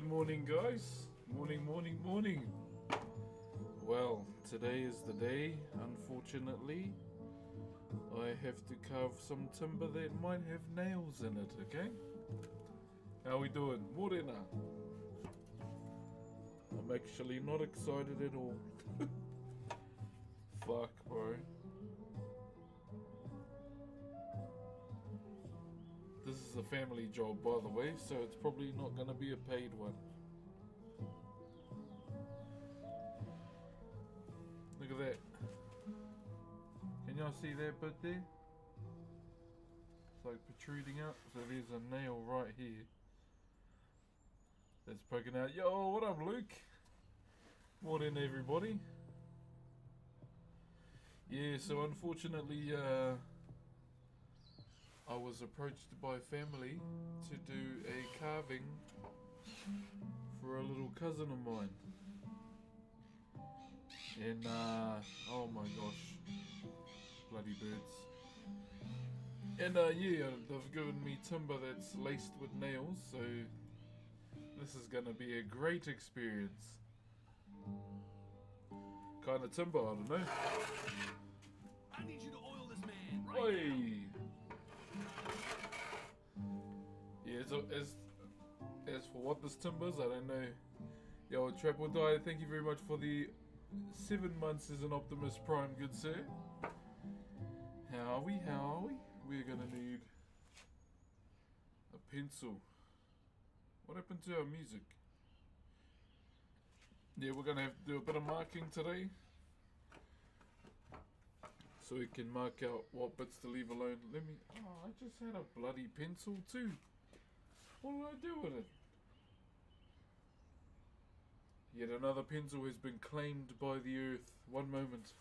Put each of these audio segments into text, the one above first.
Good morning, guys. Morning, morning, morning. Well, today is the day. Unfortunately, I have to carve some timber that might have nails in it, okay? How we doing? Morena. I'm actually not excited at all. Fuck, bro. This is a family job, by the way, so it's probably not going to be a paid one. Look at that. Can y'all see that bit there? It's like protruding out. So there's a nail right here that's poking out. Yo, what up, Luke? Morning, everybody. Yeah, so unfortunately, I was approached by family to do a carving for a little cousin of mine. And, oh my gosh, bloody birds. And, yeah, they've given me timber that's laced with nails, so this is gonna be a great experience. Kind of timber, I don't know. I need you to oil this man right Oi! Yeah, so as for what this timber is, I don't know. Yo, Trap or Die, thank you very much for the 7 months as an Optimus Prime, good sir. How are we? How are we? We're gonna need a pencil. What happened to our music? Yeah, we're gonna have to do a bit of marking today, so we can mark out what bits to leave alone. Let me. Oh, I just had a bloody pencil too. What do I do with it? Yet another pencil has been claimed by the earth. One moment.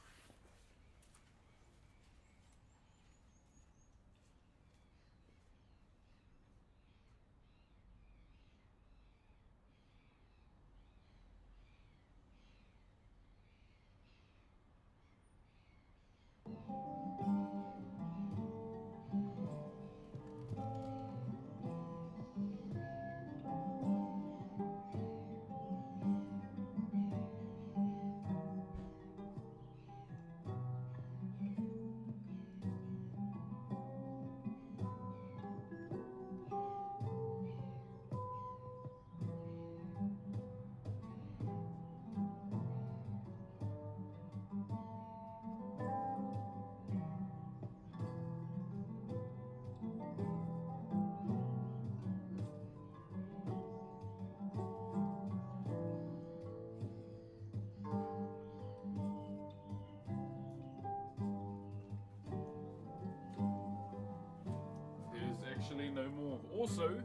There's actually no more. Also,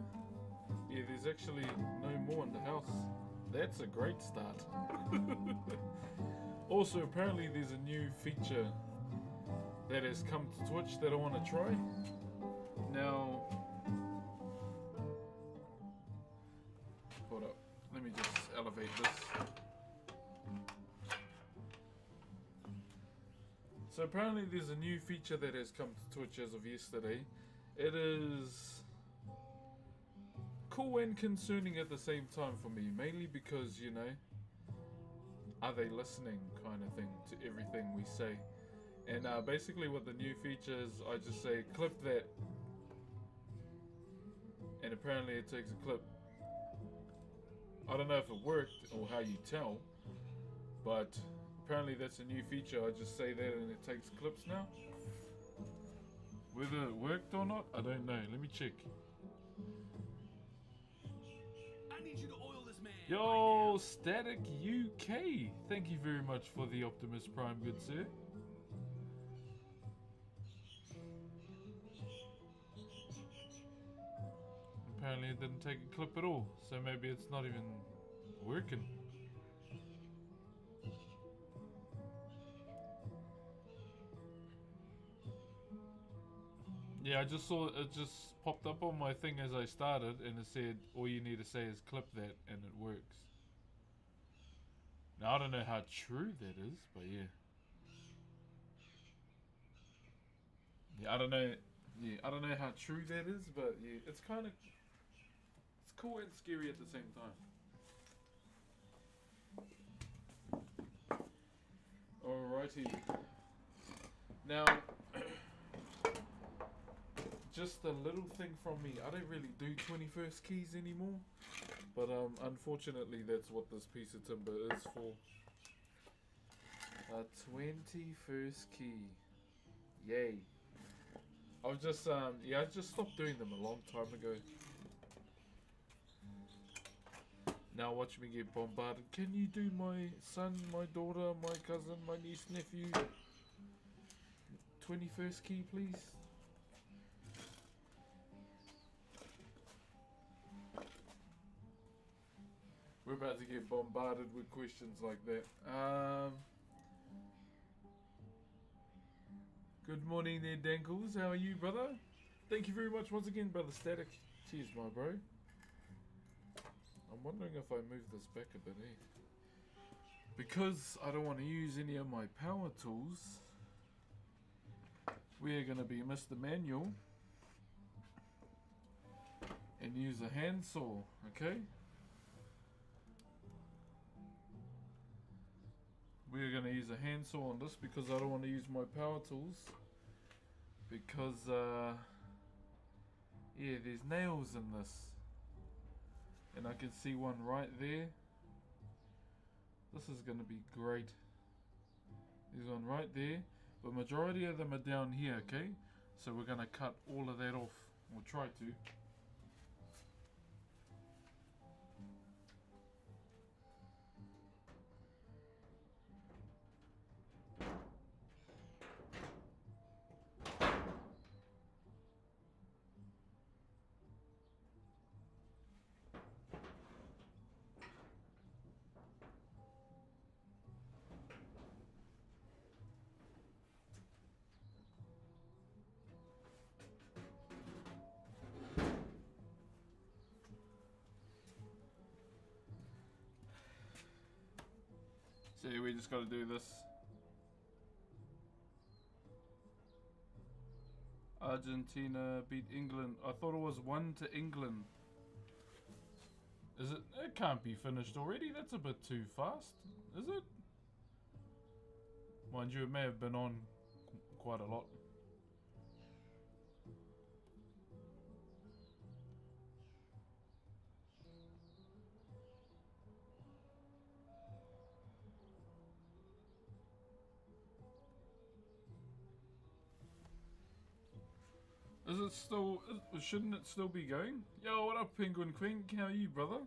yeah, there's actually no more in the house. That's a great start. Also, apparently there's a new feature that has come to Twitch that I want to try. Now, hold up. Let me just elevate this. So apparently there's a new feature that has come to Twitch as of yesterday. It is cool and concerning at the same time for me, mainly because, you know, are they listening kind of thing to everything we say. And basically what the new feature is, I just say clip that, and apparently it takes a clip. I don't know if it worked or how you tell, but apparently that's a new feature. I just say that and it takes clips now. Whether it worked or not, I don't know. Let me check. I need you to oil this man Yo, right Static UK. Thank you very much for the Optimus Prime, good sir. Apparently it didn't take a clip at all, so maybe it's not even working. Yeah, I just saw it just popped up on my thing as I started, and it said all you need to say is clip that, and it works. Now I don't know how true that is, but yeah. Yeah, I don't know. Yeah, I don't know how true that is, but yeah, it's kind of it's cool and scary at the same time. Alrighty. Now, just a little thing from me. I don't really do 21st keys anymore, but unfortunately, that's what this piece of timber is for. A 21st key. Yay. I was just I just stopped doing them a long time ago. Now watch me get bombarded. Can you do my son, my daughter, my cousin, my niece, nephew 21st key, please? We're about to get bombarded with questions like that. Good morning there, Dankles. How are you, brother? Thank you very much once again, brother Static. Cheers, my bro. I'm wondering if I move this back a bit, eh? Because I don't want to use any of my power tools, we're going to be Mr. Manual and use a handsaw, okay? We're going to use a handsaw on this because I don't want to use my power tools. Because, yeah, there's nails in this. And I can see one right there. This is going to be great. There's one right there. But majority of them are down here, okay? So we're going to cut all of that off. We'll try to. See, we just got to do this. Argentina beat England. I thought it was 1 to England. Is it? It can't be finished already. That's a bit too fast, is it? Mind you, it may have been on quite a lot. Is it still? Shouldn't it still be going? Yo, what up, Penguin Quink? How are you, brother?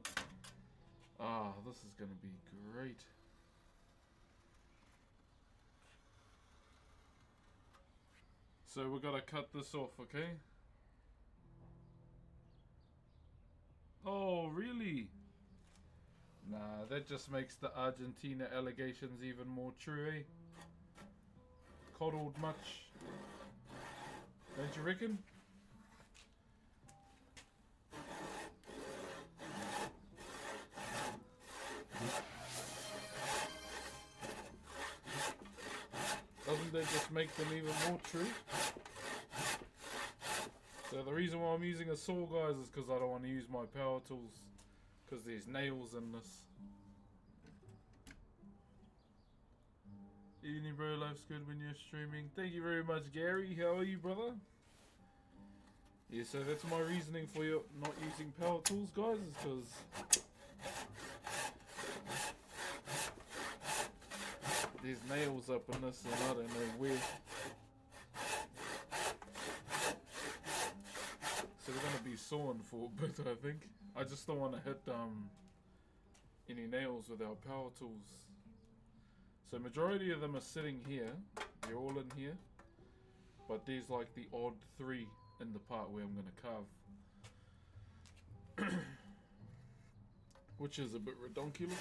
Ah, this is gonna be great. So we gotta cut this off, okay? Oh, really? Nah, that just makes the Argentina allegations even more true, eh? Coddled much? Don't you reckon? Doesn't that just make them even more true? So the reason why I'm using a saw, guys, is because I don't want to use my power tools. Because there's nails in this. Evening, bro. Life's good when you're streaming. Thank you very much, Gary. How are you, brother? Yeah, so that's my reasoning for you not using power tools, guys, is because there's nails up in this and I don't know where. So we're gonna be sawing for a bit, I think. I just don't want to hit any nails with our power tools. So majority of them are sitting here. They're all in here. But there's like the odd 3 in the part where I'm gonna carve. Which is a bit redonkulous.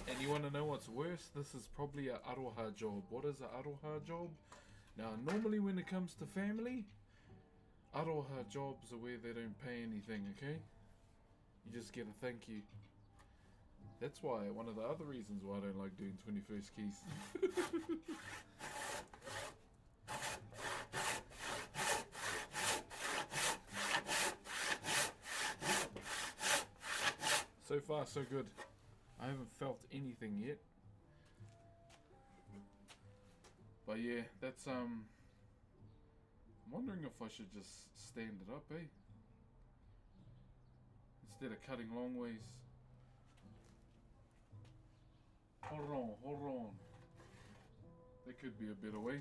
And you want to know what's worse? This is probably a aroha job. What is a aroha job? Now, normally when it comes to family, aroha jobs are where they don't pay anything, okay? You just get a thank you. That's why, one of the other reasons why I don't like doing 21st keys. So far, so good. I haven't felt anything yet. But yeah, that's I'm wondering if I should just stand it up, eh? Instead of cutting long ways. Hold on. There could be a better way.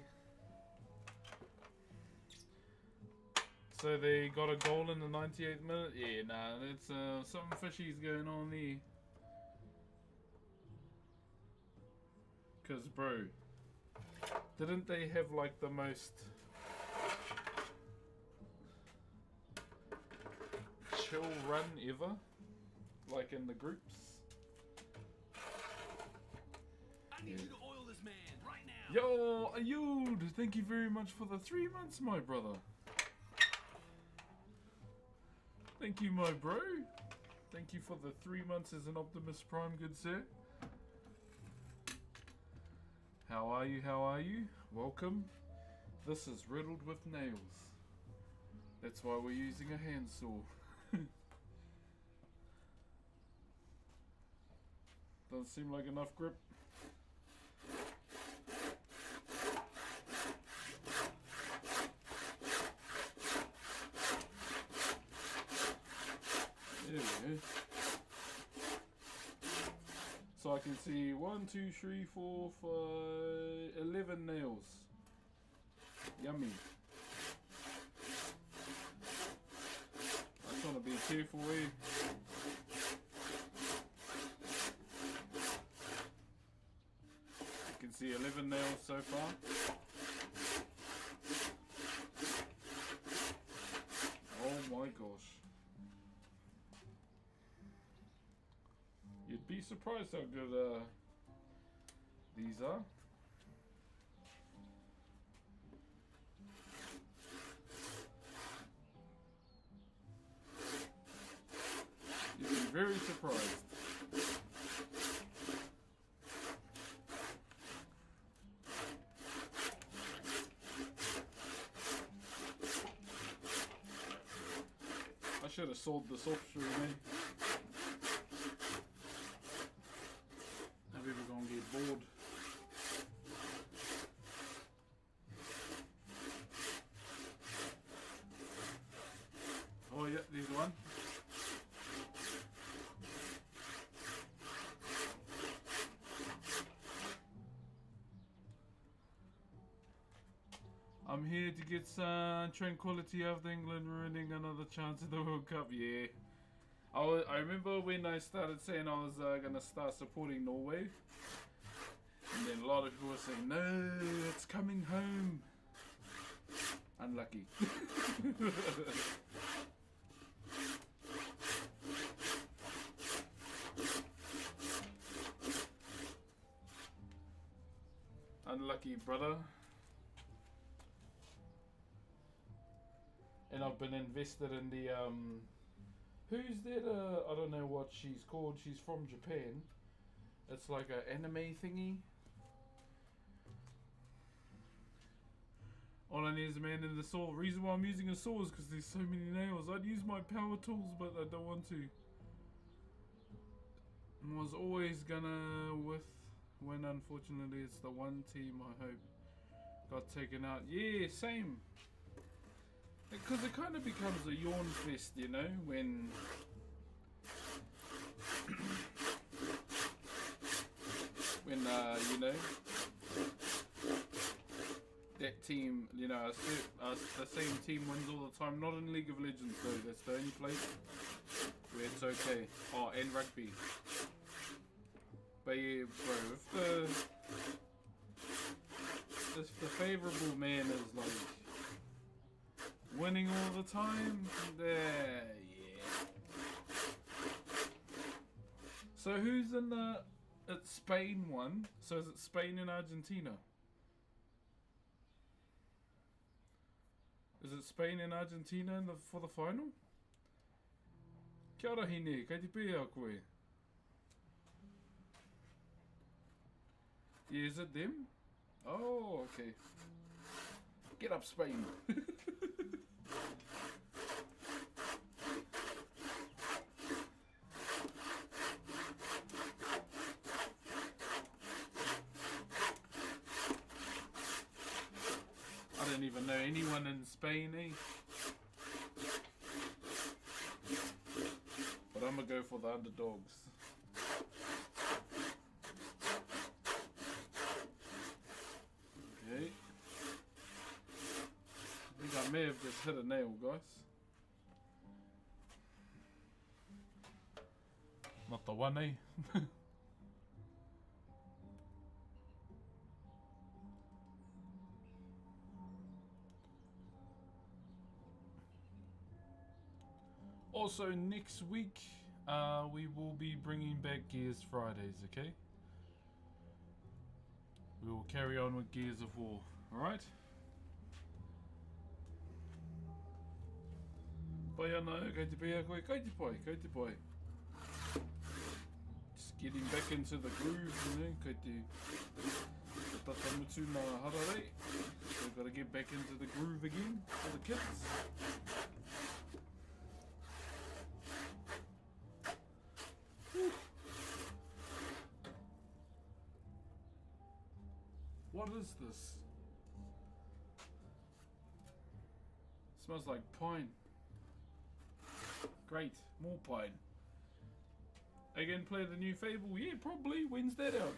So they got a goal in the 98th minute? Yeah, nah, that's something fishy's going on there. Cause bro, didn't they have like the most chill run ever? Like in the groups? I need you to oil this man right now. Yo, Ayud, thank you very much for the 3 months, my brother. Thank you, my bro. Thank you for the 3 months as an Optimus Prime, good sir. How are you? How are you? Welcome. This is riddled with nails. That's why we're using a handsaw. Doesn't seem like enough grip. There we go. So I can see 1, 2, 3, 4, 5, 11 nails. Yummy. I'm trying to be careful here. You can see 11 nails so far. Oh my gosh. You'd be surprised how good these are. You'd be very surprised. I should have sold this offshore, man. Now people gonna get bored. Oh yeah, there's one. I'm here to get some tranquility after England ruining another chance at the World Cup. Yeah. I remember when I started saying I was going to start supporting Norway. And then a lot of people were saying, no, it's coming home. Unlucky. Unlucky, brother. And I've been invested in the who's that I don't know what she's called. She's from Japan. It's like an anime thingy. All I need is a man in the saw. Reason why I'm using a saw is because there's so many nails. I'd use my power tools, but I don't want to. I was always gonna when unfortunately it's the one team I hope got taken out. Yeah, same. Because it kind of becomes a yawn fest, you know, when when you know, that team, you know, the same team wins all the time. Not in League of Legends though. That's the only place where it's okay. Oh, and rugby. But yeah, bro, if the favourable man is like winning all the time, there, yeah. So who's in the? It's Spain one. So is it Spain and Argentina? Is it Spain and Argentina for the final? Kia ora hine, kei te pēa koe. Yeah, is it them? Oh, okay. Get up, Spain. even know anyone in Spain, eh? But I'm gonna go for the underdogs. Okay. I think I may have just hit a nail, guys. Not the one, eh? Also, next week, we will be bringing back Gears Fridays, okay? We will carry on with Gears of War, alright? Pai ana, kei te pēa koe, kei te pai. Just getting back into the groove, you know, kei te tatamutu nā harare. So we've got to get back into the groove again for the kids. What is this? Smells like pine. Great, more pine. Again, play the new Fable? Yeah, probably. When's that out?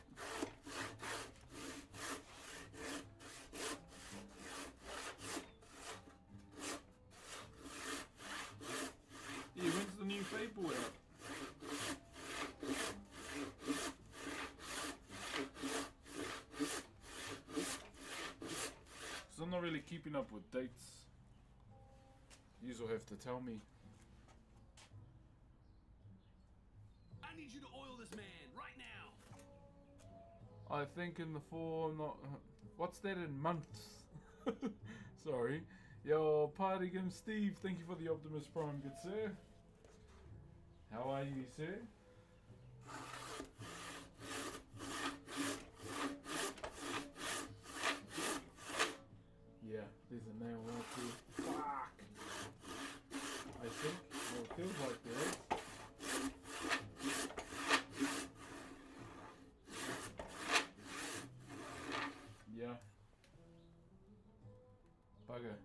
Yeah, when's the new Fable out? I'm not really keeping up with dates. You'll have to tell me. I need you to oil this man right now. I think in the not. What's that in months? Sorry. Yo, Partigam Steve, thank you for the Optimus Prime, good sir. How are you, sir? Yeah, there's a nail right there. Fuck! I think. Well, it feels like there is. Yeah. Bugger.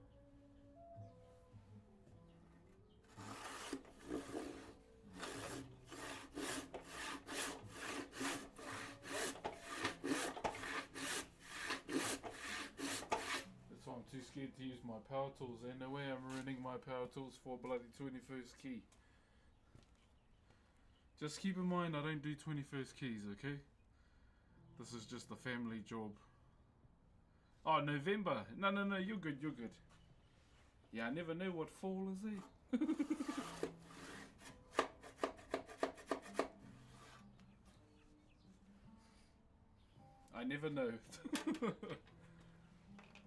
I'm too scared to use my power tools. Ain't no way I'm ruining my power tools for bloody 21st key. Just keep in mind I don't do 21st keys, okay? This is just a family job. Oh, November. No, you're good, you're good. Yeah, I never know what fall is, eh? I never know.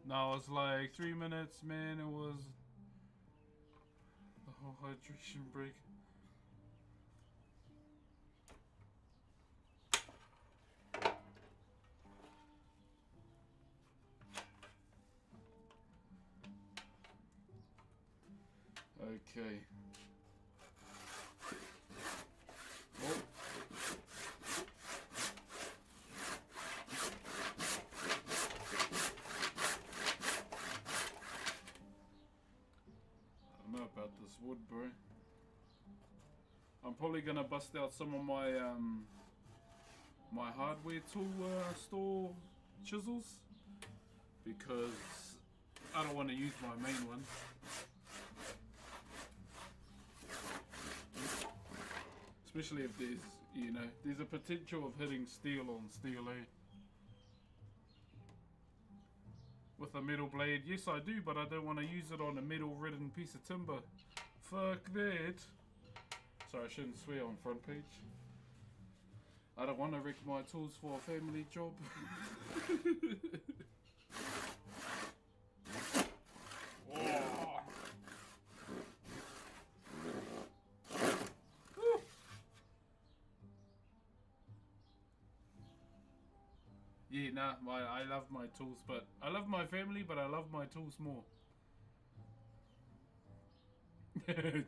No, it's like 3 minutes, man. It was the whole hydration break. Okay. Oh. I don't know about this wood, bro. I'm probably gonna bust out some of my my hardware tool store chisels because I don't want to use my main one. Especially if there's, you know, there's a potential of hitting steel on steel, eh? With a metal blade, yes I do, but I don't want to use it on a metal-ridden piece of timber. Fuck that. Sorry, I shouldn't swear on front page. I don't want to wreck my tools for a family job. Oh. Yeah, nah, I love my tools, but I love my family, but I love my tools more.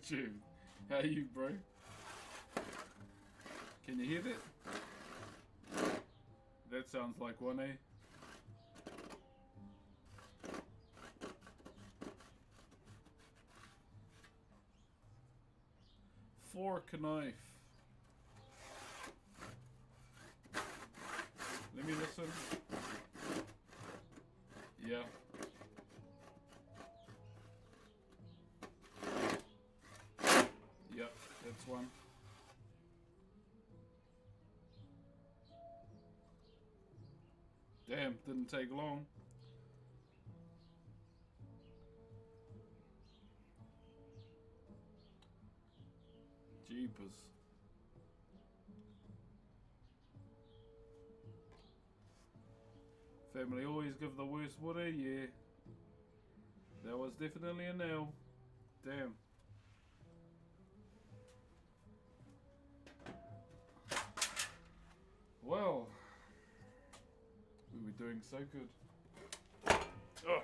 Jim, how are you, bro? Can you hear that? That sounds like one, eh? fork and knife. Let me listen. Yeah. Yep, that's one. Damn, didn't take long. Jeepers. Family always give the worst water, yeah. That was definitely a nail. Damn. Well, we were doing so good. Ugh.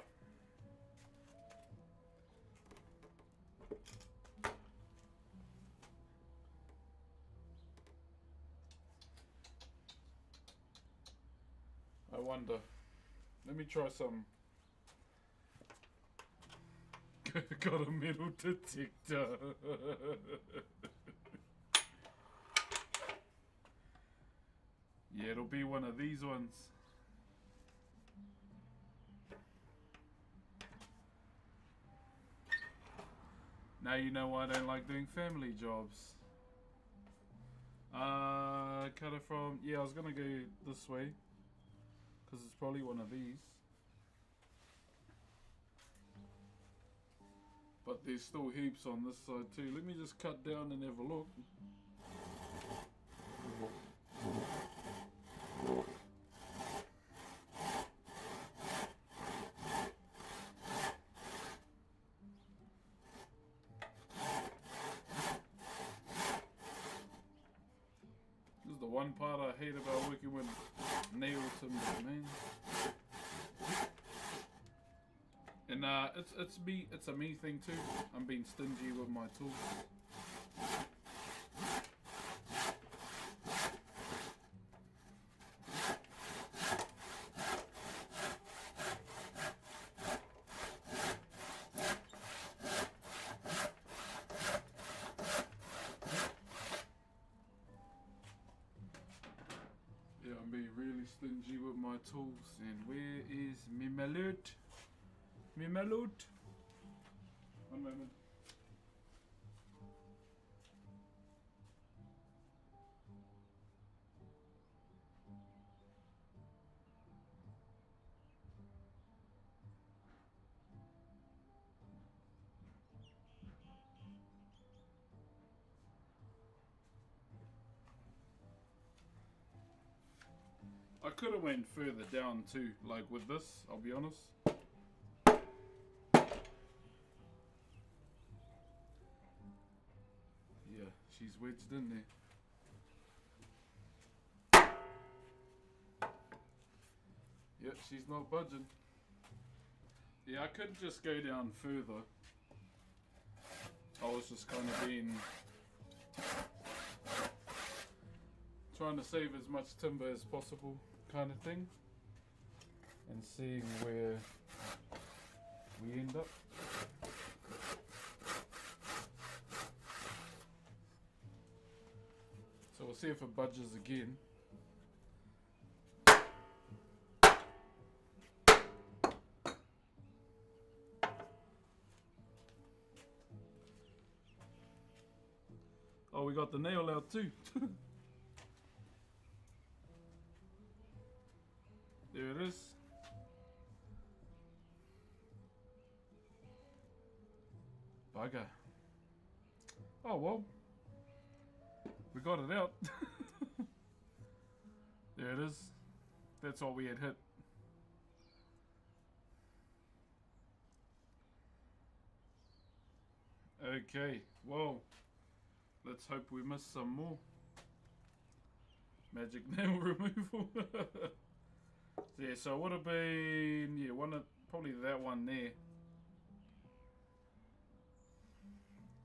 I wonder. Let me try some. Got a metal detector. Yeah, it'll be one of these ones. Now you know why I don't like doing family jobs. Cut it from... Yeah, I was gonna go this way. Because it's probably one of these. But there's still heaps on this side too. Let me just cut down and have a look. This is the one part I hate about working with nail timber, man. And it's a me thing too. I'm being stingy with my tools. Yeah, I'm being really stingy with my tools. And where is me mallet? Me mallet? One moment. I could have went further down too, like with this, I'll be honest. Yeah, she's wedged in there. Yep, she's not budging. Yeah, I could just go down further. I was just kind of being... trying to save as much timber as possible, kind of thing. And seeing where we end up. So we'll see if it budges again. Oh, we got the nail out too. There it is. Bugger. Oh well. We got it out. There it is. That's what we had hit. Okay, well, let's hope we miss some more. Magic nail removal. Yeah, so it would have been, yeah, probably that one there.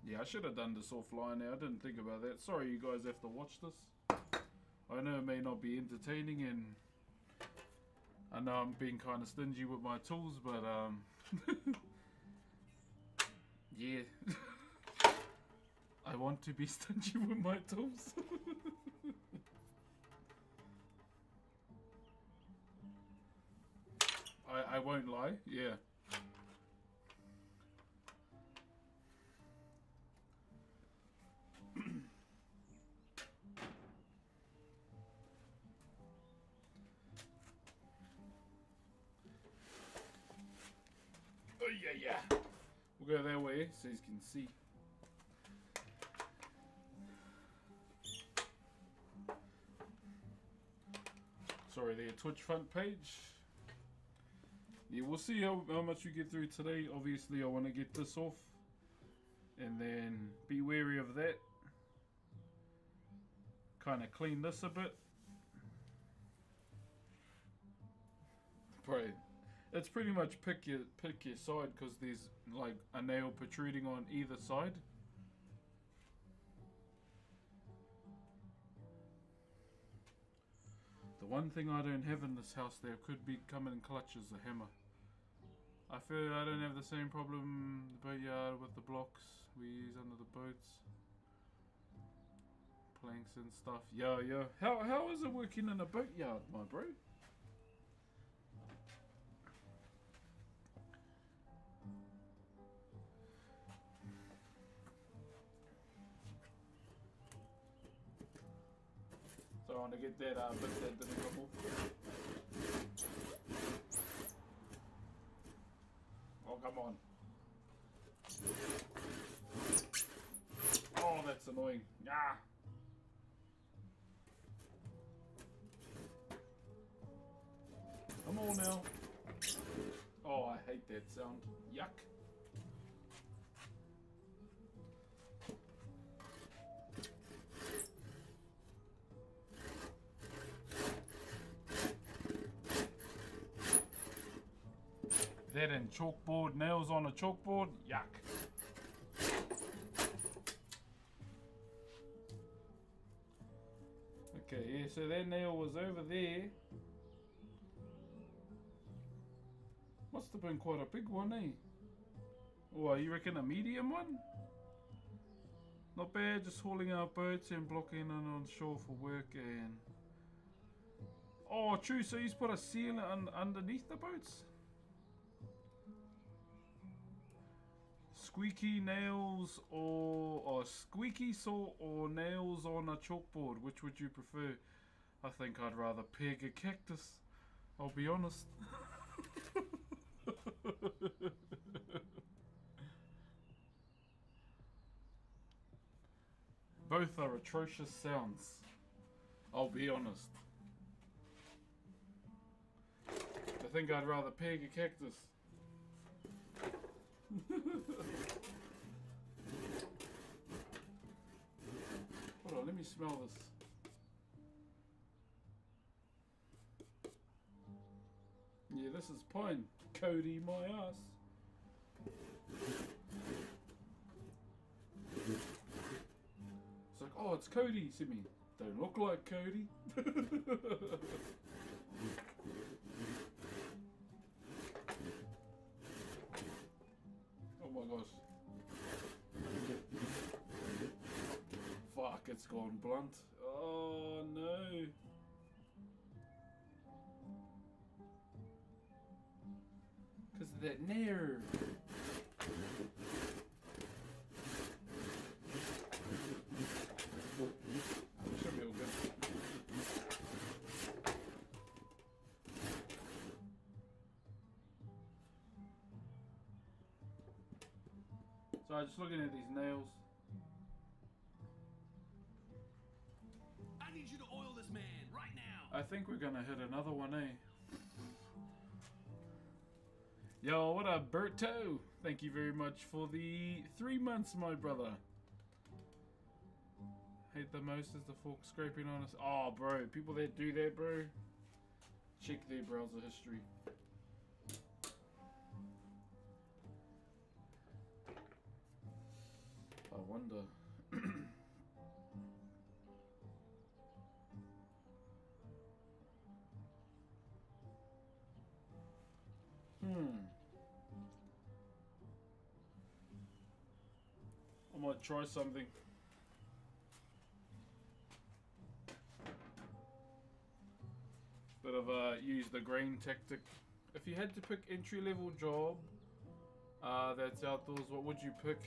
Yeah, I should have done this offline now. I didn't think about that. Sorry you guys have to watch this. I know it may not be entertaining, and I know I'm being kind of stingy with my tools, but yeah. I want to be stingy with my tools. I won't lie, yeah. Oh yeah. We'll go that way so you can see. Sorry, their Twitch front page. Yeah, we'll see how much we get through today. Obviously, I want to get this off. And then be wary of that. Kind of clean this a bit. Bro, it's pretty much pick your side because there's like a nail protruding on either side. The one thing I don't have in this house there could be coming in clutch is a hammer. I feel I don't have the same problem in the boatyard with the blocks we use under the boats. Planks and stuff. Yo. How is it working in a boatyard, my bro? So I want to get that bit that didn't come off. Oh, come on. Oh, that's annoying. Ah. Come on now. Oh, I hate that sound. Yuck. That and chalkboard, nails on a chalkboard, yuck. Okay, yeah, so that nail was over there. Must have been quite a big one, eh? Oh, you reckon a medium one? Not bad, just hauling out boats and blocking in on shore for work and... Oh, true, so he's put a seal underneath the boats? Squeaky nails or squeaky saw or nails on a chalkboard, which would you prefer? I think I'd rather peg a cactus, I'll be honest. Both are atrocious sounds, I'll be honest. I think I'd rather peg a cactus. Hold on, let me smell this. Yeah, this is pine. Cody, my ass. It's like, oh, it's Cody, Simi. Don't look like Cody. Oh my gosh. Fuck, it's gone blunt. Oh no. Because of that nair. Should be all good. So I'm just looking at these nails. I need you to oil this man right now. I think we're gonna hit another one, eh? Yo, what up, Berto? Thank you very much for the 3 months, my brother. Hate the most is the fork scraping on us. Oh, bro, people that do that, bro, check their browser history. I wonder. I might try something. Bit of a use the grain tactic. If you had to pick entry level job that's outdoors, what would you pick?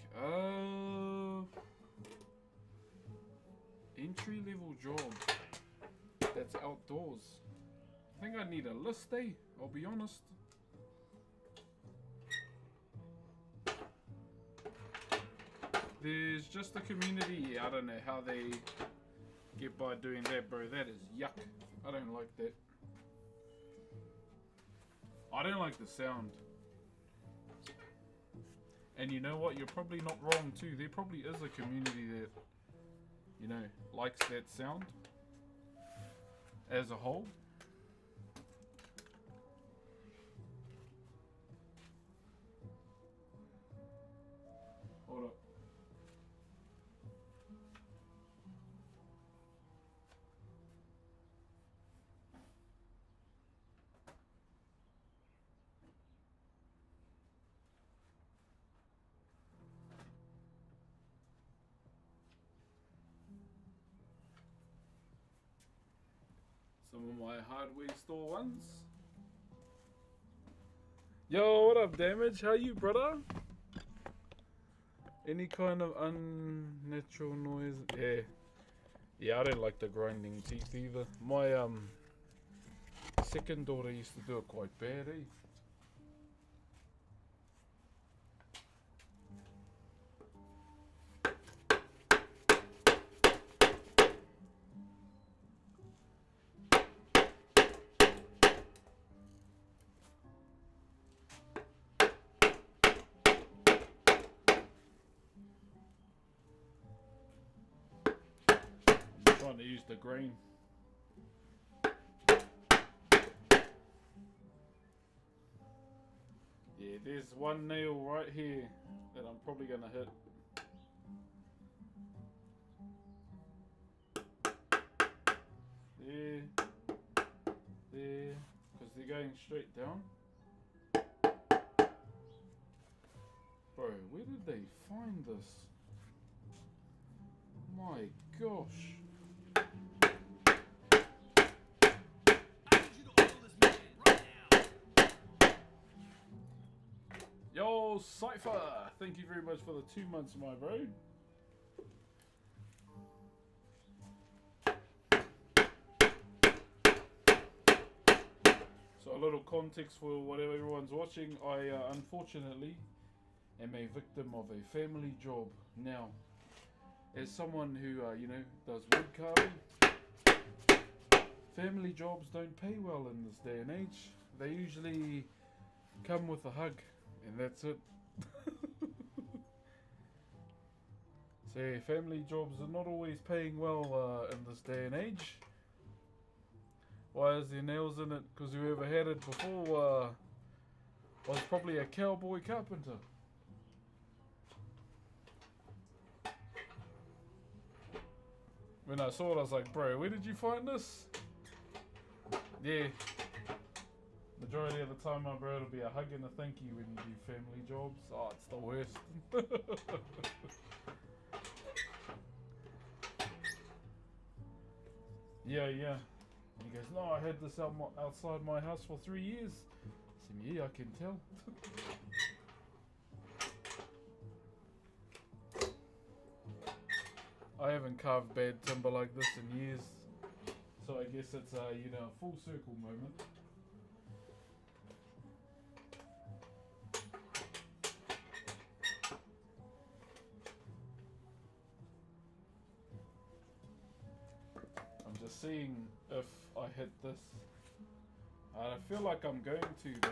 Entry level job that's outdoors. I think I need a list, eh? I'll be honest. There's just a community. I don't know how they get by doing that, bro. That is yuck. I don't like that. I don't like the sound. And you know what? You're probably not wrong too. There probably is a community that, you know, likes that sound as a whole. Hold up. Some of my hardware store ones. Yo, what up, Damage? How you, brother? Any kind of unnatural noise? Yeah, I don't like the grinding teeth either. My second daughter used to do it quite bad, eh? I'm trying to use the grain. Yeah, there's one nail right here that I'm probably gonna hit. There, because they're going straight down. Bro, where did they find this? My gosh. I need you to oil this man right now. Yo, Cypher! Thank you very much for the 2 months, my bro. So a little context for whatever everyone's watching. I unfortunately am a victim of a family job now. As someone who, you know, does wood carving, family jobs don't pay well in this day and age. They usually come with a hug, and that's it. So yeah, family jobs are not always paying well in this day and age. Why is there nails in it? Because whoever had it before was probably a cowboy carpenter. When I saw it, I was like, bro, where did you find this? Yeah. Majority of the time, my bro, it'll be a hug and a thank you when you do family jobs. Oh, it's the worst. Yeah. And he goes, no, I had this outside my house for 3 years. I said, yeah, I can tell. I haven't carved bad timber like this in years, so I guess it's a, you know, full circle moment. I'm just seeing if I hit this. I feel like I'm going to though.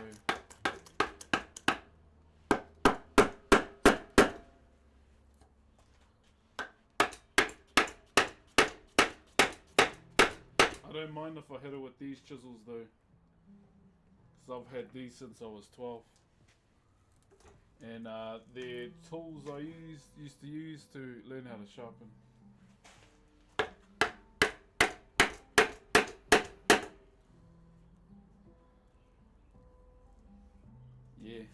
I don't mind if I hit it with these chisels though, because I've had these since I was 12, and they're tools I used to use to learn how to sharpen. Yeah,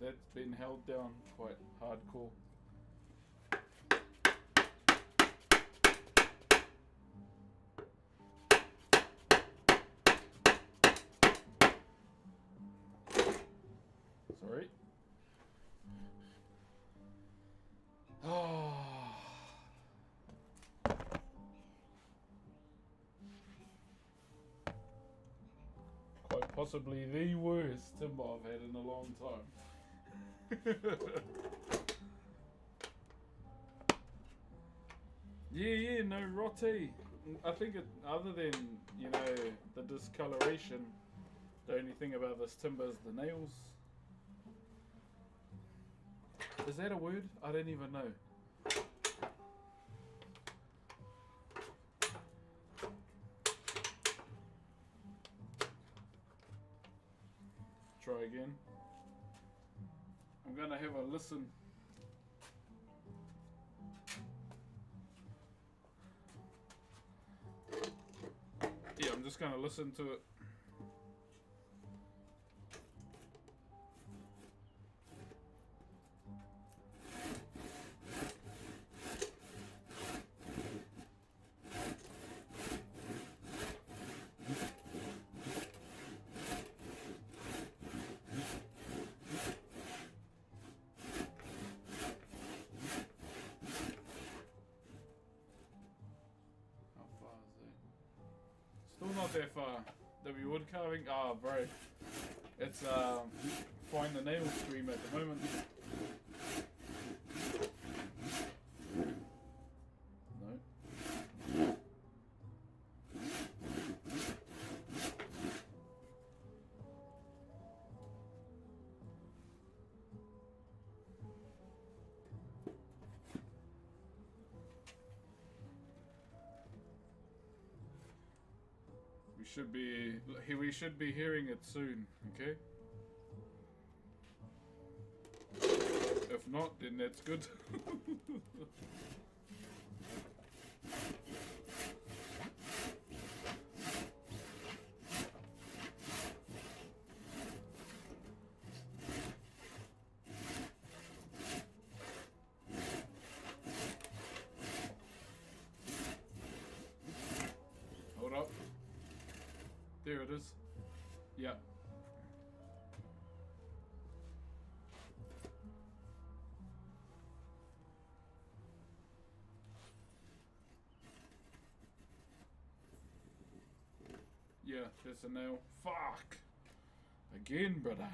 that's been held down quite hardcore. Sorry. Oh. Quite possibly the worst timber I've had in a long time. Yeah, no rotte. I think it, other than, you know, the discoloration, the only thing about this timber is the nails. Is that a word? I don't even know. Try again. I'm gonna have a listen. Yeah, I'm just gonna listen to it. Still not that far. The wood carving. Ah, bro. It's find the nail stream at the moment. No. We should be hearing it soon, okay? If not, then that's good. Hold up. There it is. Yeah. Yeah, that's a nail. Fuck! Again, brother.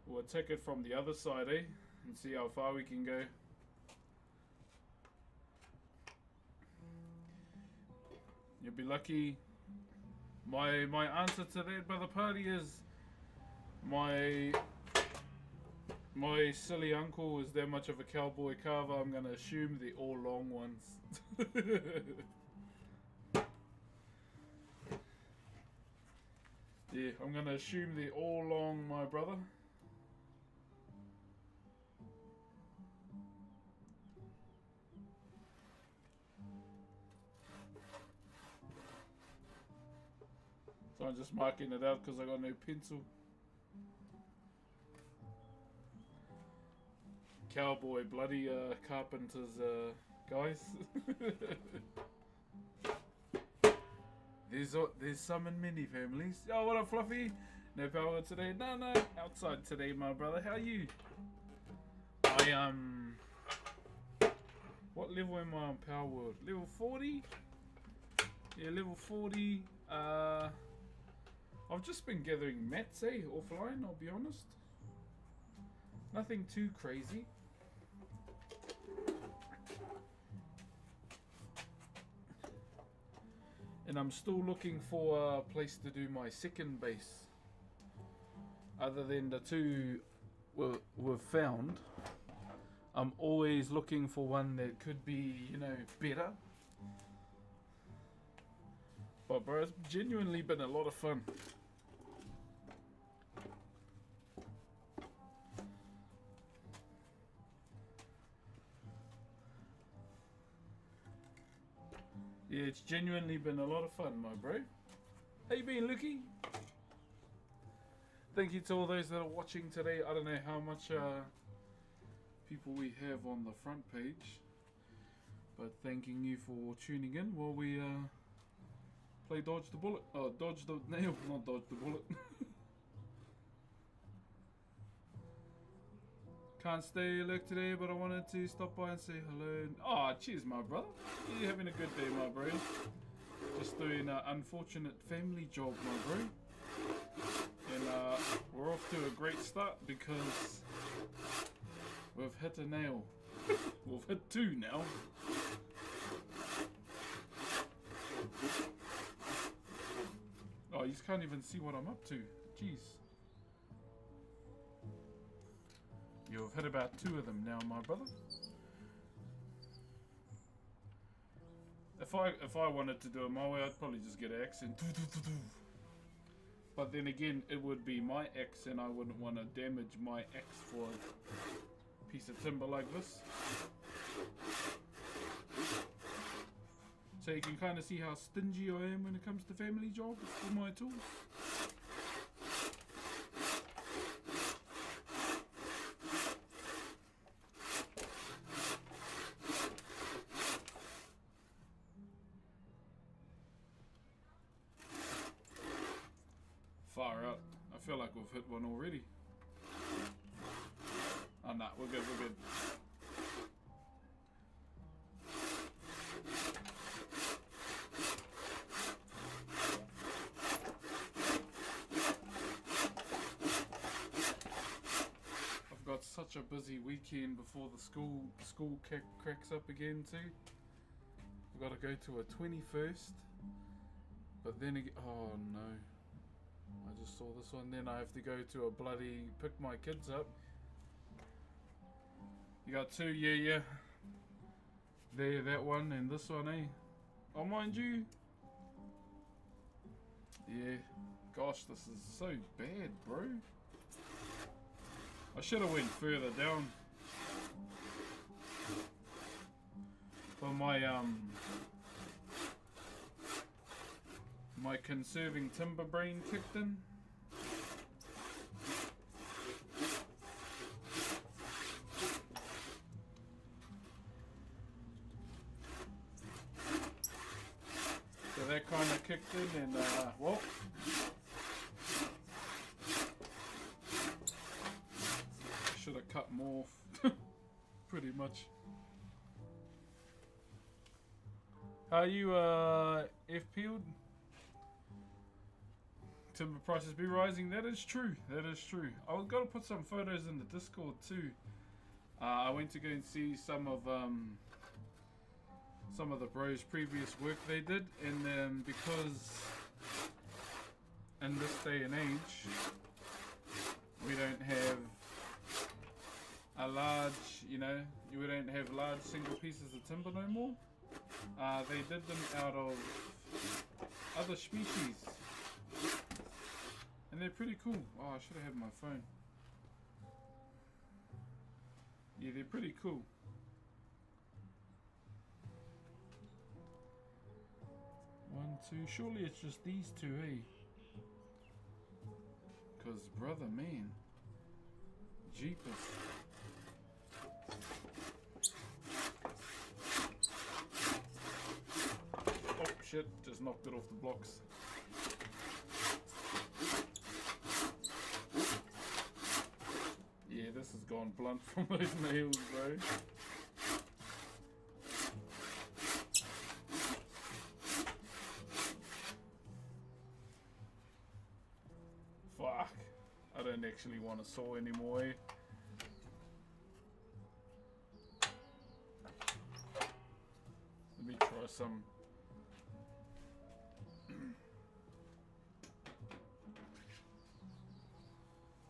We'll attack it from the other side, eh? And see how far we can go. You'll be lucky. My answer to that, brother Party, is my silly uncle is that much of a cowboy carver. I'm gonna assume the all long ones. Yeah, I'm gonna assume the all long, my brother. So I'm just marking it out because I got no pencil. Cowboy, bloody carpenters, guys. There's some in many families. Oh, what up, Fluffy? No power today? No, outside today, my brother. How are you? What level am I on Power World? Level 40? Yeah, level 40. I've just been gathering mats, offline, I'll be honest. Nothing too crazy. And I'm still looking for a place to do my second base. Other than the two we've found, I'm always looking for one that could be, you know, better. But bro, it's genuinely been a lot of fun. Yeah, it's genuinely been a lot of fun, my bro. How you been, Lucky? Thank you to all those that are watching today. I don't know how much people we have on the front page, but thanking you for tuning in while we play dodge the bullet. Oh, dodge the nail, not dodge the bullet. Can't stay late today, but I wanted to stop by and say hello. Oh, cheers, my brother. You having a good day, my bro? Just doing an unfortunate family job, my bro. And we're off to a great start because we've hit a nail. We've hit 2 now. Oh, you can't even see what I'm up to. Jeez. You've hit about 2 of them now, my brother. If I wanted to do it my way, I'd probably just get an axe and but then again, it would be my axe and I wouldn't want to damage my axe for a piece of timber like this. So you can kind of see how stingy I am when it comes to family jobs for my tools. Far out. I feel like we've hit one already. Oh nah, we're good, we're good. I've got such a busy weekend before the school cracks up again too. I've got to go to a 21st. But then again, oh no. I just saw this one, then I have to go to a bloody pick my kids up. You got 2, yeah. There, that one and this one, eh? Oh, mind you. Yeah. Gosh, this is so bad, bro. I should have went further down. But my conserving timber brain kicked in. So that kind of kicked in and well, should have cut more pretty much. How are you FP'd? Timber prices be rising. That is true. That is true. I was gonna put some photos in the Discord too. I went to go and see some of the bros' previous work they did, and because in this day and age we don't have a large, you don't have large single pieces of timber no more. They did them out of other species. And they're pretty cool. Oh, I should have had my phone. Yeah, they're pretty cool. One, two. Surely it's just these 2, eh? Because, brother, man. Jeepers. Oh, shit. Just knocked it off the blocks. Yeah, this has gone blunt from those nails, bro. Fuck. I don't actually want a saw anymore, eh? Let me try some.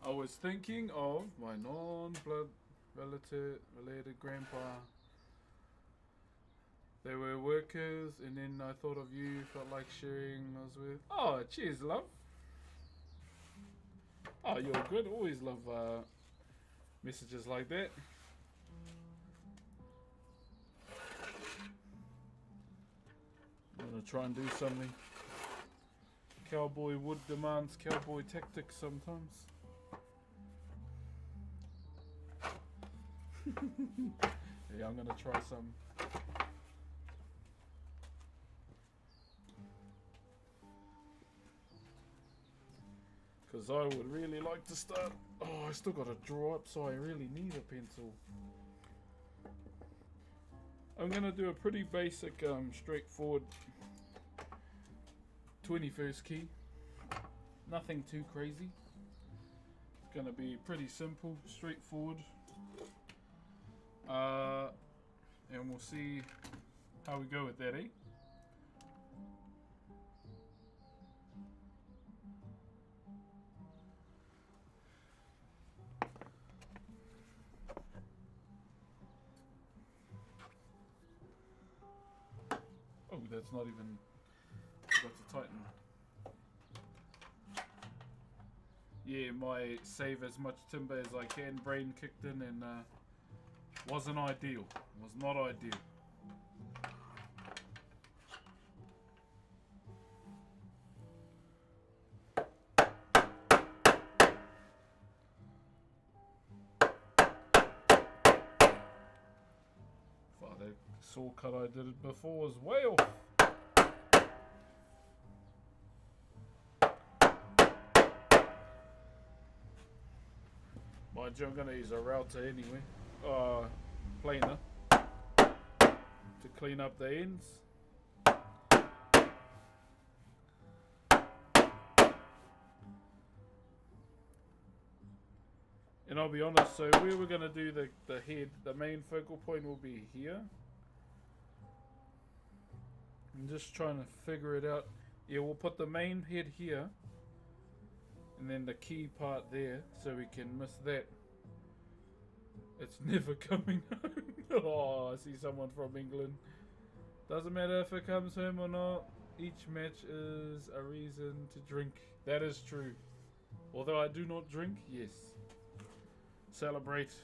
I was thinking of my non-blood related grandpa. They were workers, and then I thought of you, felt like sharing those with. Oh, cheers, love. Oh, you're good. Always love messages like that. I'm gonna try and do something. Cowboy wood demands cowboy tactics sometimes. Yeah, I'm gonna try some. Because I would really like to start. Oh, I still got to draw up, so I really need a pencil. I'm going to do a pretty basic, straightforward 21st key. Nothing too crazy. It's going to be pretty simple, straightforward. And we'll see how we go with that, eh? Oh, that's not even... Forgot to tighten. Yeah, my save as much timber as I can. Brain kicked in and wasn't ideal. Was not ideal. Fuck, that saw cut I did it before was way off. Mind you, I'm going to use a router anyway. Planer. To clean up the ends. And I'll be honest, so where we're going to do the head, the main focal point will be here. I'm just trying to figure it out. Yeah, we'll put the main head here. And then the key part there, so we can miss that. It's never coming home. Oh, I see someone from England. Doesn't matter if it comes home or not. Each match is a reason to drink. That is true. Although I do not drink, yes. Celebrate.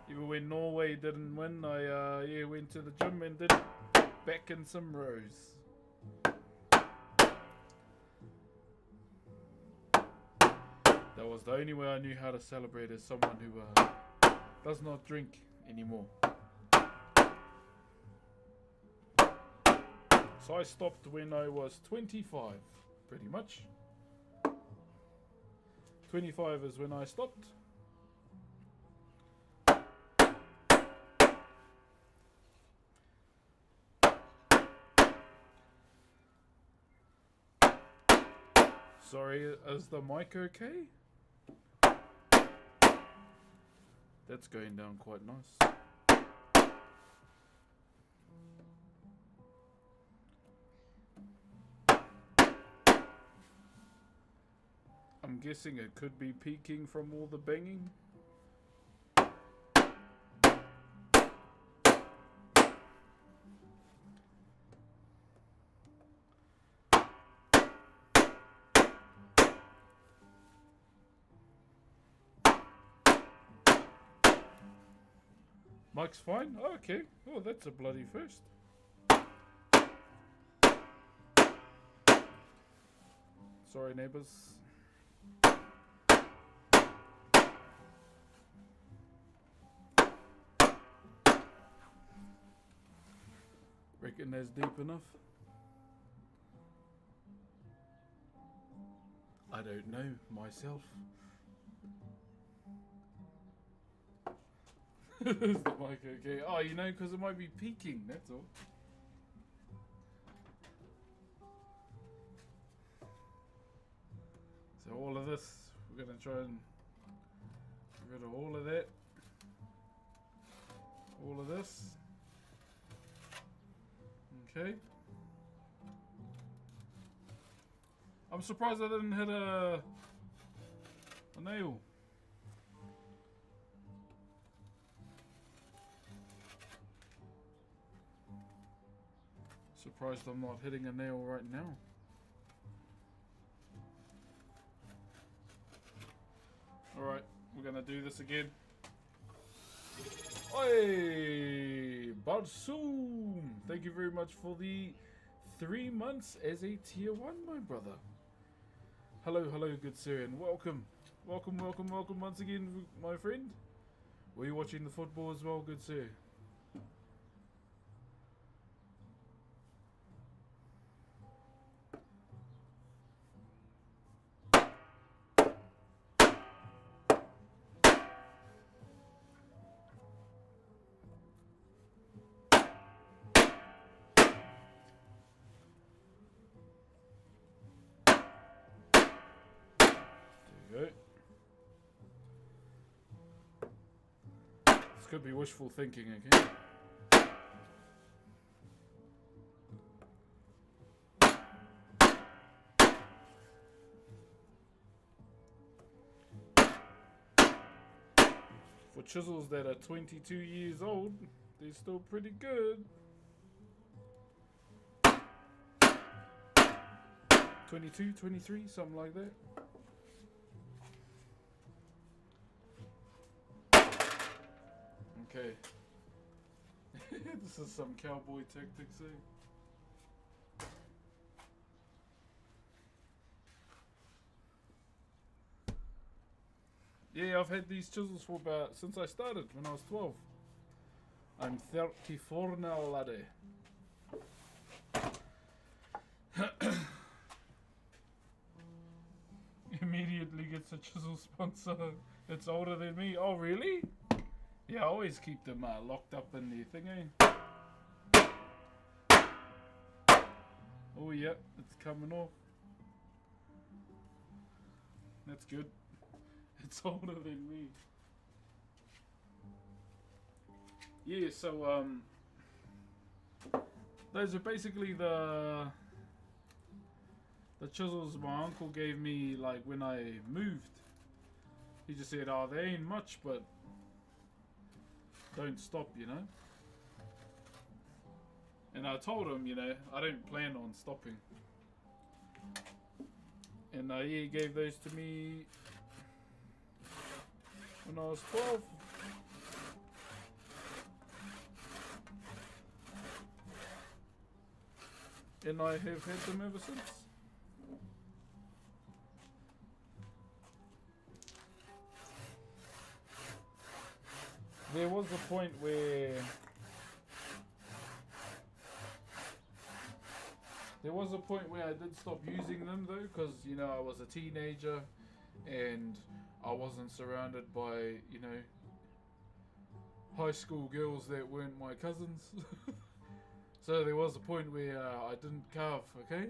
Even when Norway didn't win, I went to the gym and did back in some rows. That was the only way I knew how to celebrate as someone who does not drink anymore. So I stopped when I was 25, pretty much. 25 is when I stopped. Sorry, is the mic okay? That's going down quite nice. I'm guessing it could be peaking from all the banging. Mike's fine? Oh, okay. Oh, that's a bloody first. Sorry, neighbours. Reckon that's deep enough? I don't know myself. Is the mic okay? Oh, you know, because it might be peaking, that's all. So all of this, we're going to try and get rid of all of that. All of this. Okay. I'm surprised I didn't hit a nail. Surprised I'm not hitting a nail right now. Alright, we're gonna do this again. Oi! Barsoom! Thank you very much for the 3 months as a tier 1, my brother. Hello, hello, good sir, and welcome. Welcome, welcome, welcome once again, my friend. Were you watching the football as well, good sir? go. This could be wishful thinking, okay? For chisels that are 22 years old, they're still pretty good. 22, 23, something like that. Okay. This is some cowboy tactics, eh? Yeah, I've had these chisels for about since I started when I was 12. I'm 34 now, laddie. Immediately gets a chisel sponsor. It's older than me. Oh, really? Yeah, I always keep them locked up in their thing, eh? Oh, yeah, it's coming off. That's good. It's older than me. Yeah, so, those are basically the chisels my uncle gave me, like, when I moved. He just said, oh, they ain't much, but don't stop, you know. And I told him, you know, I don't plan on stopping. And yeah, he gave those to me when I was 12. And I have had them ever since. There was a point where I did stop using them though, because you know I was a teenager and I wasn't surrounded by, you know, high school girls that weren't my cousins. So there was a point where I didn't carve, okay?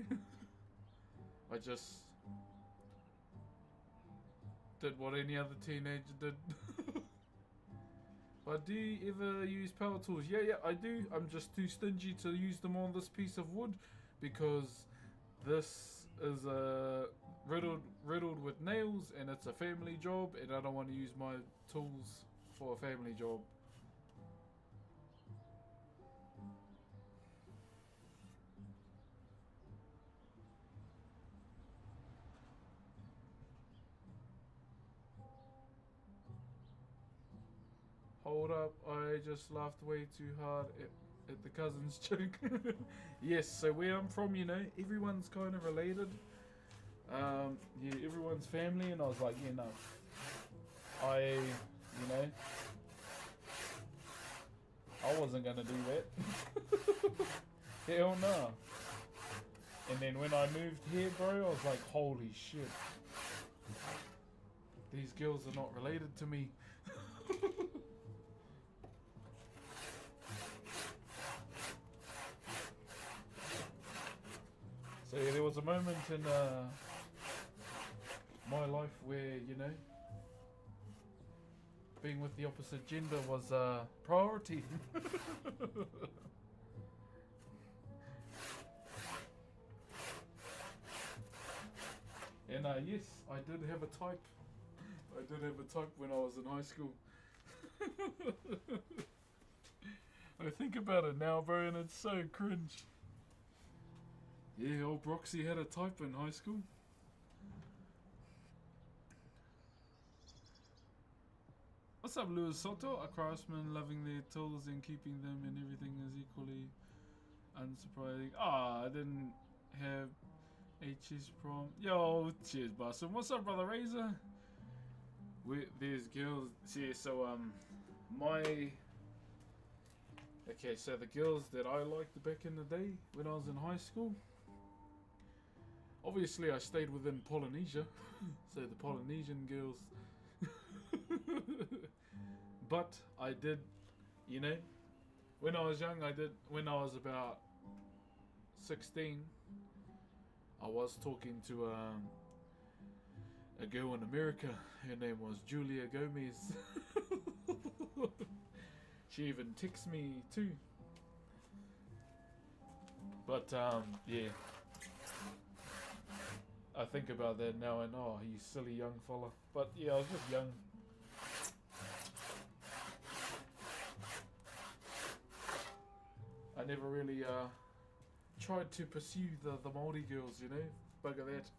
I just did what any other teenager did. But do you ever use power tools? Yeah, I do. I'm just too stingy to use them on this piece of wood because this is riddled with nails and it's a family job and I don't want to use my tools for a family job. Hold up, I just laughed way too hard at the cousin's joke. Yes, so where I'm from, you know, everyone's kind of related. Yeah, everyone's family, and I was like, yeah, no. I wasn't gonna do that. Hell no. And then when I moved here, bro, I was like, holy shit. These girls are not related to me. So yeah, there was a moment in my life where, you know, being with the opposite gender was a priority. And yes, I did have a type. I did have a type when I was in high school. I think about it now, bro, and it's so cringe. Yeah, old Broxy had a type in high school. What's up, Louis Soto? A craftsman loving their tools and keeping them and everything is equally unsurprising. Ah, I didn't have H's prom. Yo, cheers, Boston. What's up, brother Razor? There's girls. See, so okay, so the girls that I liked back in the day when I was in high school. Obviously, I stayed within Polynesia, so the Polynesian girls. But I did, you know, when I was young, when I was about 16, I was talking to a girl in America. Her name was Julia Gomez. She even texts me too. But yeah. I think about that now and oh, you silly young fella. But yeah, I was just young. I never really tried to pursue the Maori girls, you know? Bugger that.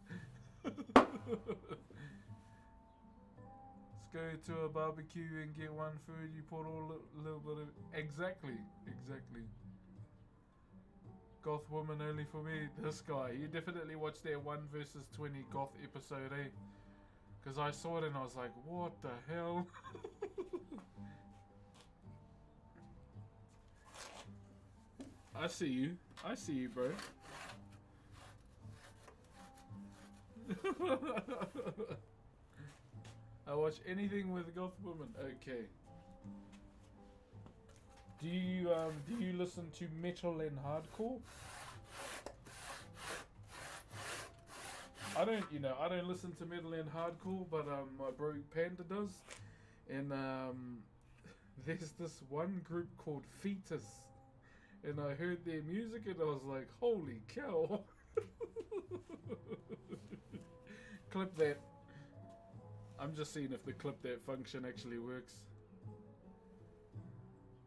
Let's go to a barbecue and get one food. You put all a little bit of... Exactly. Goth woman only for me. This guy. You definitely watched that 1 versus 20 goth episode, eh? Because I saw it and I was like, what the hell? I see you, bro. I watch anything with goth woman. Okay. Do you listen to metal and hardcore? I don't listen to metal and hardcore, but my bro Panda does. And there's this one group called Fetus. And I heard their music and I was like, holy cow. Clip that. I'm just seeing if the clip that function actually works.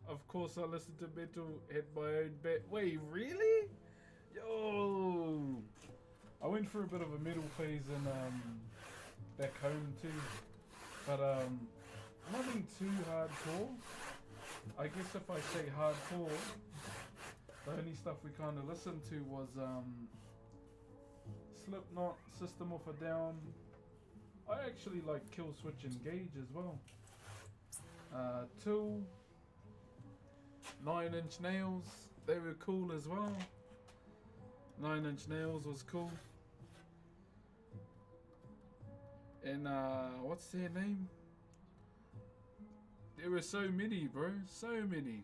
Of course I listen to metal at my own bet. Wait, really? Yo! I went through a bit of a metal phase in back home too. But nothing too hardcore. I guess if I say hardcore, the only stuff we kind of listened to was Slipknot, System of a Down. I actually like Killswitch Engage as well. Tool, 9 Inch Nails, they were cool as well. 9 Inch Nails was cool. And what's their name? There were so many, bro. So many.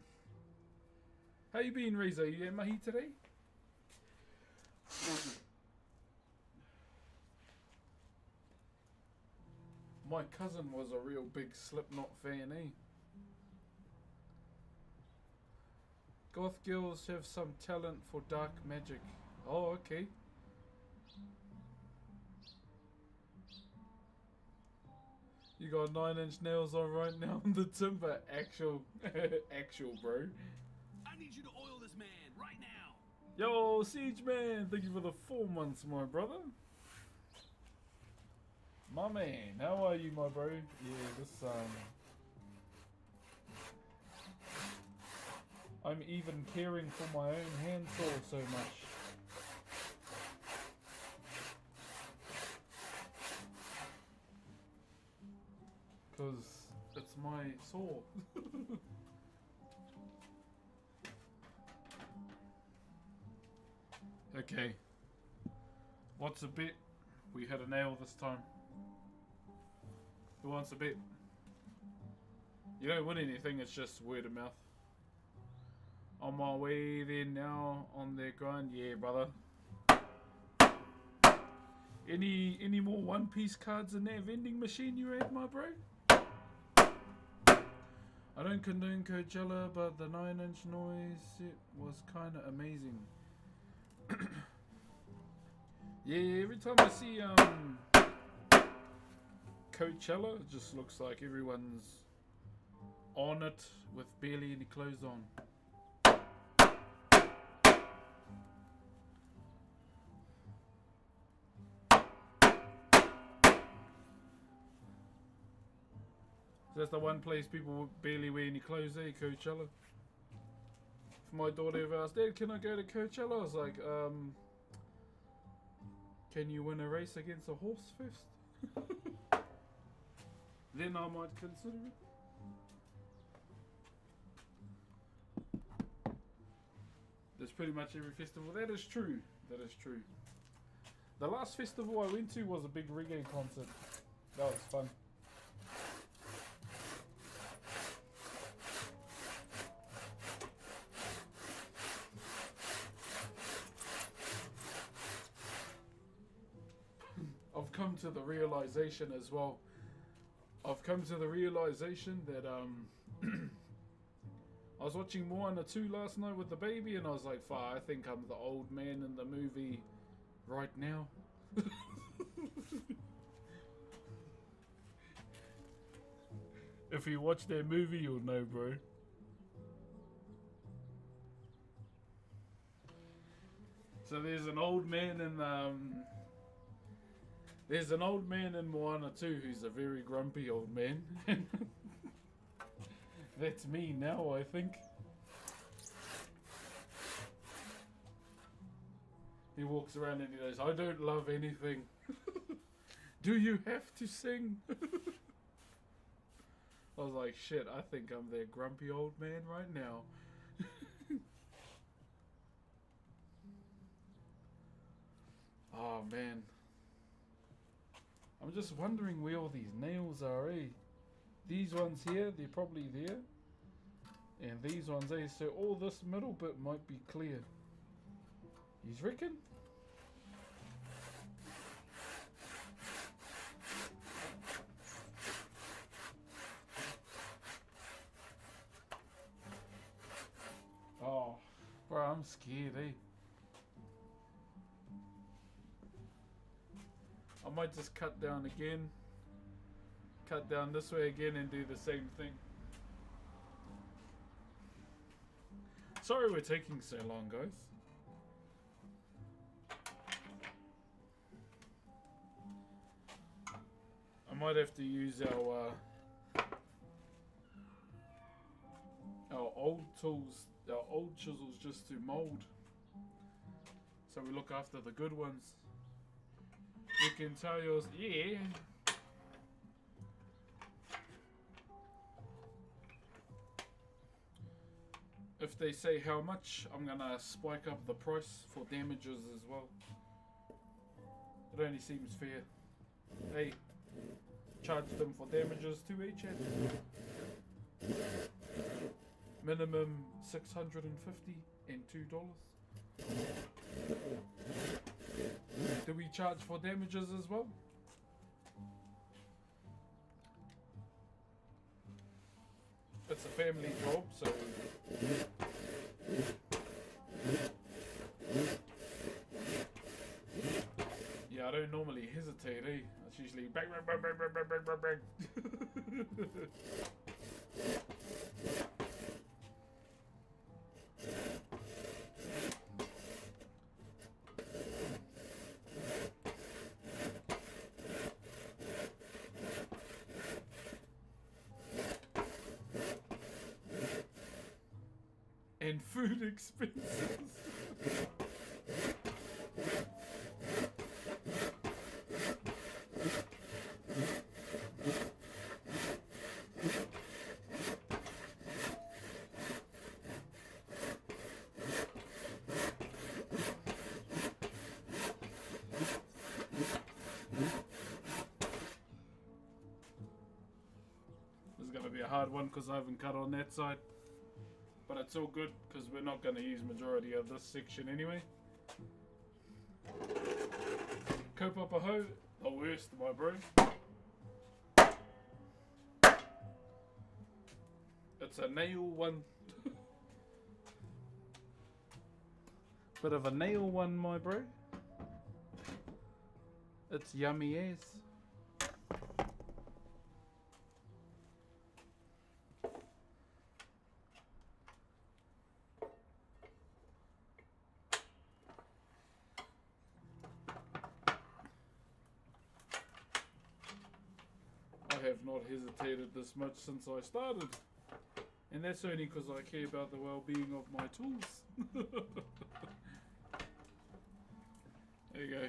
How you been, Reza? You at Mahi today? My cousin was a real big Slipknot fan, eh? Goth girls have some talent for dark magic. Oh, okay. You got 9 Inch Nails on right now on the timber. Actual, bro. I need you to oil this man right now. Yo, Siege Man, thank you for the 4 months, my brother. My man, how are you, my bro? Yeah, this I'm even caring for my own handsaw so much. Because it's my saw. Okay. What's a bet? We had a nail this time. Who wants a bet? You don't win anything, it's just word of mouth. On my way there now, on their grind. Yeah, brother. Any more One Piece cards in that vending machine you had, my bro? I don't condone Coachella, but the 9 Inch noise, it was kind of amazing. Yeah, every time I see Coachella, it just looks like everyone's on it with barely any clothes on. That's the one place people barely wear any clothes, eh? Coachella. If my daughter ever asked, Dad, can I go to Coachella? I was like, can you win a race against a horse first? Then I might consider it. There's pretty much every festival. That is true. That is true. The last festival I went to was a big reggae concert. That was fun. I've come to the realization as well. I've come to the realization that I was watching Moana 2 last night with the baby, and I was like, "Fuck, I think I'm the old man in the movie right now." If you watch that movie, you'll know, bro. So there's an old man in Moana 2 who's a very grumpy old man. That's me now, I think. He walks around and he goes, "I don't love anything." Do you have to sing? I was like, shit, I think I'm that grumpy old man right now. Oh man. I'm just wondering where all these nails are, eh? These ones here, they're probably there. And these ones, eh? So all this middle bit might be clear. You reckon? Oh, bro, I'm scared, eh? I might just cut down again. Cut down this way again and do the same thing. Sorry we're taking so long, guys. I might have to use our old tools, our old chisels, just to mold. So we look after the good ones. You can tell yours, yeah. If they say how much, I'm gonna spike up the price for damages as well. It only seems fair. Hey, charge them for damages too, each end. Minimum $650 and $2. Do we charge for damages as well? It's a family job, so yeah, I don't normally hesitate, eh? It's usually bang, bang, bang, bang, bang, bang, bang, bang. And food expenses. This is gonna be a hard one because I haven't cut on that side. But it's all good because we're not going to use majority of this section anyway. Kaupapa, the worst, my bro. It's a nail one. Bit of a nail one, my bro. It's yummy as. I have not hesitated this much since I started, and that's only because I care about the well-being of my tools. There you go.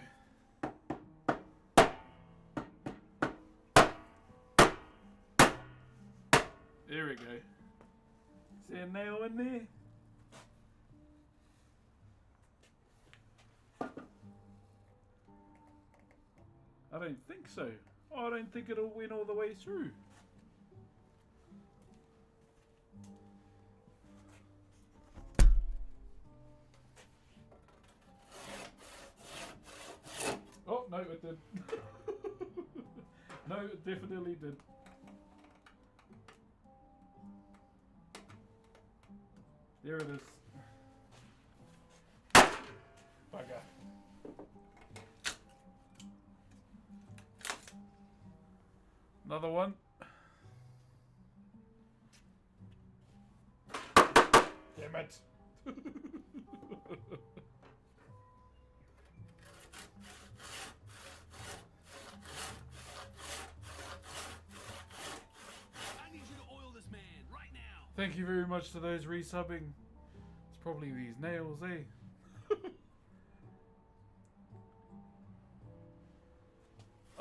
There we go. See a nail in there? I don't think so. I don't think it'll win all the way through. Oh, no, it did. No, it definitely did. There it is. Bugger. Another one. Damn it. I need you to oil this man right now. Thank you very much to those resubbing. It's probably these nails, eh?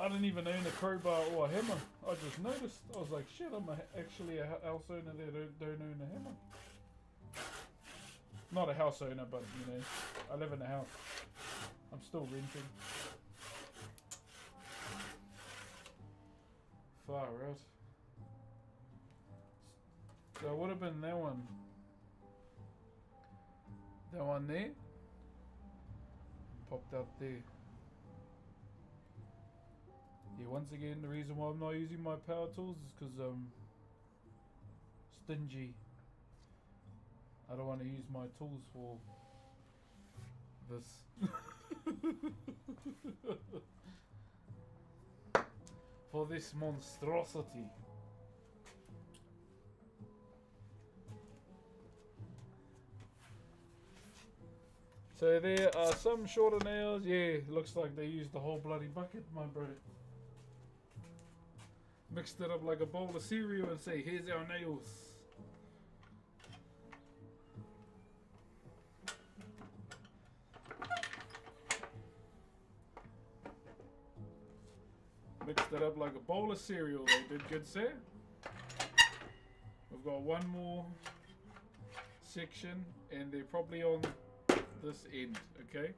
I didn't even own a crowbar or a hammer. I just noticed. I was like, shit, I'm actually a house owner that don't own a hammer. Not a house owner, but you know, I live in a house. I'm still renting. Far out. So it would have been that one. That one there. Popped out there. Yeah, once again, the reason why I'm not using my power tools is because stingy. I don't want to use my tools for this. For this monstrosity. So there are some shorter nails. Yeah, looks like they used the whole bloody bucket, my bro. Mixed it up like a bowl of cereal and say, here's our nails. Mixed it up like a bowl of cereal. They did good, sir. We've got one more section and they're probably on this end, okay?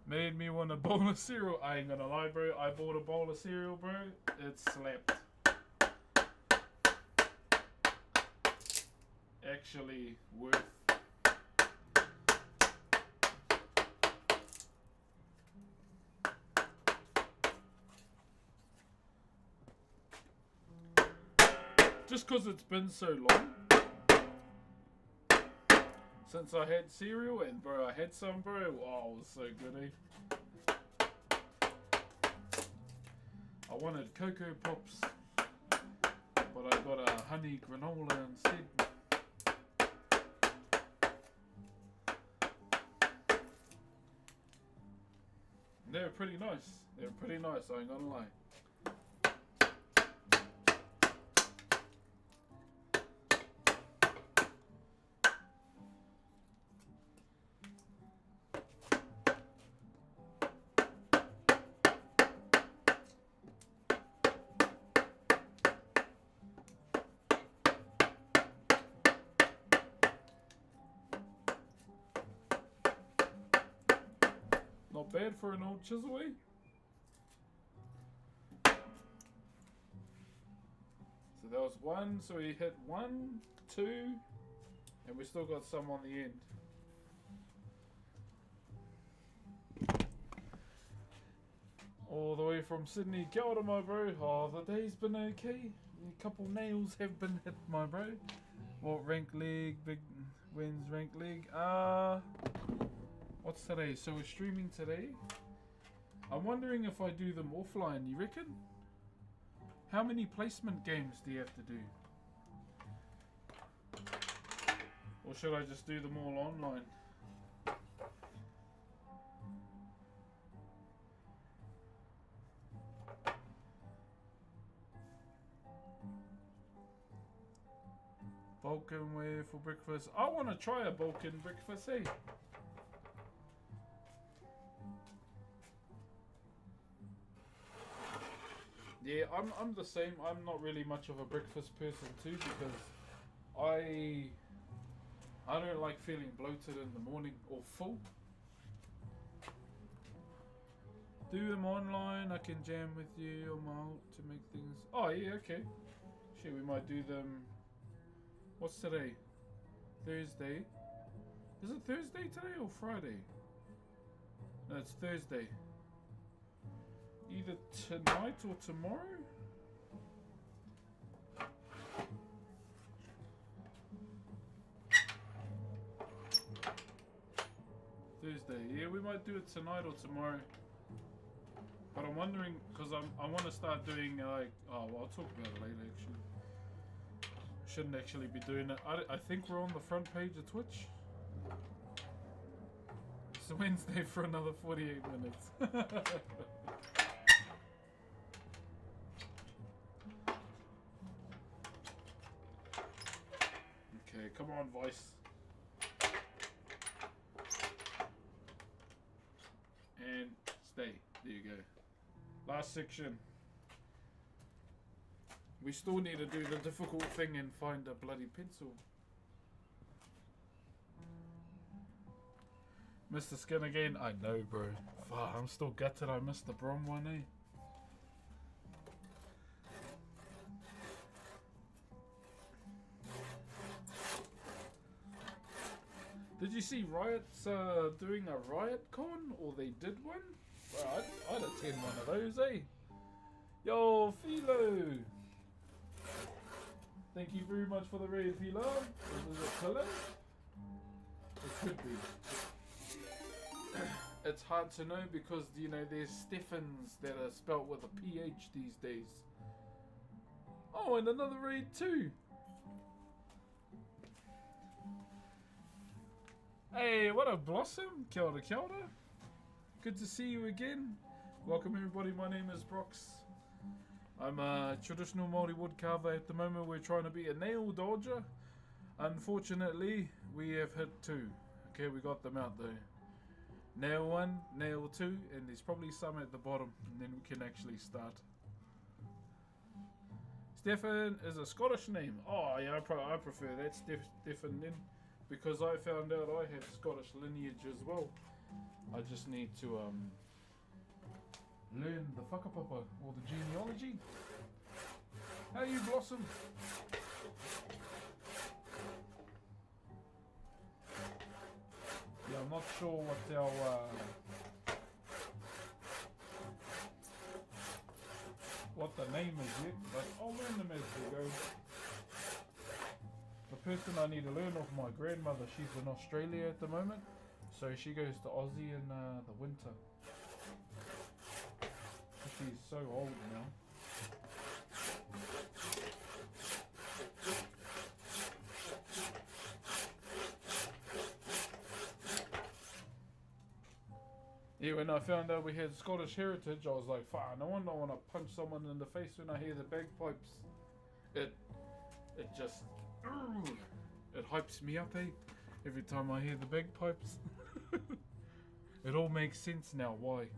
Made me want a bowl of cereal. I ain't gonna lie, bro. I bought a bowl of cereal, bro. It slapped. Actually worth. Just because it's been so long since I had cereal, and bro, I had some, bro. Wow, it was so good, eh? I wanted Cocoa Pops, but I got a honey granola instead. They were pretty nice. They were pretty nice, I ain't gonna lie. Not bad for an old chisel, eh? So that was one, so we hit 1, 2, and we still got some on the end. All the way from Sydney, kia ora, my bro. Oh, the day's been okay. A couple nails have been hit, my bro. What rank leg? Big wins rank leg. What's today? So we're streaming today. I'm wondering if I do them offline, you reckon? How many placement games do you have to do? Or should I just do them all online? Balkan way for breakfast. I want to try a Balkan breakfast, eh? Yeah, I'm the same. I'm not really much of a breakfast person too because I don't like feeling bloated in the morning or full. Do them online. I can jam with you. I'm out to make things. Oh yeah, okay. Shit, we might do them. What's today? Thursday. Is it Thursday today or Friday? No, it's Thursday. Either tonight or tomorrow? Thursday. Yeah, we might do it tonight or tomorrow. But I'm wondering, because I want to start doing like, oh, well, I'll talk about it later actually. Shouldn't actually be doing it. I think we're on the front page of Twitch. It's Wednesday for another 48 minutes. Okay, come on, voice. And stay. There you go. Last section. We still need to do the difficult thing and find a bloody pencil. Missed the skin again? I know, bro. Fuck, I'm still gutted I missed the Brom one, eh? Did you see Riot's doing a Riot Con? Or they did one? Bro, I'd attend one of those, eh? Yo, Philo! Thank you very much for the raid, Philo. Is it pillar? It could be. It's hard to know because, you know, there's Steffens that are spelt with a PH these days. Oh, and another raid too. Hey, what up, Blossom? Kia ora, kia ora. Good to see you again. Welcome everybody, my name is Brox. I'm a traditional Maori woodcarver. At the moment we're trying to be a nail dodger. Unfortunately, we have hit 2. Okay, we got them out though. Nail 1, nail 2, and there's probably some at the bottom, and then we can actually start. Stefan is a Scottish name. Oh yeah, I prefer that, Stefan then. Because I found out I have Scottish lineage as well. I just need to learn the whakapapa or the genealogy. How you, Blossom? Yeah, I'm not sure what our what the name is yet, but I'll learn them as we go. The person I need to learn off my grandmother, she's in Australia at the moment, so she goes to Aussie in the winter. She's so old now. Yeah, when I found out we had Scottish heritage, I was like, fuck, no wonder I want to punch someone in the face when I hear the bagpipes. It just, it hypes me up, eh? Every time I hear the bagpipes. It all makes sense now, why?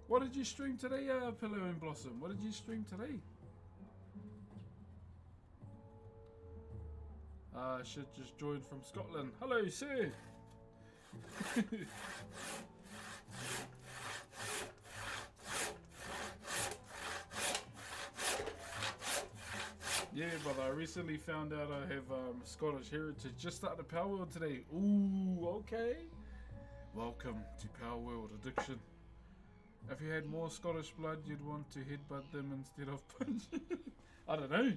What did you stream today, Pillow and Blossom? What did you stream today? Shit just joined from Scotland. Hello, sir! Yeah, but I recently found out I have Scottish heritage. Just started Power World today. Ooh, okay. Welcome to Power World Addiction. If you had more Scottish blood, you'd want to headbutt them instead of punch. I don't know.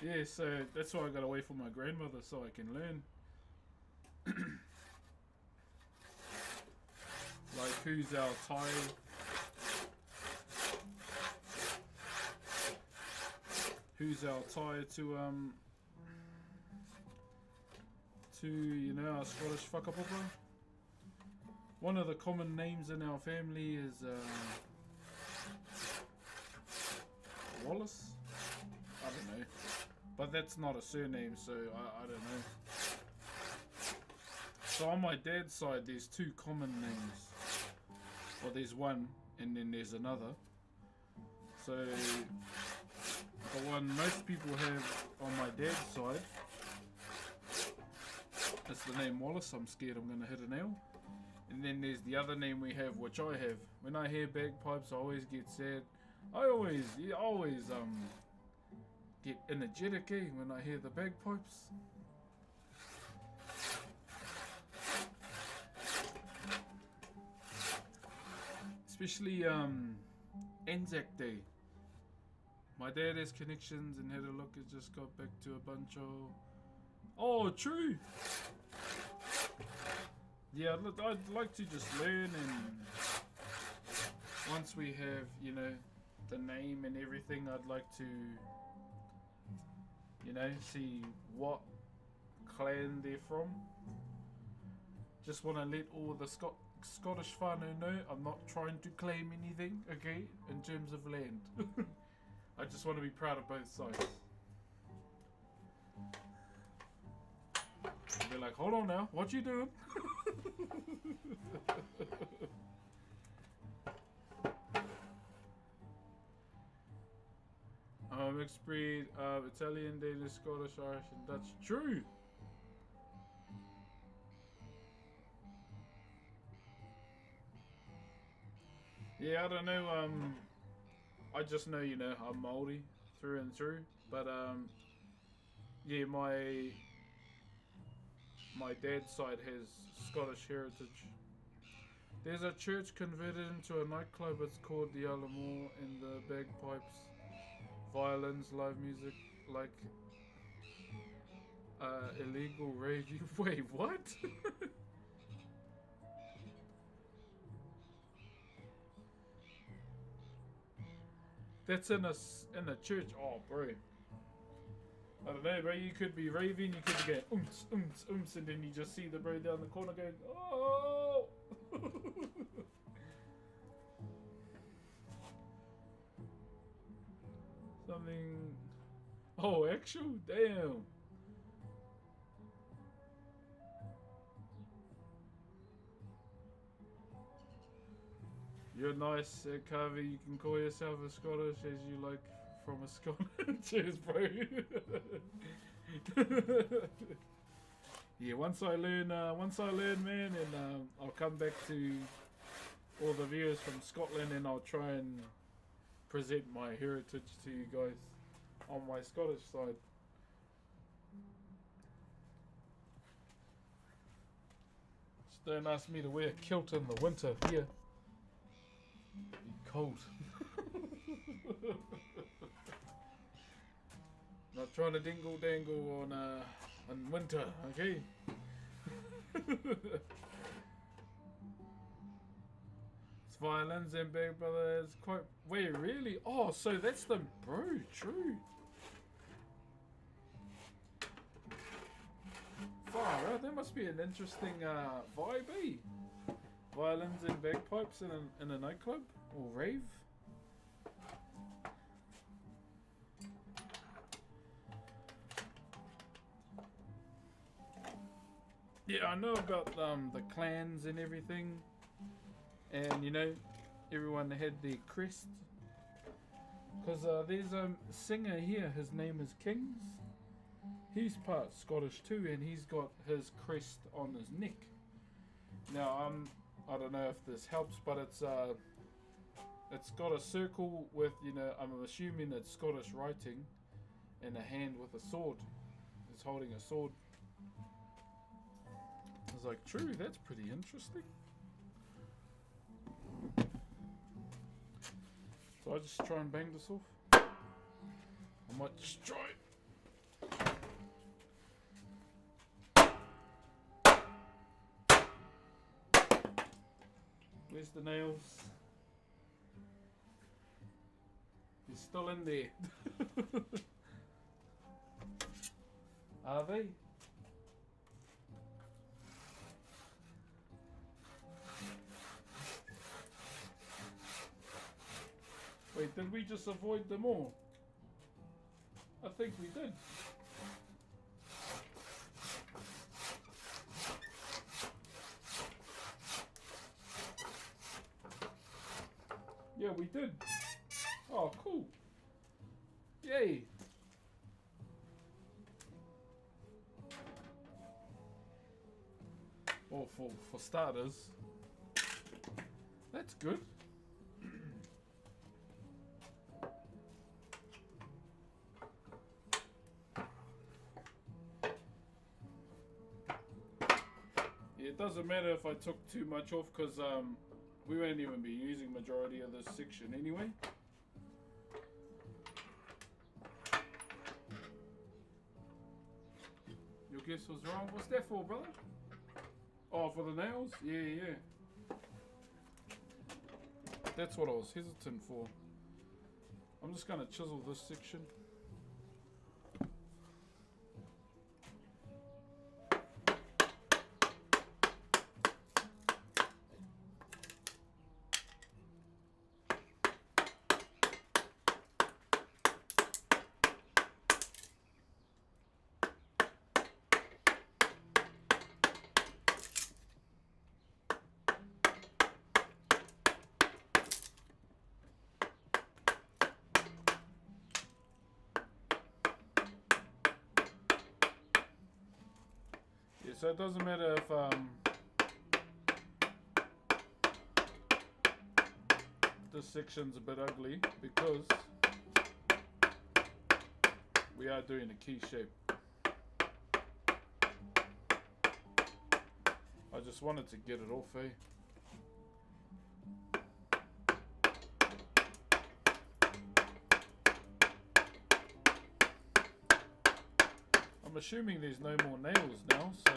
Yeah, so that's why I got away from my grandmother, so I can learn. Like, who's our Thai? Who's our tie to you know, our Scottish whakapapa? One of the common names in our family is Wallace? I don't know. But that's not a surname, so I don't know. So on my dad's side, there's 2 common names. Well, there's one, and then there's another. So the one most people have on my dad's side is the name Wallace. I'm scared I'm going to hit a nail. And then there's the other name we have, which I have. When I hear bagpipes, I always get sad. I always get energetic, when I hear the bagpipes. Especially Anzac Day. My dad has connections and had a look. It just got back to a bunch of... Oh, true! Yeah, look, I'd like to just learn, and once we have, you know, the name and everything, I'd like to, you know, see what clan they're from. Just want to let all the Scottish whānau know I'm not trying to claim anything, okay, in terms of land. I just want to be proud of both sides. They're like, hold on now, what you doing? Mixed breed, Italian, Danish, Scottish, Irish, and Dutch. True! Yeah, I don't know, I just know, you know, I'm Maori through and through, but, yeah, my dad's side has Scottish heritage. There's a church converted into a nightclub. It's called the Alamo, and the bagpipes, violins, live music, like illegal raving. Wait, what? That's in a church. Oh, bro. I don't know, bro. You could be raving, you could be going oomps, oomps, oomps, and then you just see the bro down the corner going, oh! Something. Oh, actual? Damn. You're nice, Carvey. You can call yourself a Scottish as you like from a Scotland. Cheers, bro. Yeah, once I learn, man, and I'll come back to all the viewers from Scotland, and I'll try and present my heritage to you guys on my Scottish side. Just don't ask me to wear a kilt in the winter here. Be cold. Not trying to dingle dangle on winter, okay? It's violins and Big Brother is quite. Wait, really? Oh, so that's the bro. True. Far out. That must be an interesting vibe, eh? Violins and bagpipes in a nightclub or rave. Yeah, I know about the clans and everything, and you know, everyone had their crest. Cause there's a singer here. His name is Kings. He's part Scottish too, and he's got his crest on his neck. Now I don't know if this helps, but it's got a circle with, you know, I'm assuming it's Scottish writing, and a hand with a sword. He's holding a sword. I was like, true, that's pretty interesting. So I just try and bang this off. I might just try it. Where's the nails? They're still in there. Are they? Wait, did we just avoid them all? I think we did. Yeah, we did. Oh, cool. Yay. Well, for starters, that's good. Yeah, it doesn't matter if I took too much off because we won't even be using majority of this section anyway. Your guess was wrong. What's that for, brother? Oh, for the nails? Yeah, yeah. That's what I was hesitant for. I'm just going to chisel this section. Yeah, so it doesn't matter if this section's a bit ugly because we are doing a key shape. I just wanted to get it off, eh? I'm assuming there's no more nails now, so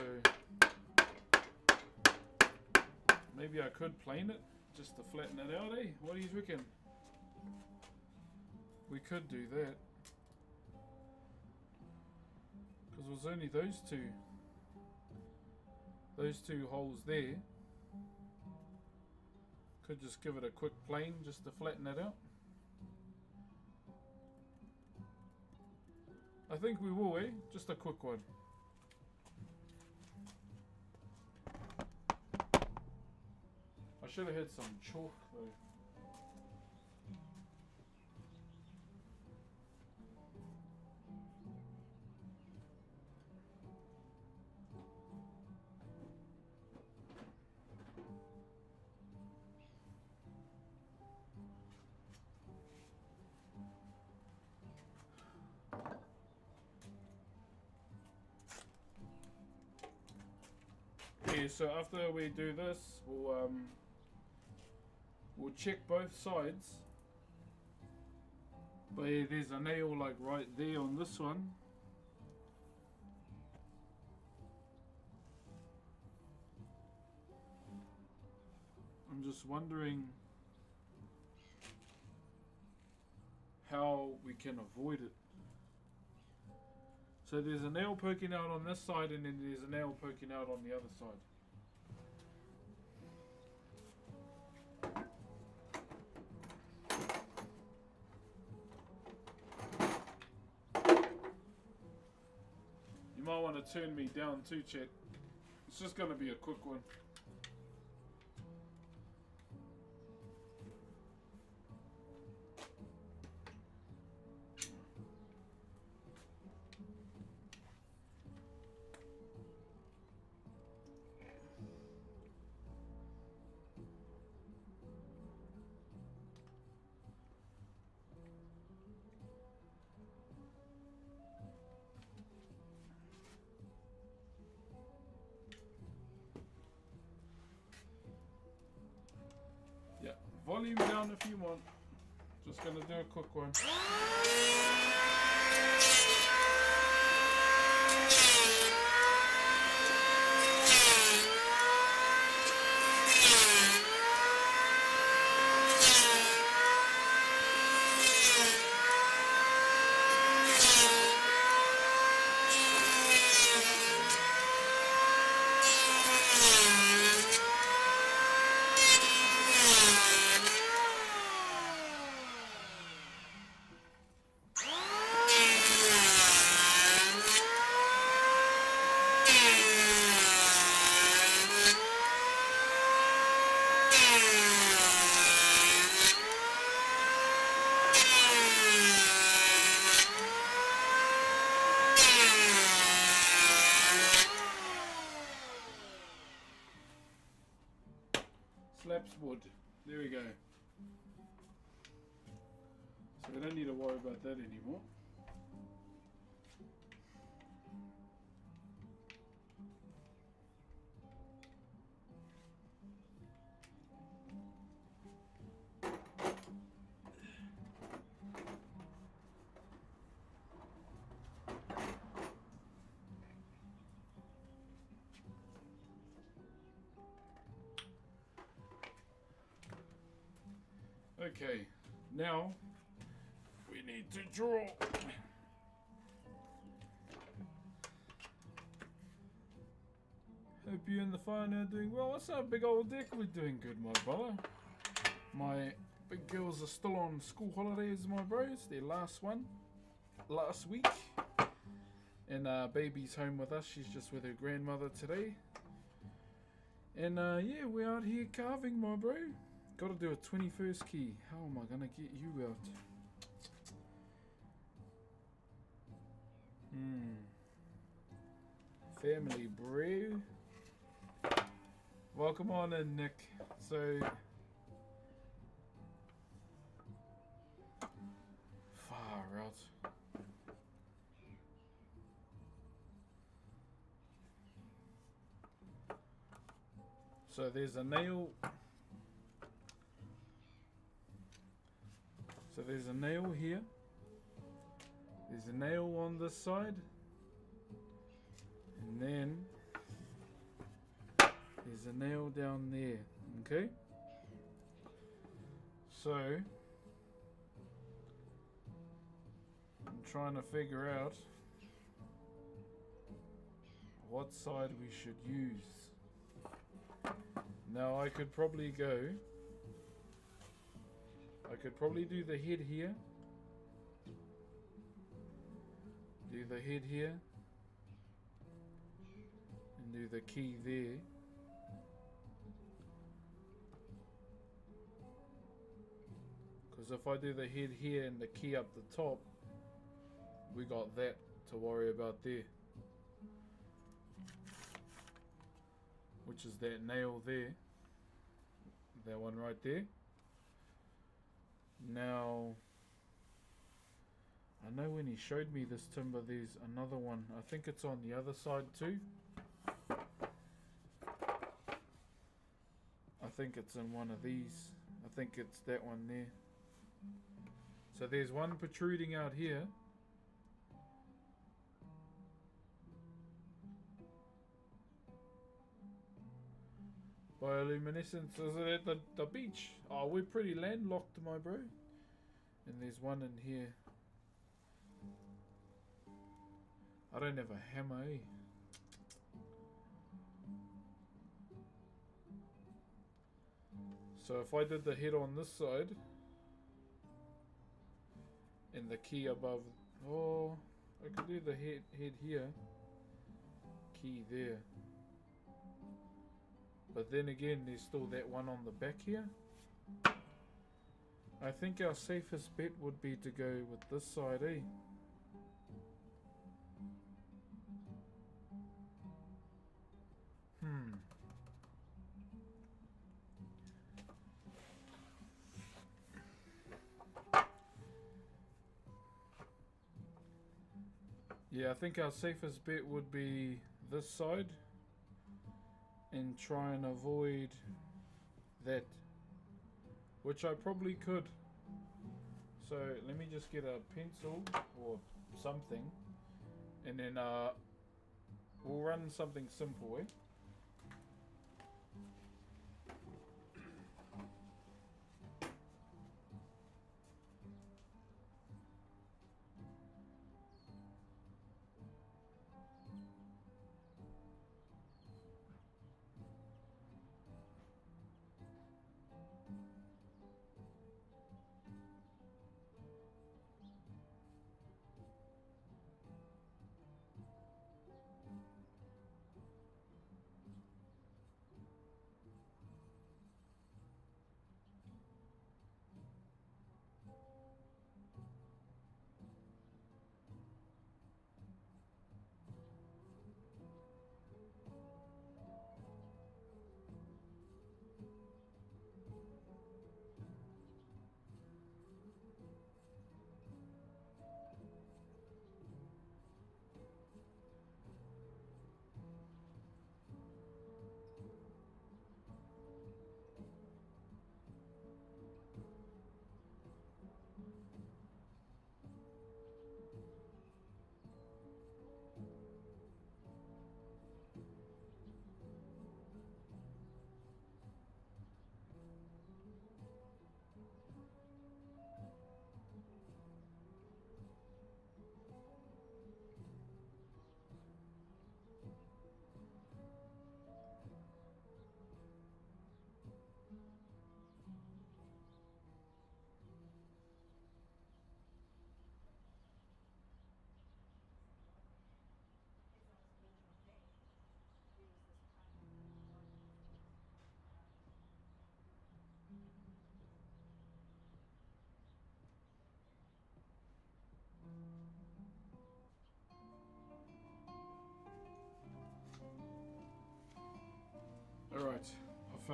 maybe I could plane it just to flatten it out, eh? What do you reckon? We could do that. Because it was only those two holes there. Could just give it a quick plane just to flatten it out. I think we will, eh? Just a quick one. I should have had some chalk though. Yeah, so after we do this, we'll check both sides. But yeah, there's a nail like right there on this one. I'm just wondering how we can avoid it. So there's a nail poking out on this side and then there's a nail poking out on the other side. You might want to turn me down too, Chet. It's just going to be a quick one. Yeah, volume down if you want. Just gonna do a quick one. Slaps wood. There we go. So we don't need to worry about that anymore. Okay, now we need to draw. Hope you and the fire are doing well. What's up, big old dick? We're doing good, my brother. My big girls are still on school holidays, my bros. Their last one, last week. And baby's home with us. She's just with her grandmother today. And yeah, we're out here carving, my bro. Gotta do a 21st key. How am I gonna get you out? Family, bro. Welcome on in, Nick. So, far out. So there's a nail. So there's a nail here. There's a nail on this side. And then there's a nail down there. Okay? So I'm trying to figure out what side we should use. Now I could probably do the head here. Do the head here. And do the key there. Because if I do the head here and the key up the top, we got that to worry about there. Which is that nail there. That one right there. Now, I know when he showed me this timber, there's another one. I think it's on the other side too. I think it's in one of these. I think it's that one there. So there's one protruding out here. Bioluminescence, is it at the beach? Oh, we're pretty landlocked, my bro. And there's one in here. I don't have a hammer, eh? So if I did the head on this side and the key above, oh, I could do the head here, key there. But then again, there's still that one on the back here. I think our safest bet would be to go with this side, eh? Yeah, I think our safest bet would be this side. And try and avoid that, which I probably could. So let me just get a pencil or something, and then we'll run something simple, eh?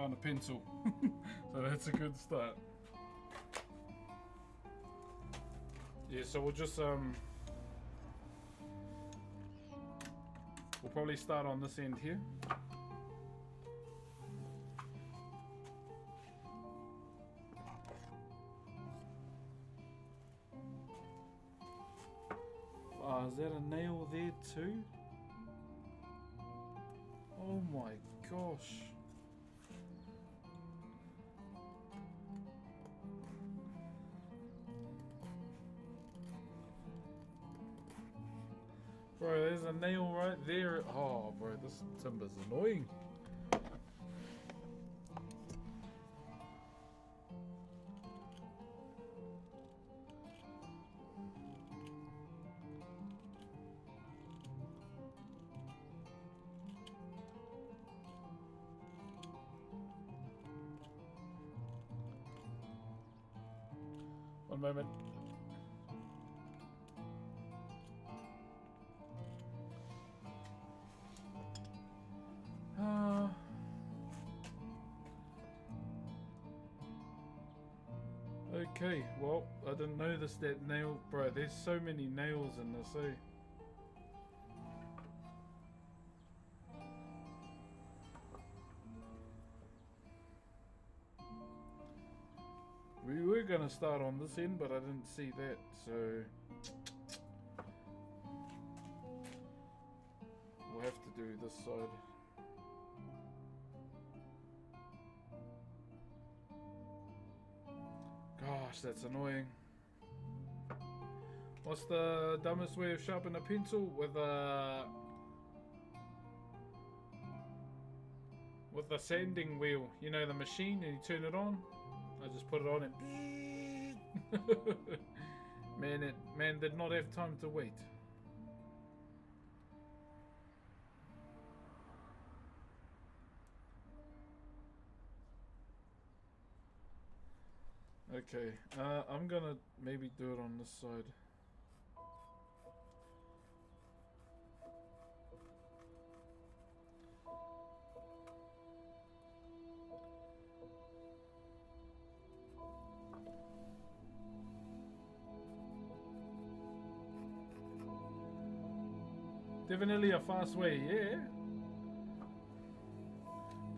found a pencil. So that's a good start. Yeah, so we'll just we'll probably start on this end here. Is that a nail there too? Oh my gosh. Bro, there's a nail right there. Oh, bro, this timber's annoying. One moment. Okay, well, I didn't notice that nail. Bro, there's so many nails in this, eh? We were gonna start on this end, but I didn't see that, so we'll have to do this side. Gosh, that's annoying. What's the dumbest way of sharpening a pencil? With a sanding wheel. You know, the machine, and you turn it on. I just put it on and man did not have time to wait. Okay, I'm gonna maybe do it on this side. Definitely a fast way, yeah.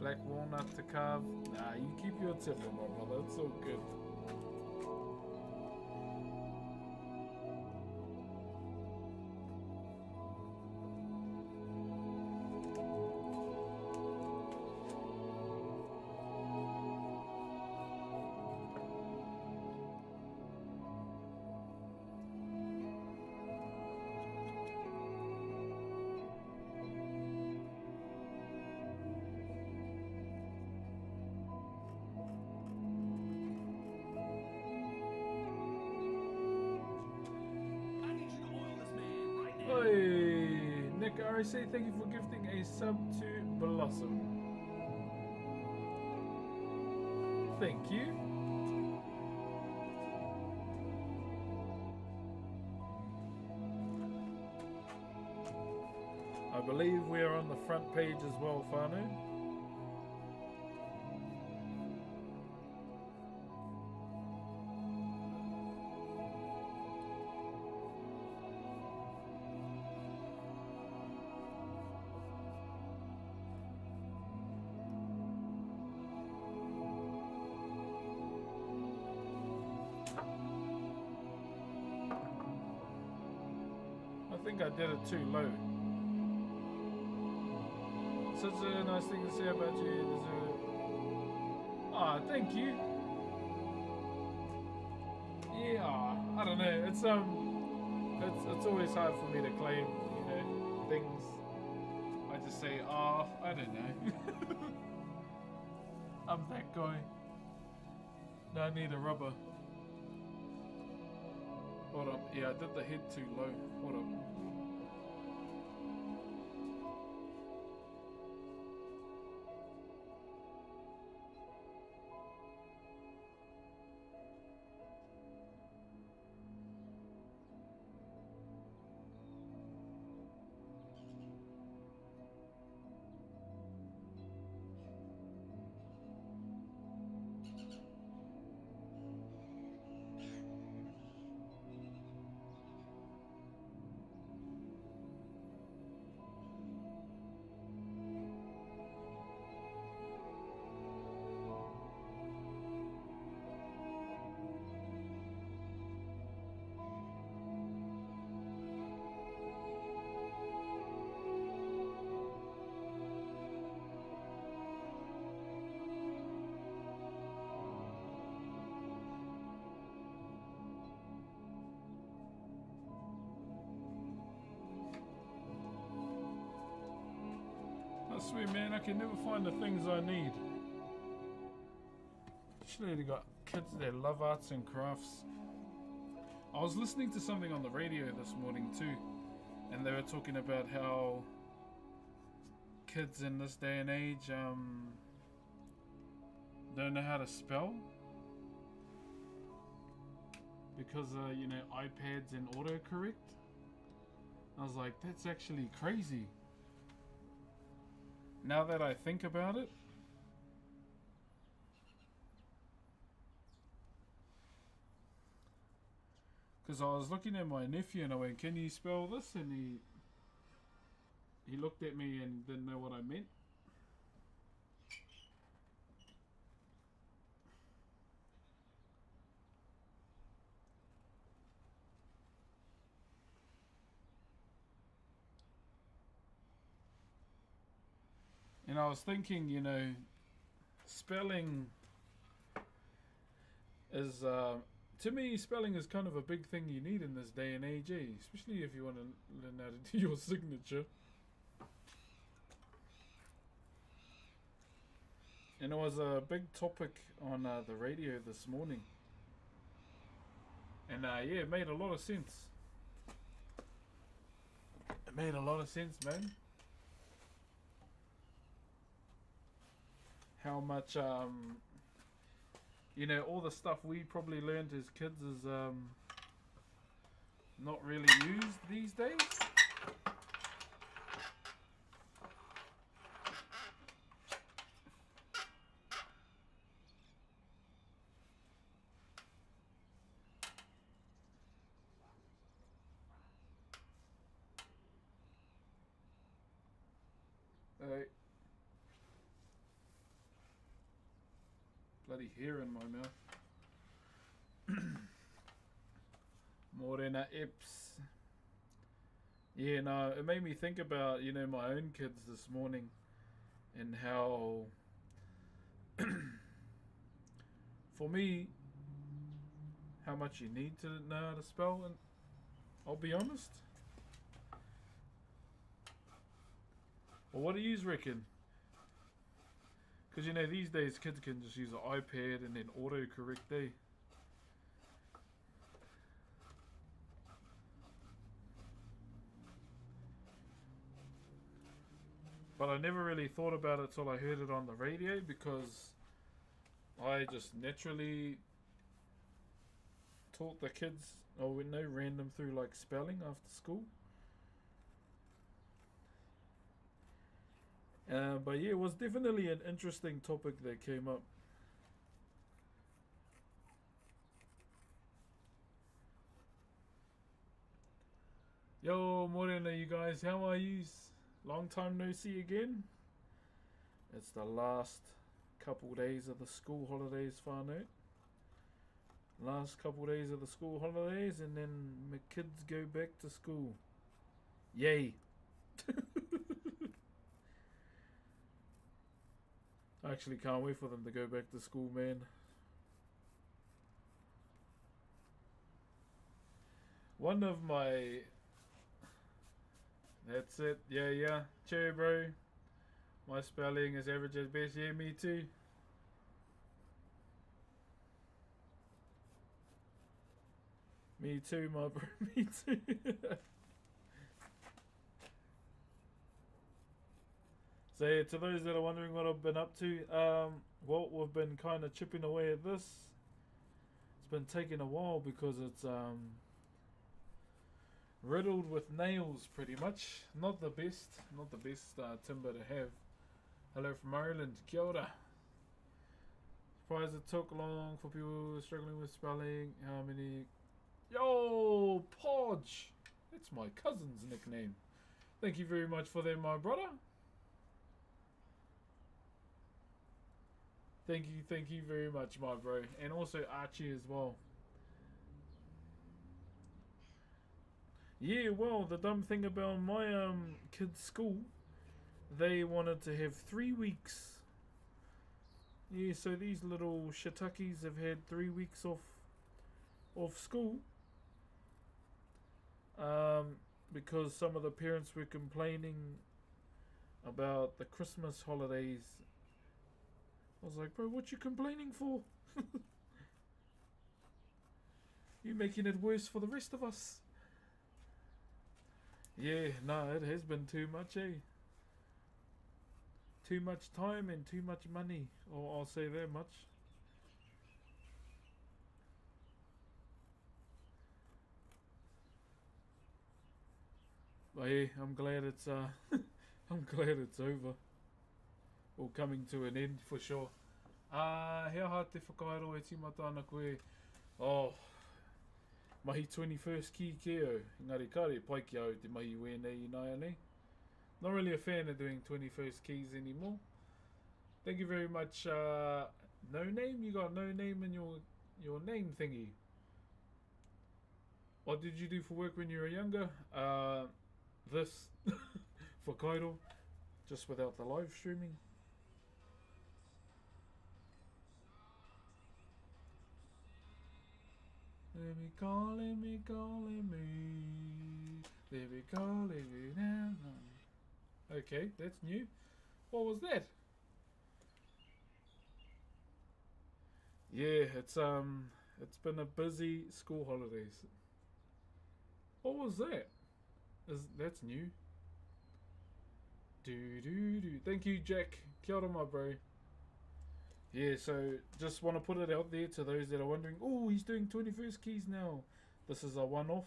Black walnut to carve. Nah, you keep your timber, my brother. It's all good. Nick RSA, thank you for gifting a sub to Blossom. Thank you. I believe we are on the front page as well, Whānau. I think I did it too low. Such a nice thing to say about you. Ah, thank you. Yeah, I don't know. It's always hard for me to claim, you know, things. I just say, oh, I don't know. I'm that guy. No, I need a rubber. Hold up. Yeah, I did the head too low. Hold up. swear, man, I can never find the things I need. Actually, they got kids that love arts and crafts. I was listening to something on the radio this morning too, and they were talking about how kids in this day and age don't know how to spell because you know, iPads and autocorrect. I was like, that's actually crazy. Now that I think about it, because I was looking at my nephew and I went, "Can you spell this?" And he looked at me and didn't know what I meant. And I was thinking, you know, spelling is, to me, spelling is kind of a big thing you need in this day and age, eh? Especially if you want to learn how to do your signature. And it was a big topic on the radio this morning. And yeah, it made a lot of sense. It made a lot of sense, man. How much, you know, all the stuff we probably learned as kids is not really used these days. Bloody hair in my mouth. Morena Ips. Yeah, no, it made me think about, you know, my own kids this morning and how, for me, how much you need to know how to spell. And I'll be honest. Well, what do you reckon? Because, you know, these days kids can just use an iPad and then autocorrect, eh? But I never really thought about it till I heard it on the radio, because I just naturally taught the kids, or we know, ran them through like spelling after school. But yeah, it was definitely an interesting topic that came up. Yo, morena, you guys, how are you? Long time no see again. It's the last couple days of the school holidays, whānau. Last couple days of the school holidays, and then my kids go back to school. Yay! I actually can't wait for them to go back to school, man. One of my... That's it. Yeah, yeah. Cheer, bro. My spelling is average at best. Yeah, me too. Me too, my bro. Me too. So yeah, to those that are wondering what I've been up to, well, we've been kind of chipping away at this. It's been taking a while because it's riddled with nails, pretty much. Not the best timber to have. Hello from Ireland, kia ora. Surprised it took long for people struggling with spelling. How many? Yo, Podge! That's my cousin's nickname. Thank you very much for that, my brother. Thank you very much, my bro. And also Archie as well. Yeah, well, the dumb thing about my kids' school, they wanted to have 3 weeks. Yeah, so these little shiitakes have had 3 weeks off school. Because some of the parents were complaining about the Christmas holidays. I was like, bro, what you complaining for? You making it worse for the rest of us. Yeah, no, it has been too much, eh? Too much time and too much money. Or I'll say that much. But yeah, I'm glad it's I'm glad it's over. Or coming to an end for sure. Hea ha te whakairo e timata ana koe. Oh, mahi 21st ki keo. Engari kare pai ki au te mahi wēnei nai anei. Not really a fan of doing 21st keys anymore. Thank you very much. No name? You got no name in your name thingy. What did you do for work when you were younger? This. Whakairo. Just without the live streaming. Let me call, let me call, let me. Let me call, let me now. Okay, that's new. What was that? Yeah, it's been a busy school holidays. What was that? That's new. Do. Thank you, Jack. Kia ora, my bro. Yeah, so just want to put it out there to those that are wondering, oh, he's doing 21st keys now. This is a one-off.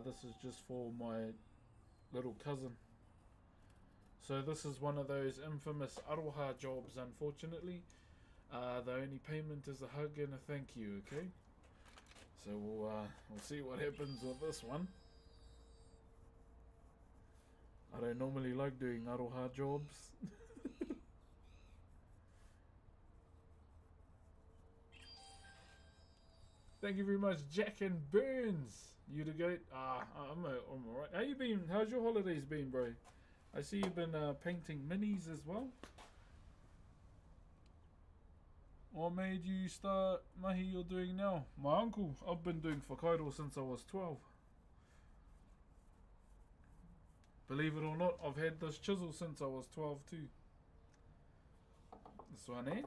This is just for my little cousin. So this is one of those infamous aroha jobs, unfortunately. The only payment is a hug and a thank you, okay? So we'll see what happens with this one. I don't normally like doing aroha jobs. Thank you very much, Jack and Burns. You the goat. I'm alright. How you been? How's your holidays been, bro? I see you've been painting minis as well. What made you start mahi you're doing now? My uncle. I've been doing Whakairo since I was 12. Believe it or not, I've had this chisel since I was 12 too. This one, eh?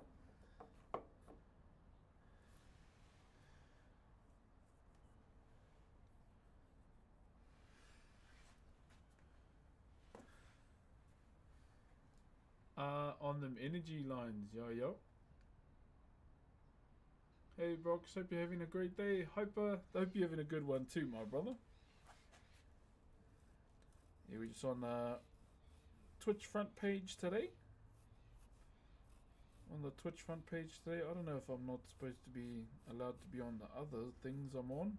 On them energy lines, yo. Hey Brox, hope you're having a great day. Hope you're having a good one too, my brother. Yeah, we're just on the Twitch front page today. On the Twitch front page today. I don't know if I'm not supposed to be allowed to be on the other things I'm on.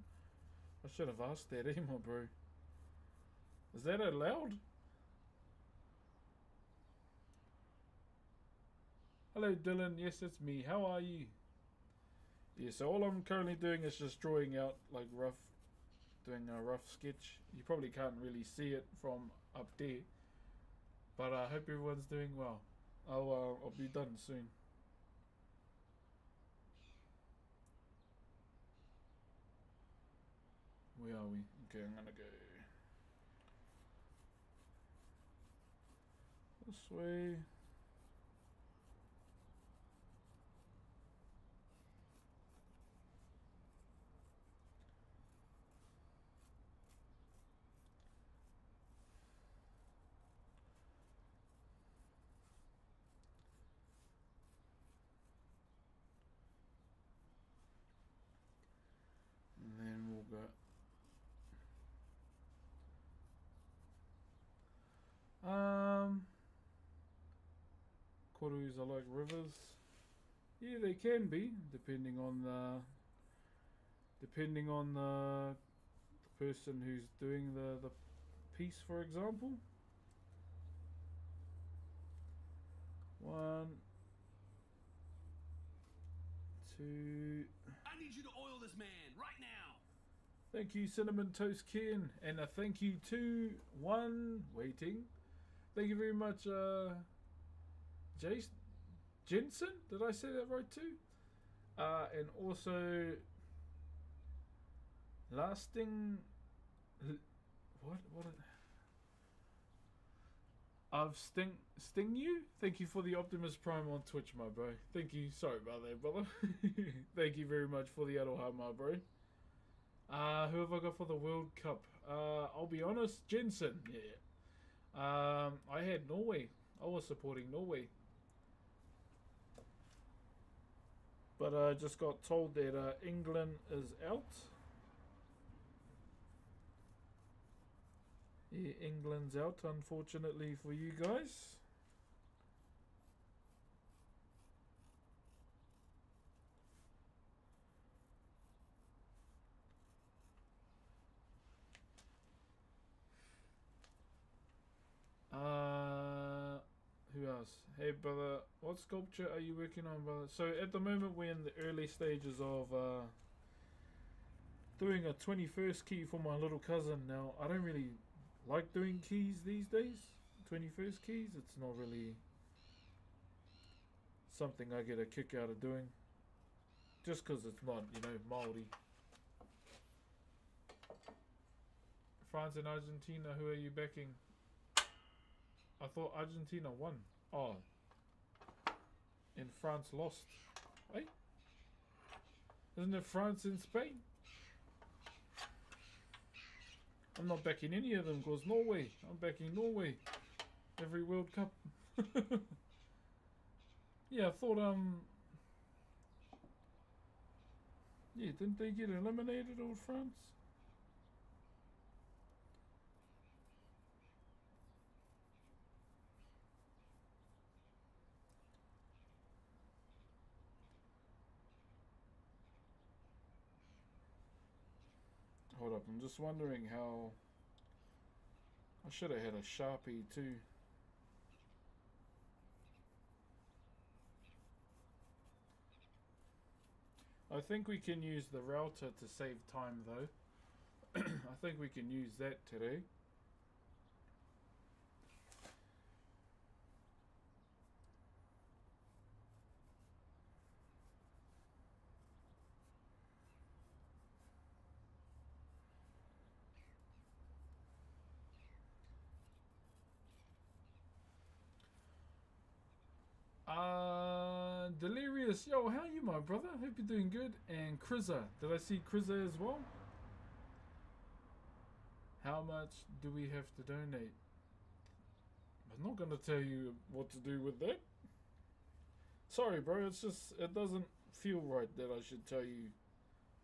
I should have asked that, eh, my bro? Is that allowed? Hello Dylan, yes it's me. How are you? Yeah, so all I'm currently doing is just drawing out like doing a rough sketch. You probably can't really see it from up there, but I hope everyone's doing well. I'll be done soon. Where are we? Okay, I'm gonna go this way. And then we'll go. Korus are like rivers. Yeah, they can be, depending on the person who's doing the piece, for example. 1, 2. I need you to oil this man right now. Thank you, Cinnamon Toast Ken, and a thank you to 1 waiting. Thank you very much, Jace Jensen. Did I say that right too? And also lasting. What? I've sting you. Thank you for the Optimus Prime on Twitch, my bro. Thank you. Sorry about that, brother. Thank you very much for the Aloha, my bro. Who have I got for the World Cup? I'll be honest, Jensen. Yeah. I had Norway. I was supporting Norway. But I just got told that England is out. Yeah, England's out, unfortunately for you guys. Who else? Hey, brother, what sculpture are you working on, brother? So at the moment we're in the early stages of doing a 21st key for my little cousin. Now, I don't really like doing keys these days. 21st keys, it's not really something I get a kick out of doing. Just because it's not, you know, Maori. France and Argentina, who are you backing? I thought Argentina won. Oh. And France lost. Wait. Isn't it France and Spain? I'm not backing any of them because Norway. I'm backing Norway. Every World Cup. Yeah, I thought, yeah, didn't they get eliminated, old France? Hold up, I'm just wondering how... I should have had a Sharpie too. I think we can use the router to save time though. I think we can use that today. Delirious, yo, how are you, my brother? Hope you're doing good. And Krizza, did I see Krizza as well? How much do we have to donate? I'm not gonna tell you what to do with that. Sorry, bro, it's just, it doesn't feel right that I should tell you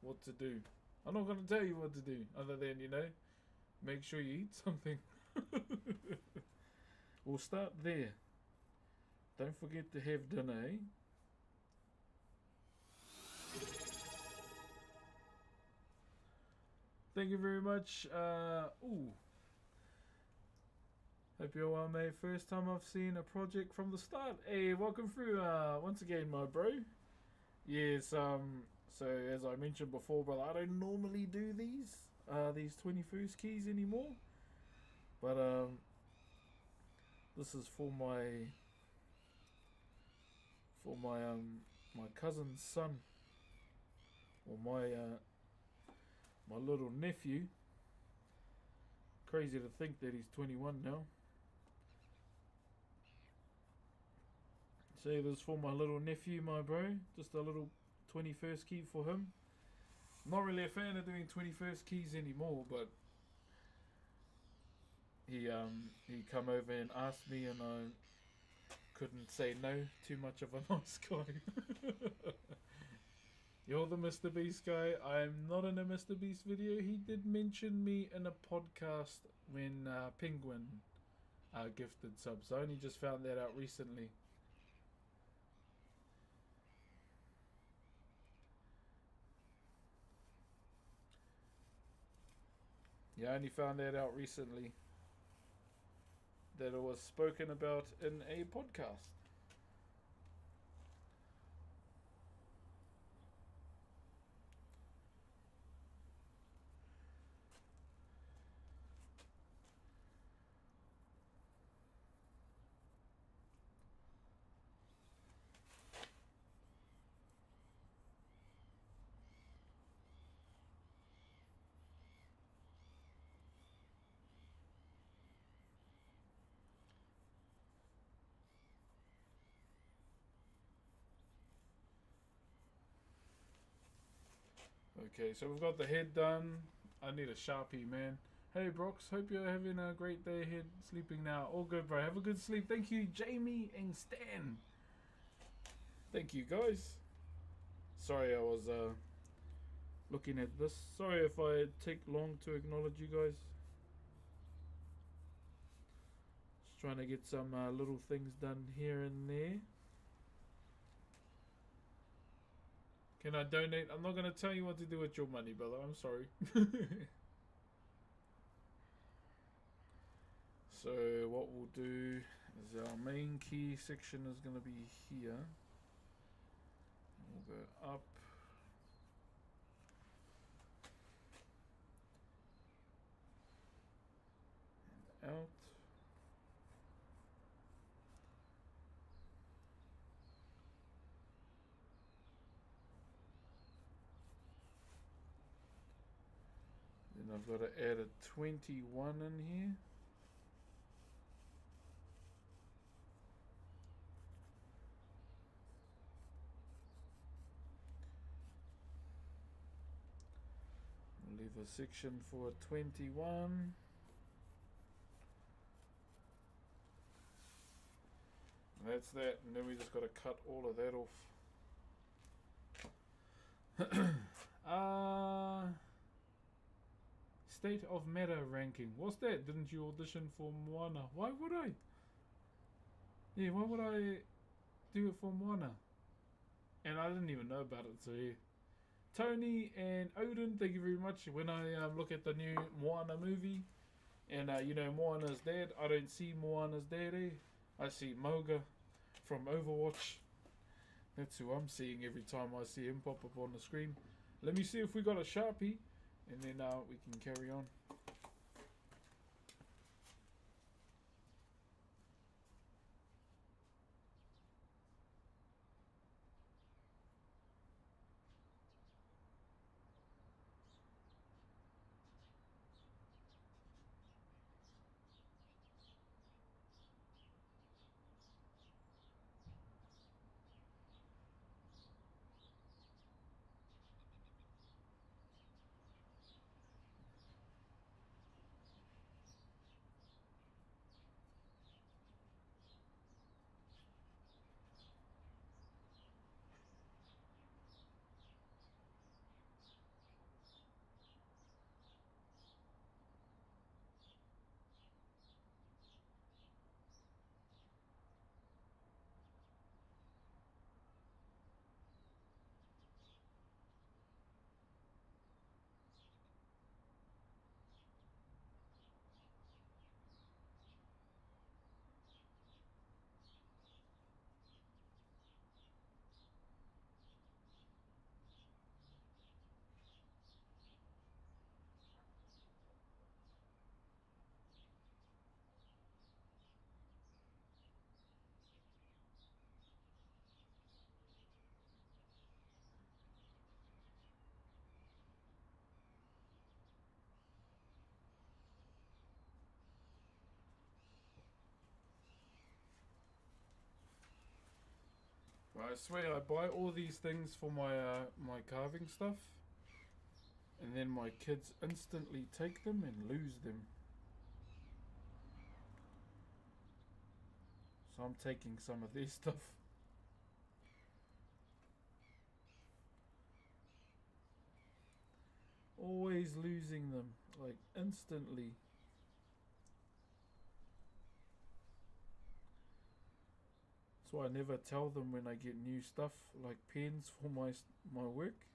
what to do. I'm not gonna tell you what to do, other than, you know, make sure you eat something. We'll start there. Don't forget to have dinner, eh? Thank you very much. Ooh. Hope you're well, mate. First time I've seen a project from the start. Hey, welcome through once again, my bro. Yes, so as I mentioned before, brother, I don't normally do these 21st keys anymore. But this is for my my cousin's son, or my little nephew. Crazy to think that he's 21 now. So this is for my little nephew, my bro. Just a little 21st key for him. Not really a fan of doing 21st keys anymore, but he come over and asked me, and I couldn't say no. Too much of a nice guy. You're the Mr. Beast guy. I'm not in a Mr. Beast video. He did mention me in a podcast when Penguin gifted subs. I only just found that out recently. Yeah, I only found that out recently. That it was spoken about in a podcast. Okay, so we've got the head done. I need a Sharpie, man. Hey, Brox, hope you're having a great day ahead. Sleeping now. All good, bro. Have a good sleep. Thank you, Jamie and Stan. Thank you, guys. Sorry, I was looking at this. Sorry if I take long to acknowledge you guys. Just trying to get some little things done here and there. Can I donate? I'm not going to tell you what to do with your money, brother. I'm sorry. So what we'll do is our main key section is going to be here. We'll go up. And out. Then I've got to add a 21 in here. We'll leave a section for a 21. That's that, and then we just got to cut all of that off. State of Matter ranking. What's that? Didn't you audition for Moana? Why would I? Yeah, why would I do it for Moana? And I didn't even know about it, so yeah. Tony and Odin, thank you very much. When I look at the new Moana movie, and you know Moana's dad, I don't see Moana's daddy. I see Moga from Overwatch. That's who I'm seeing every time I see him pop up on the screen. Let me see if we got a Sharpie, and then we can carry on. I swear I buy all these things for my my carving stuff, and then my kids instantly take them and lose them. So I'm taking some of their stuff. Always losing them, like instantly. That's why I never tell them when I get new stuff, like pens for my work.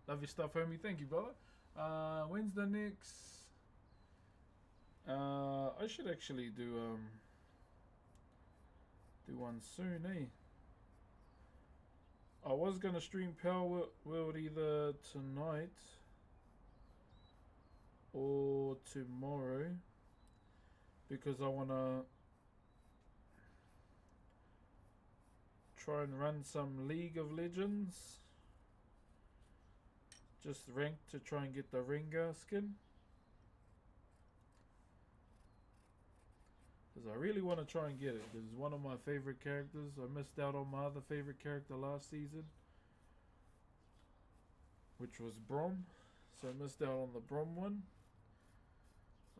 Love your stuff, homie. Thank you, brother. When's the next? I should actually do one soon, eh? I was gonna stream Power World either tonight or tomorrow because I wanna try and run some League of Legends. Just ranked to try and get the Rengar skin. Because I really want to try and get it. Because it's one of my favorite characters. I missed out on my other favorite character last season, which was Brom. So I missed out on the Brom one,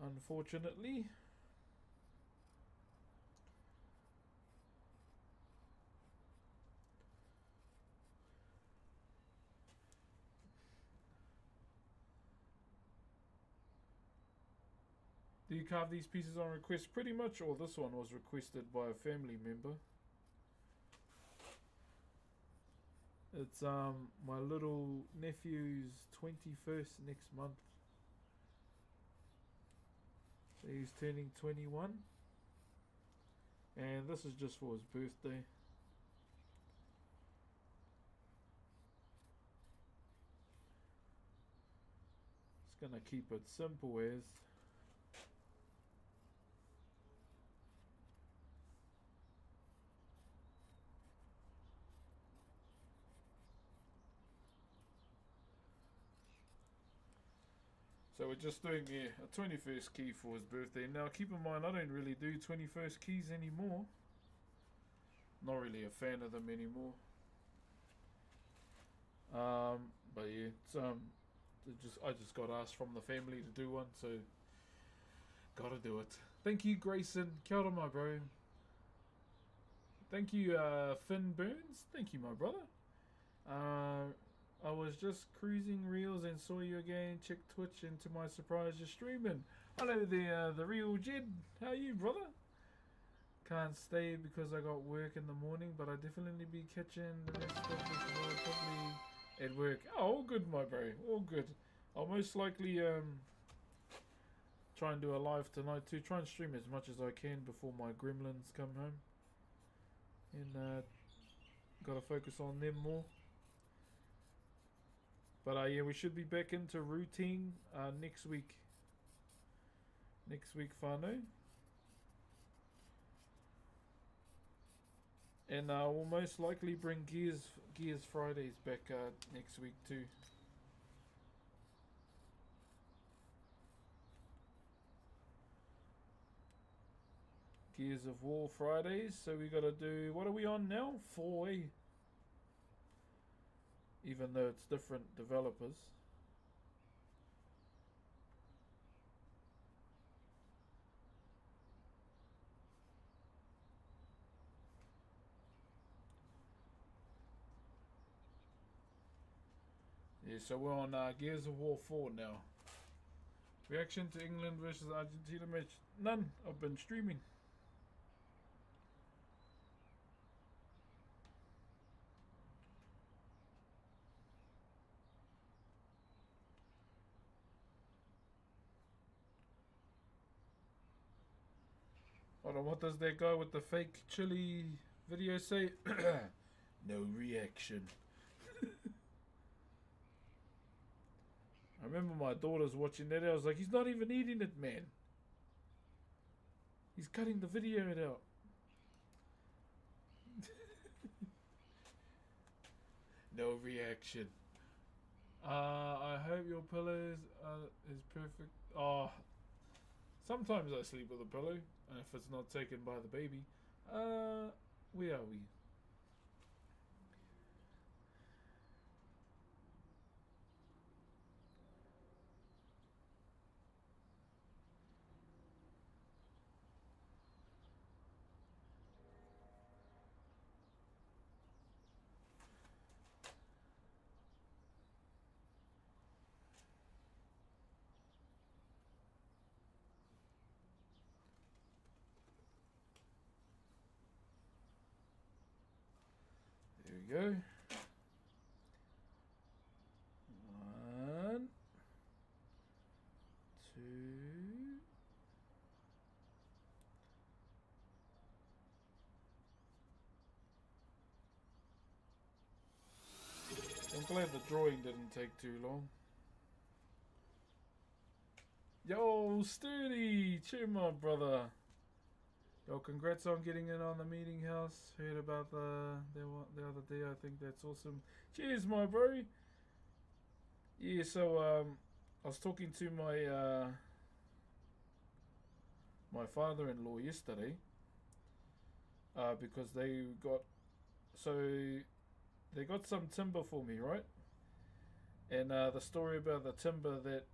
unfortunately. Do you carve these pieces on request? Pretty much, or this one was requested by a family member. It's my little nephew's 21st next month. So he's turning 21. And this is just for his birthday. Just gonna keep it simple as. So we're just doing a 21st key for his birthday. Now keep in mind, I don't really do 21st keys anymore. Not really a fan of them anymore. But yeah, it's I just got asked from the family to do one, so gotta do it. Thank you, Grayson. Kia ora, my bro. Thank you, Finn Burns. Thank you, my brother. I was just cruising reels and saw you again. Check Twitch, and to my surprise, you're streaming. Hello there, the real Jed. How are you, brother? Can't stay because I got work in the morning, but I'll definitely be catching the rest of this world probably at work. Oh, all good, my bro. All good. I'll most likely try and do a live tonight too. Try and stream as much as I can before my gremlins come home. And gotta focus on them more. But yeah, we should be back into routine next week. Next week, whānau. And we'll most likely bring Gears Fridays back next week too. Gears of War Fridays. So we gotta do, what are we on now? 4A. Even though it's different developers. Yeah, so we're on Gears of War 4 now. Reaction to England versus Argentina match? None. I've been streaming. Hold on, what does that guy with the fake chili video say? No reaction. I remember my daughter's watching that. I was like, he's not even eating it, man. He's cutting the video out. No reaction. I hope your pillow is perfect. Oh, sometimes I sleep with a pillow, and if it's not taken by the baby. Where are we? There we go. 1, 2. I'm glad the drawing didn't take too long. Yo, Sturdy! Cheer, my brother. Yo, congrats on getting in on the meeting house. Heard about the other day. I think that's awesome. Cheers, my bro. Yeah, so I was talking to my my father-in-law yesterday, because they got some timber for me, right? And the story about the timber that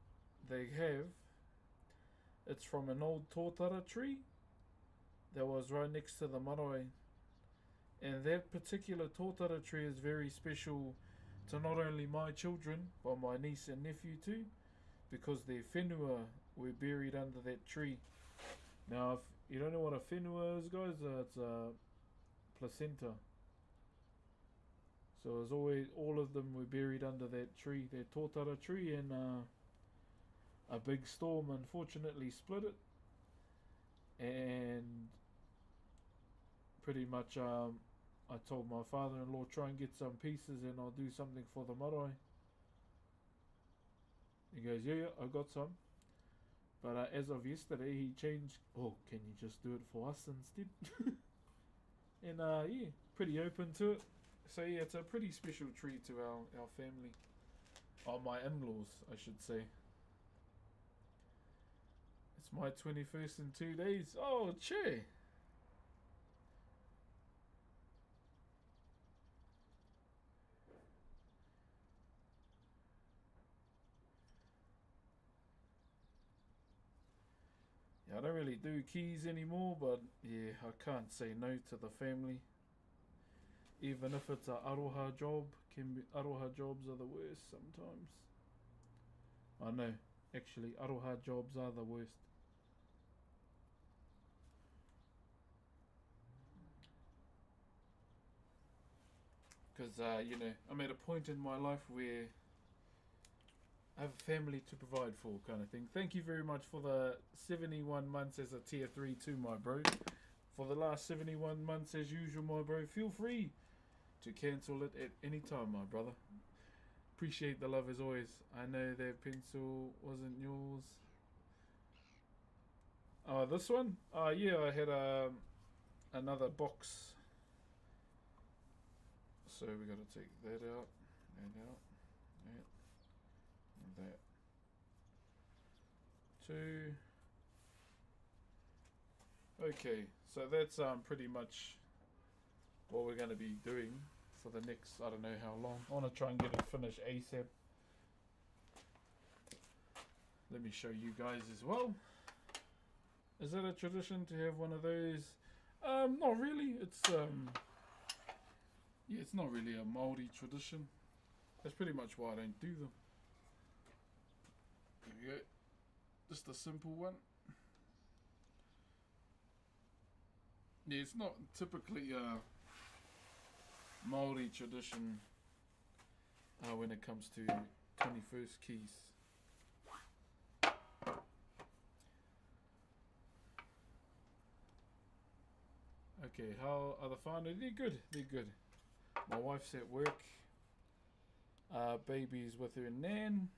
they have, it's from an old tōtara tree that was right next to the marae. And that particular tōtara tree is very special to not only my children, but my niece and nephew too, because their whenua were buried under that tree. Now, if you don't know what a whenua is, guys, it's a placenta. So as always, all of them were buried under that tree, that tōtara tree, and a big storm unfortunately split it. And pretty much I told my father-in-law, try and get some pieces and I'll do something for the marae. He goes, yeah, I got some. But as of yesterday, he changed. Oh, can you just do it for us instead? And yeah, pretty open to it. So yeah, it's a pretty special tree to our family. Oh, my in-laws, I should say. It's my 21st in 2 days. Oh, che. I don't really do keys anymore, but yeah, I can't say no to the family. Even if it's a aroha job, aroha jobs are the worst sometimes. I know, actually, aroha jobs are the worst. Because, I'm at a point in my life where I have a family to provide for, kind of thing. Thank you very much for the 71 months as a tier 3 too, my bro. For the last 71 months as usual, my bro. Feel free to cancel it at any time, my brother. Appreciate the love as always. I know that pencil wasn't yours. Oh, this one? Yeah, I had another box. So we got to take that out, that out, that. That. 2. Okay, so that's pretty much what we're going to be doing for the next, I don't know how long. I want to try and get it finished ASAP. Let me show you guys as well. Is it a tradition to have one of those? Not really. It's yeah, it's not really a Maori tradition. That's pretty much why I don't do them. There we go. Just a simple one. Yeah, it's not typically a Maori tradition when it comes to 21st keys. Okay, how are the whānau? They're good, they're good. My wife's at work. Baby's with her nan.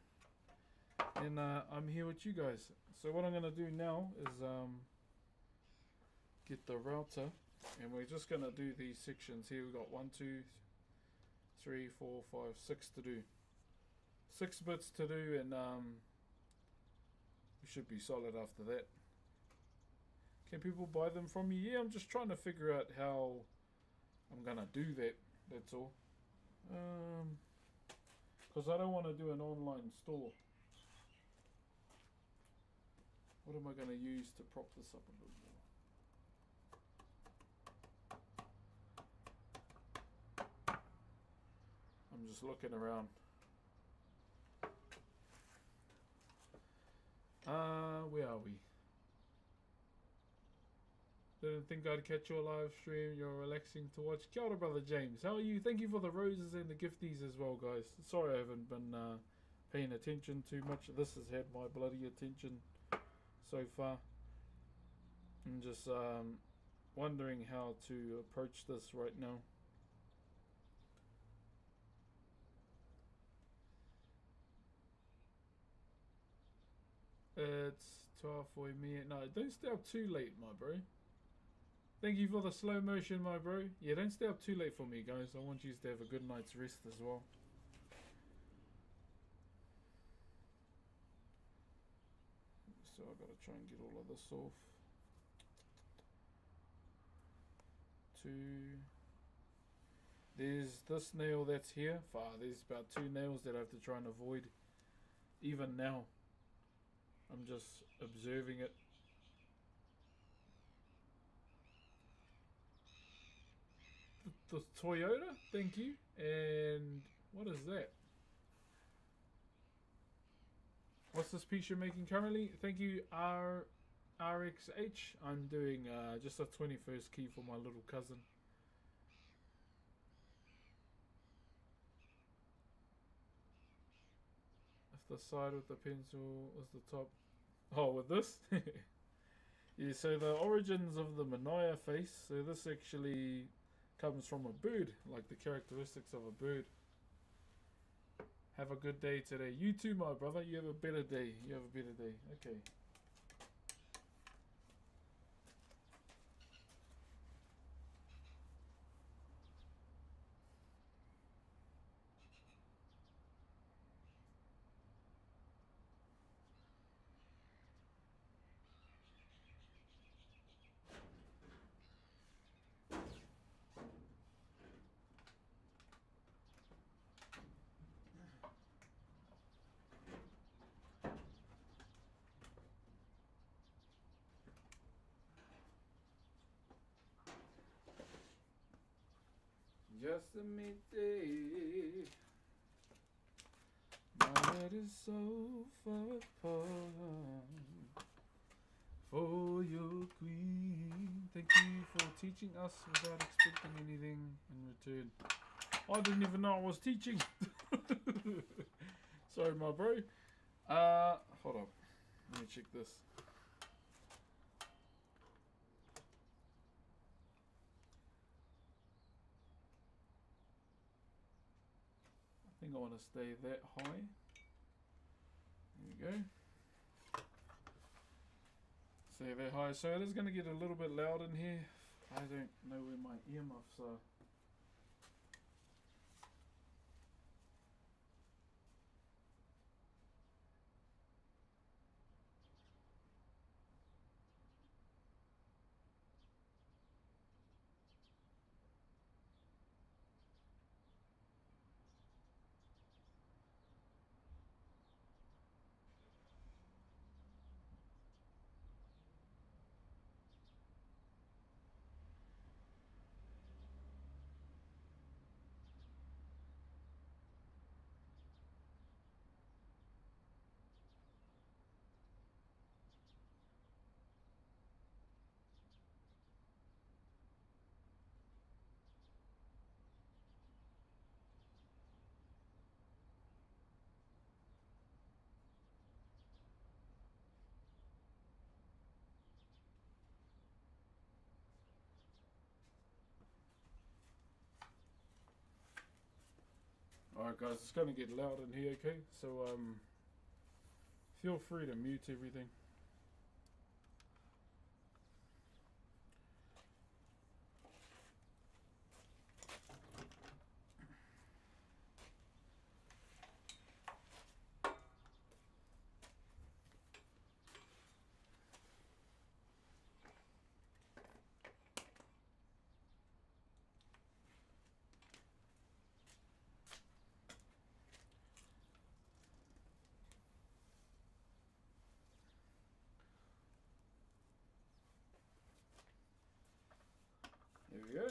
And I'm here with you guys. So what I'm going to do now is get the router. And we're just going to do these sections here. We've got 1, 2, 3, 4, 5, 6 to do. 6 bits to do, and we should be solid after that. Can people buy them from me? Yeah, I'm just trying to figure out how I'm going to do that. That's all. Because I don't want to do an online store. What am I going to use to prop this up a little more? I'm just looking around. Where are we? Didn't think I'd catch your live stream. You're relaxing to watch. Kia ora, brother James. How are you? Thank you for the roses and the gifties as well, guys. Sorry I haven't been paying attention too much. This has had my bloody attention so far. I'm just wondering how to approach this right now. It's 12 for me. No, don't stay up too late, my bro. Thank you for the slow motion, my bro. Yeah, don't stay up too late for me, guys. I want you to have a good night's rest as well. So I gotta try and get all of this off. 2. There's this nail that's here. There's about 2 nails that I have to try and avoid. Even now. I'm just observing it. The Toyota, thank you. And what is that? What's this piece you're making currently? Thank you, RXH. I'm doing just a 21st key for my little cousin. If the side with the pencil was the top. Oh, with this? Yeah, so the origins of the Manaya face. So this actually comes from a bird, like the characteristics of a bird. Have a good day today. You too, my brother. You have a better day. You have a better day. Okay. Just a midday. My head is so far apart for your queen. Thank you for teaching us without expecting anything in return. I didn't even know I was teaching. Sorry, my bro. Hold on. Let me check this. I think I want to stay that high. There we go. Stay that high. So it is going to get a little bit loud in here. I don't know where my earmuffs are. Alright guys, it's going to get loud in here, okay? So feel free to mute everything. There we go.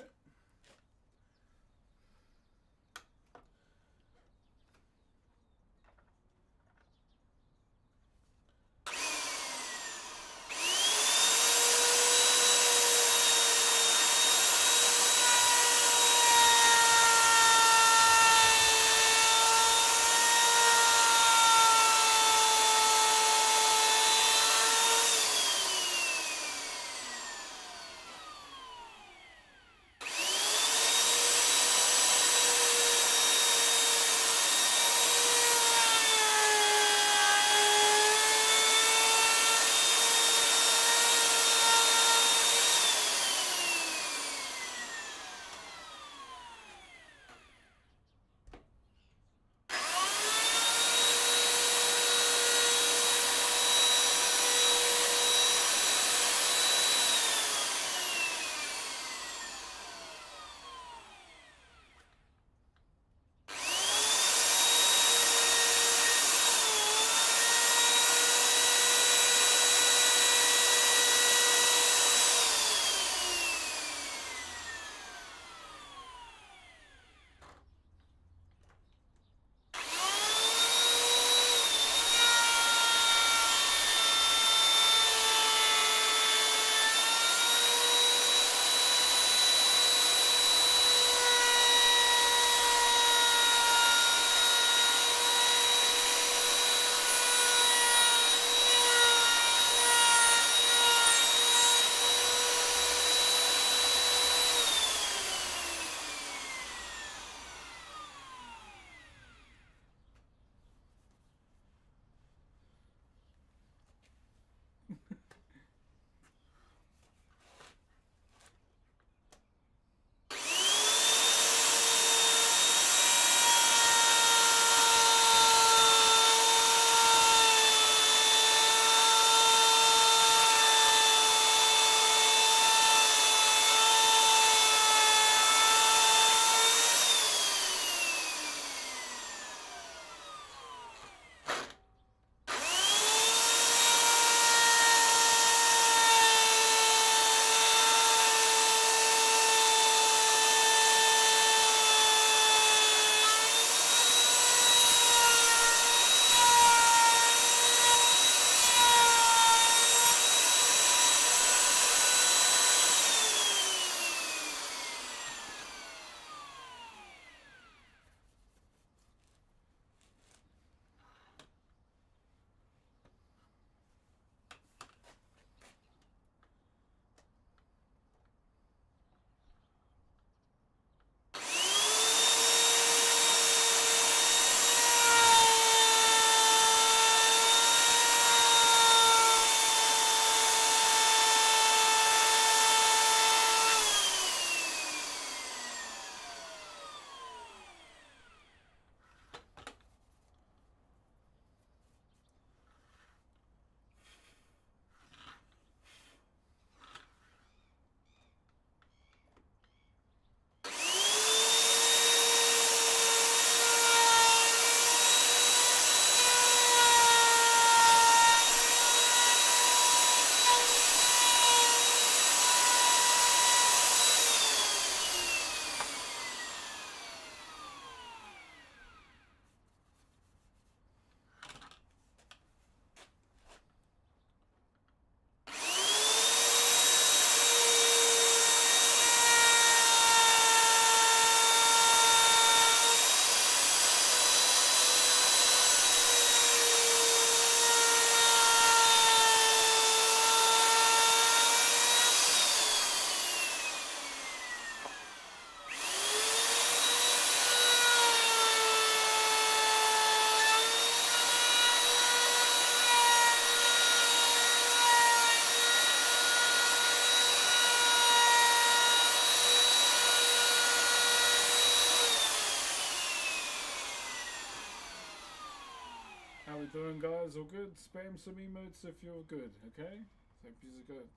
doing, guys? All good? Spam some emotes if you're good, okay? So he's good.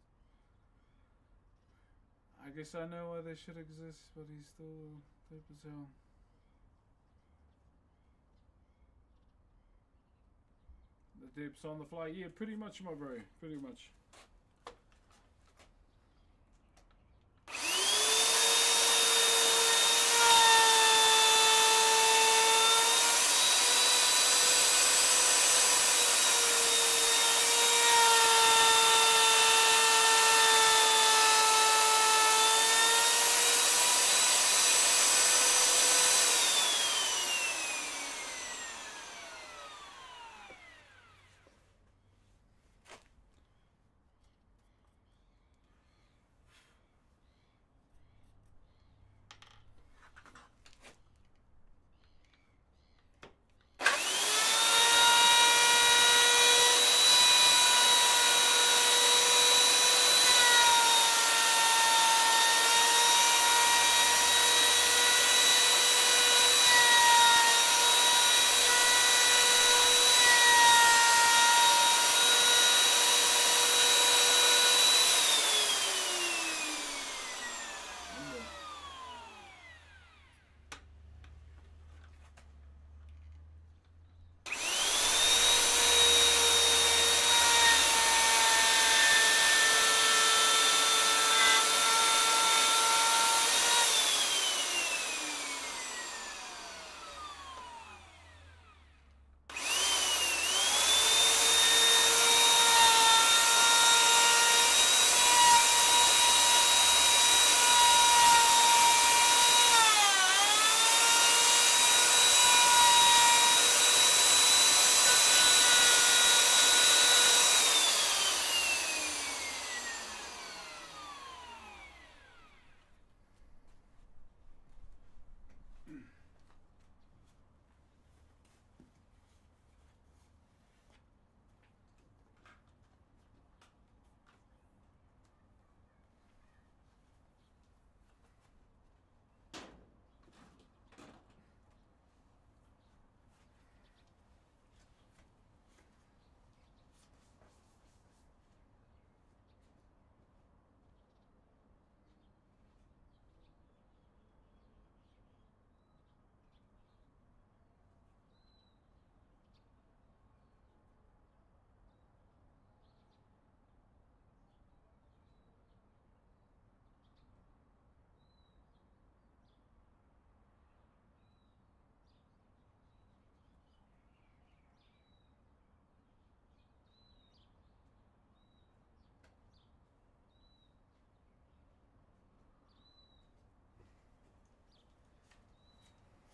I guess I know why they should exist, but he's still dope as hell. The dips on the fly, yeah, pretty much, my bro, pretty much.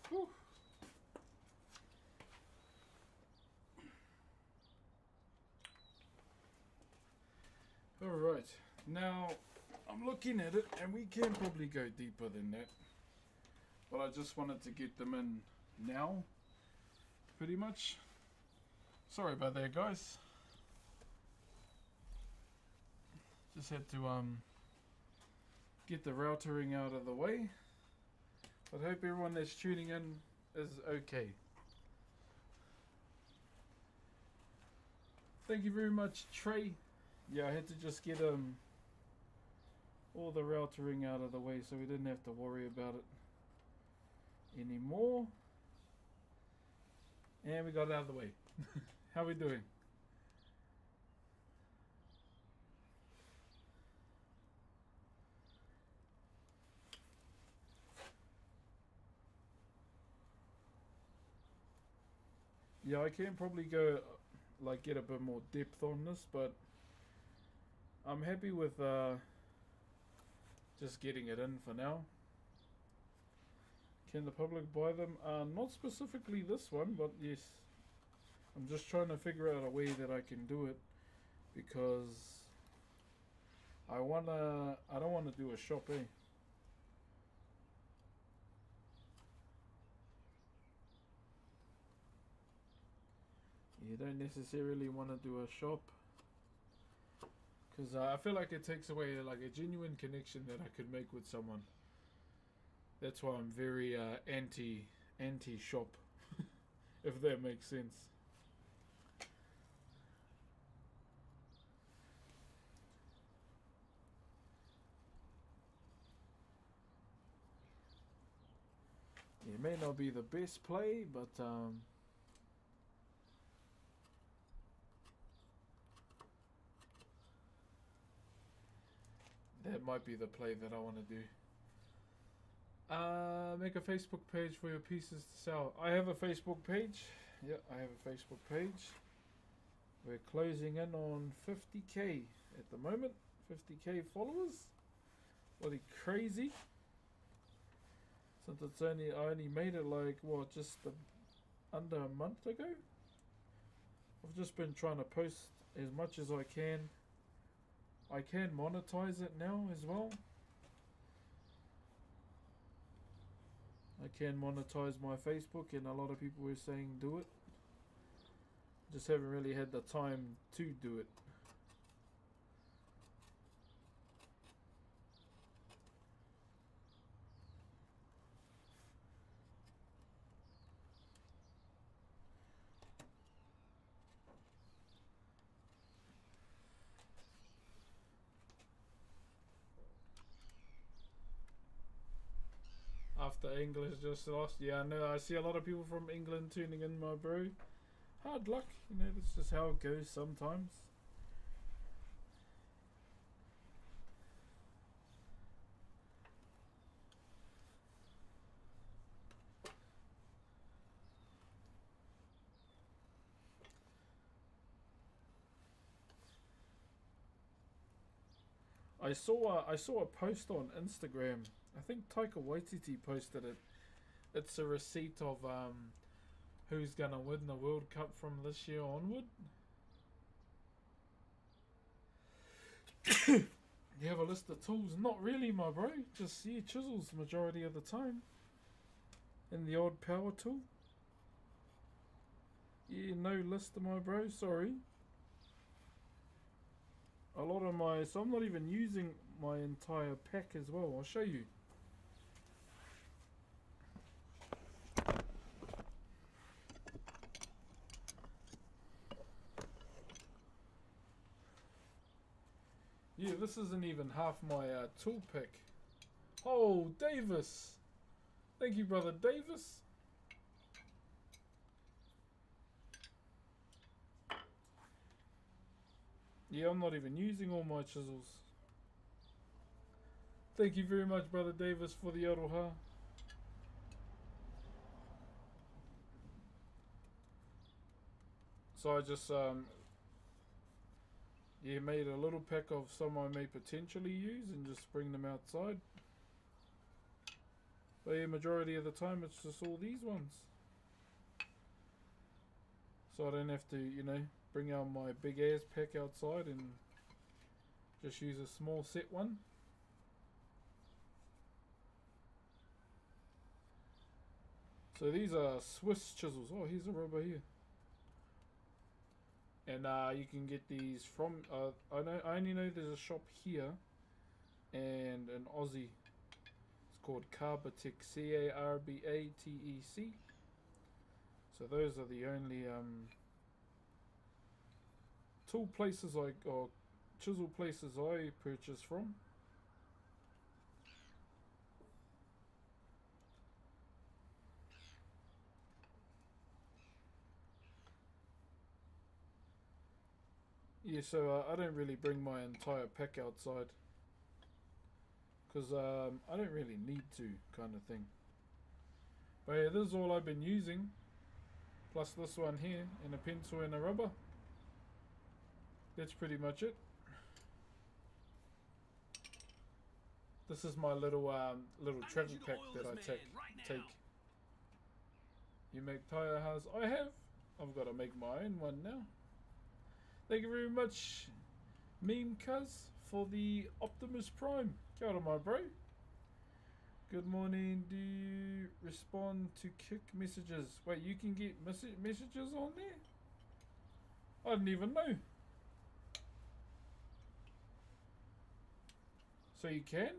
Whew. Alright, now I'm looking at it and we can probably go deeper than that, but I just wanted to get them in now, pretty much. Sorry about that, guys. Just had to get the routering out of the way. But I hope everyone that's tuning in is okay. Thank you very much, Trey. Yeah, I had to just get all the routering out of the way so we didn't have to worry about it anymore. And we got it out of the way. How we doing? Yeah, I can probably go like get a bit more depth on this, but I'm happy with just getting it in for now. Can the public buy them? Not specifically this one, but yes. I'm just trying to figure out a way that I can do it, because I don't wanna do a shop, eh? You don't necessarily want to do a shop, because I feel like it takes away like a genuine connection that I could make with someone. That's why I'm very anti shop, if that makes sense. may not be the best play, but that might be the play that I want to do. Make a Facebook page for your pieces to sell. I have a Facebook page. Yeah, I have a Facebook page. We're closing in on 50k at the moment. 50k followers. Bloody crazy. Since I only made it like what, just under a month ago. I've just been trying to post as much as I can. I can monetize it now as well. I can monetize my Facebook, and a lot of people were saying do it. Just haven't really had the time to do it. After English just lost. Yeah, I know. I see a lot of people from England tuning in, my bro. Hard luck. You know, that's just how it goes sometimes. I saw a post on Instagram. I think Taika Waititi posted it. It's a receipt of who's gonna win the World Cup from this year onward. You have a list of tools? Not really, my bro. Just chisels majority of the time. And the odd power tool. Yeah, no list, my bro. Sorry. A lot of so I'm not even using my entire pack as well. I'll show you. Yeah, this isn't even half my tool pack. Oh, Davis. Thank you, brother Davis. Yeah, I'm not even using all my chisels. Thank you very much, brother Davis, for the aroha. So I just yeah, made a little pack of some I may potentially use and just bring them outside. But yeah, majority of the time it's just all these ones. So I don't have to, you know, bring out my big ass pack outside and just use a small set one. So these are Swiss chisels. Oh, here's a rubber here. And you can get these from, I only know there's a shop here and an Aussie. It's called Carbatec, Carbatec. So those are the only tool places or chisel places I purchase from. Yeah, so I don't really bring my entire pack outside because I don't really need to, kind of thing. But yeah, this is all I've been using, plus this one here, and a pencil and a rubber. That's pretty much it. This is my little travel pack that I take. You make tire house? I have. I've got to make my own one now. Thank you very much, Meme Cuz, for the Optimus Prime. Kia ora, my bro. Good morning. Do you respond to kick messages? Wait, you can get messages on there? I didn't even know. So you can?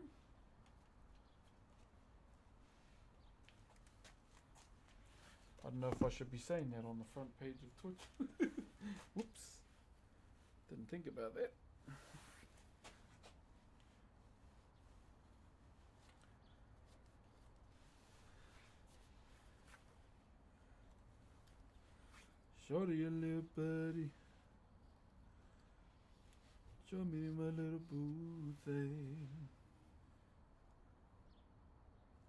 I don't know if I should be saying that on the front page of Twitch. Whoops. Didn't think about that. Show me your little buddy. Show me my little boo thing.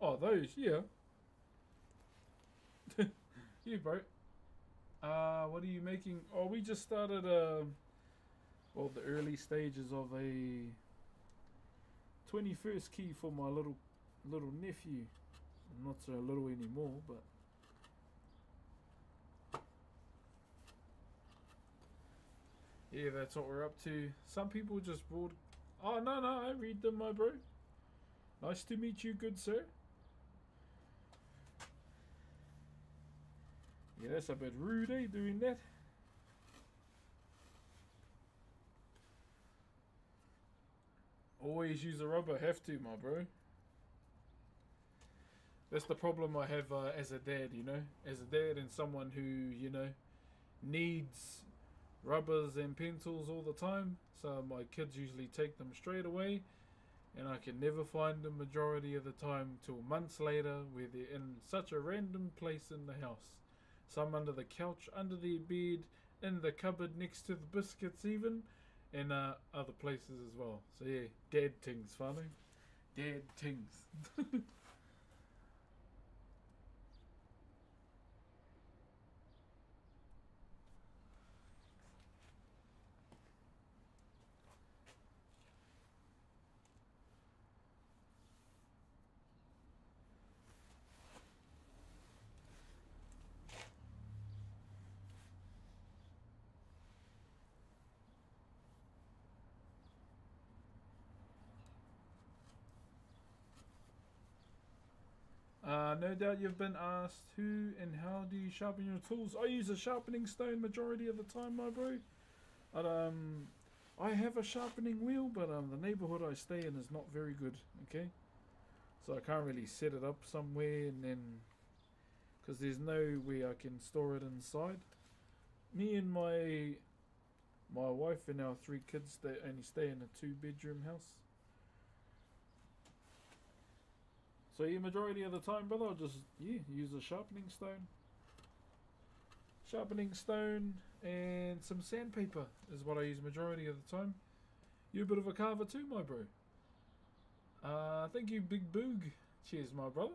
Oh, those, yeah. Yeah, bro. What are you making? Oh, we just started, well, the early stages of a 21st key for my little nephew. Not so little anymore, but yeah, that's what we're up to. Some people just broad. Oh no, I read them, my bro. Nice to meet you, good sir. Yeah, that's a bit rude, eh, doing that. Always use a rubber, have to, my bro. That's the problem I have as a dad, you know. As a dad and someone who, you know, needs rubbers and pencils all the time. So my kids usually take them straight away. And I can never find them majority of the time till months later where they're in such a random place in the house. Some under the couch, under the bed, in the cupboard next to the biscuits even. And other places as well. So yeah, dad things, funny. Dad things. No doubt you've been asked who and how do you sharpen your tools. I use a sharpening stone majority of the time, my bro. But, I have a sharpening wheel, but the neighborhood I stay in is not very good, okay? So I can't really set it up somewhere and then... because there's no way I can store it inside. Me and my wife and our 3 kids, they only stay in a 2-bedroom house. So yeah, majority of the time, brother, I'll just, use a sharpening stone. Sharpening stone and some sandpaper is what I use majority of the time. You're a bit of a carver too, my bro. Thank you, Big Boog. Cheers, my brother.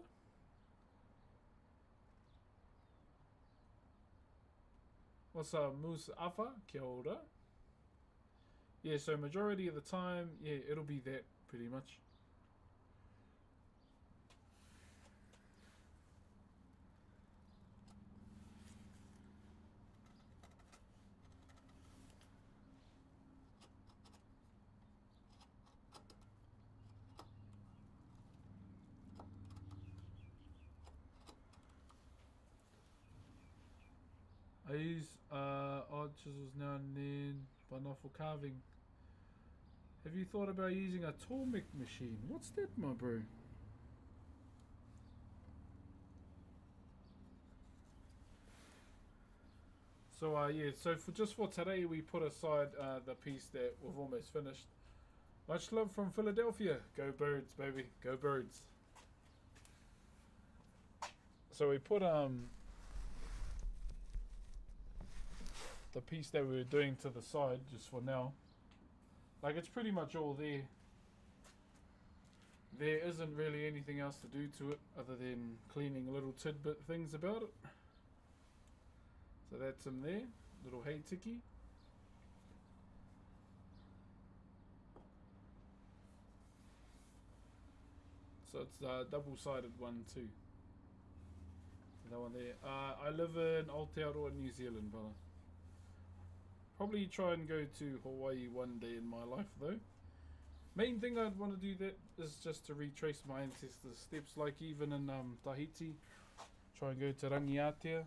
What's up, Moose Afa? Kia ora. Yeah, so majority of the time, yeah, it'll be that pretty much. I use odd chisels now and then, but not for carving. Have you thought about using a Tormek machine? What's that, my bro? So yeah, so for today we put aside the piece that we've almost finished. Much love from Philadelphia. Go Birds, baby. Go Birds. So we put the piece that we were doing to the side just for now. Like, it's pretty much all there. There isn't really anything else to do to it other than cleaning little tidbit things about it. So that's in there, little hay tiki. So it's a double-sided one too. That one there. I live in Aotearoa, New Zealand, brother. Probably try and go to Hawaii one day in my life though. Main thing I'd want to do that is just to retrace my ancestors' steps, like even in Tahiti. Try and go to Rangiatea.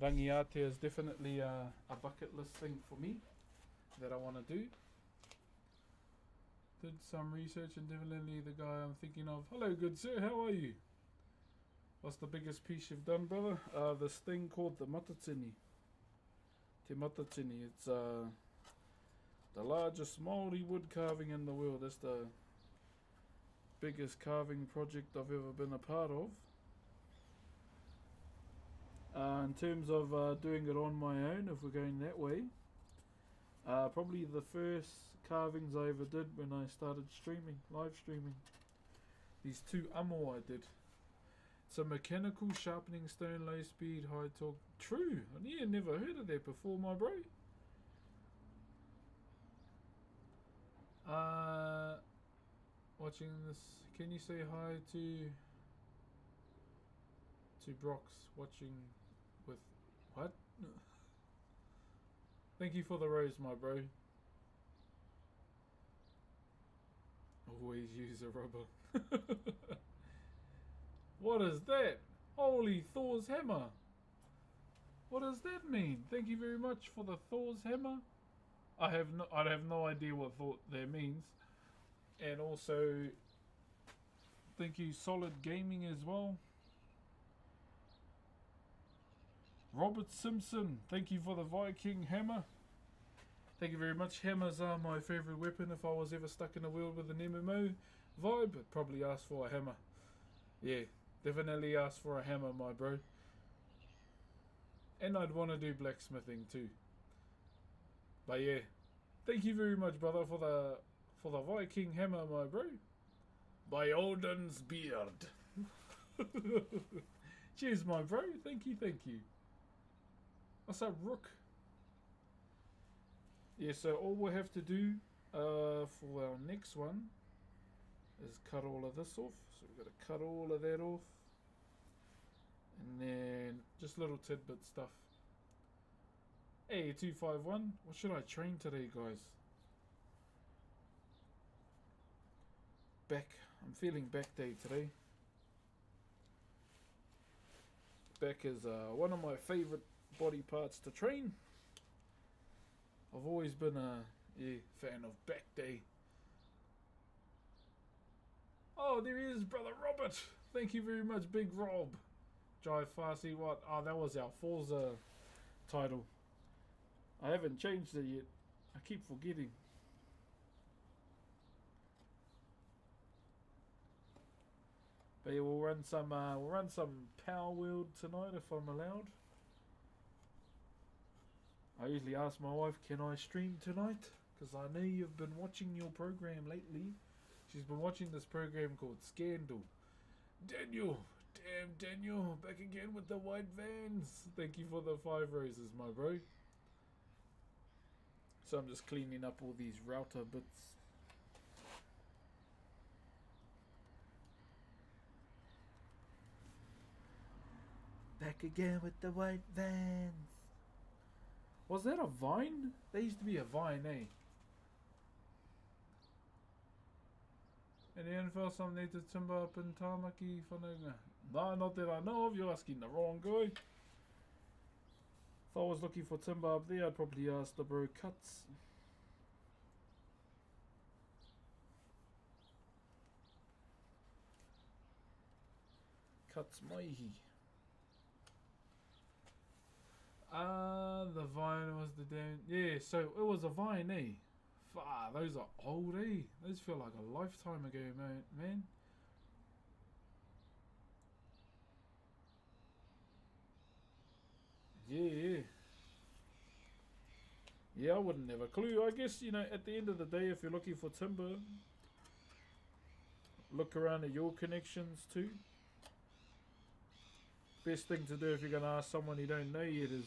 Rangiatea is definitely a bucket list thing for me that I want to do. Did some research and definitely the guy I'm thinking of. Hello, good sir, how are you? What's the biggest piece you've done, brother? This thing called the matatini. Te matatini. It's the largest Maori wood carving in the world. That's the biggest carving project I've ever been a part of. In terms of doing it on my own, if we're going that way, probably the first carvings I ever did when I started streaming, live streaming. These two amo I did. It's a mechanical sharpening stone, low speed, high torque. True, I never heard of that before, my bro. Watching this, can you say hi to Brox watching with what? Thank you for the rose, my bro. Always use a rubber. What is that? Holy Thor's hammer. What does that mean? Thank you very much for the Thor's hammer. I have no idea what that means. And also, thank you Solid Gaming as well. Robert Simpson, thank you for the Viking hammer. Thank you very much. Hammers are my favourite weapon. If I was ever stuck in a world with an MMO vibe, I'd probably ask for a hammer. Yeah, definitely ask for a hammer, my bro. And I'd want to do blacksmithing too. But yeah, thank you very much, brother, for the Viking hammer, my bro. By Odin's beard. Cheers, my bro. Thank you, thank you. What's up, Rook? Yeah, so all we'll have to do for our next one is cut all of this off. So we've got to cut all of that off. And then just little tidbit stuff. Hey, 251. What should I train today, guys? Back. I'm feeling back day today. Back is one of my favorite body parts to train. I've always been a fan of back day. Oh, there he is, Brother Robert. Thank you very much, Big Rob. Drive Farsi, what? Oh, that was our Forza title. I haven't changed it yet. I keep forgetting. But yeah, we'll run some Power Wheel tonight if I'm allowed. I usually ask my wife, can I stream tonight? Because I know you've been watching your program lately. She's been watching this program called Scandal. Daniel! Damn, Daniel! Back again with the white vans! Thank you for the 5 roses, my bro. So I'm just cleaning up all these router bits. Back again with the white vans. Was that a vine? There used to be a vine, eh? And the NFL, some native timber up in Tamaki, Whananga. No, not that I know of. You're asking the wrong guy. If I was looking for timber up there, I'd probably ask the bro Cuts. Cuts Maihi. The vine was the damn... Yeah, so it was a vine, eh? Those are old, eh? Those feel like a lifetime ago, man. Yeah. Yeah, I wouldn't have a clue. I guess, at the end of the day, if you're looking for timber, look around at your connections too. Best thing to do if you're going to ask someone you don't know yet is,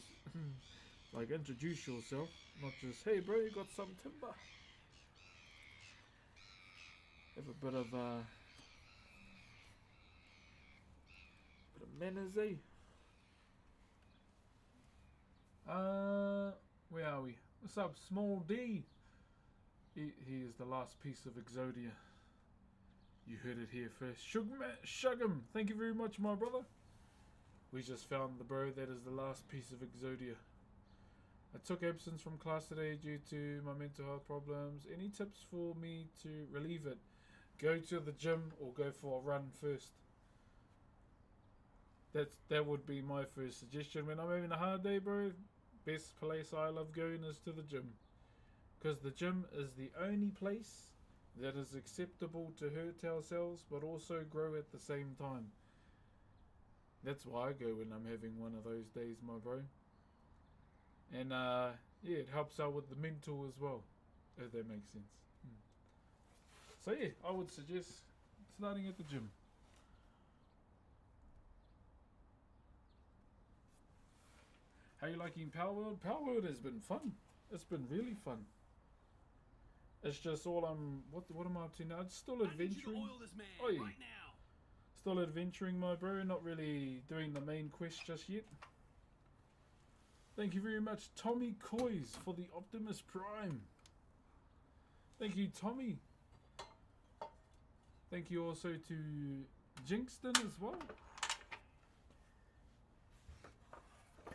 like, introduce yourself. Not just, hey bro, you got some timber. Have a bit of manners, eh? Where are we? What's up, Small D? He is the last piece of Exodia. You heard it here first. Shug'em, thank you very much, my brother. We just found the bro that is the last piece of Exodia. I took absence from class today due to my mental health problems. Any tips for me to relieve it? Go to the gym or go for a run first. That would be my first suggestion. When I'm having a hard day, bro, best place I love going is to the gym. Because the gym is the only place that is acceptable to hurt ourselves but also grow at the same time. That's why I go when I'm having one of those days, my bro. And yeah, it helps out with the mental as well, if that makes sense. So yeah, I would suggest starting at the gym. How you liking Power World? Power World has been fun. It's been really fun. It's just all what am I up to now? It's still adventuring. Oil this man Oh yeah. right now. Still adventuring, my bro. Not really doing the main quest just yet. Thank you very much, Tommy Coys, for the Optimus Prime. Thank you, Tommy. Thank you also to Jinxton as well.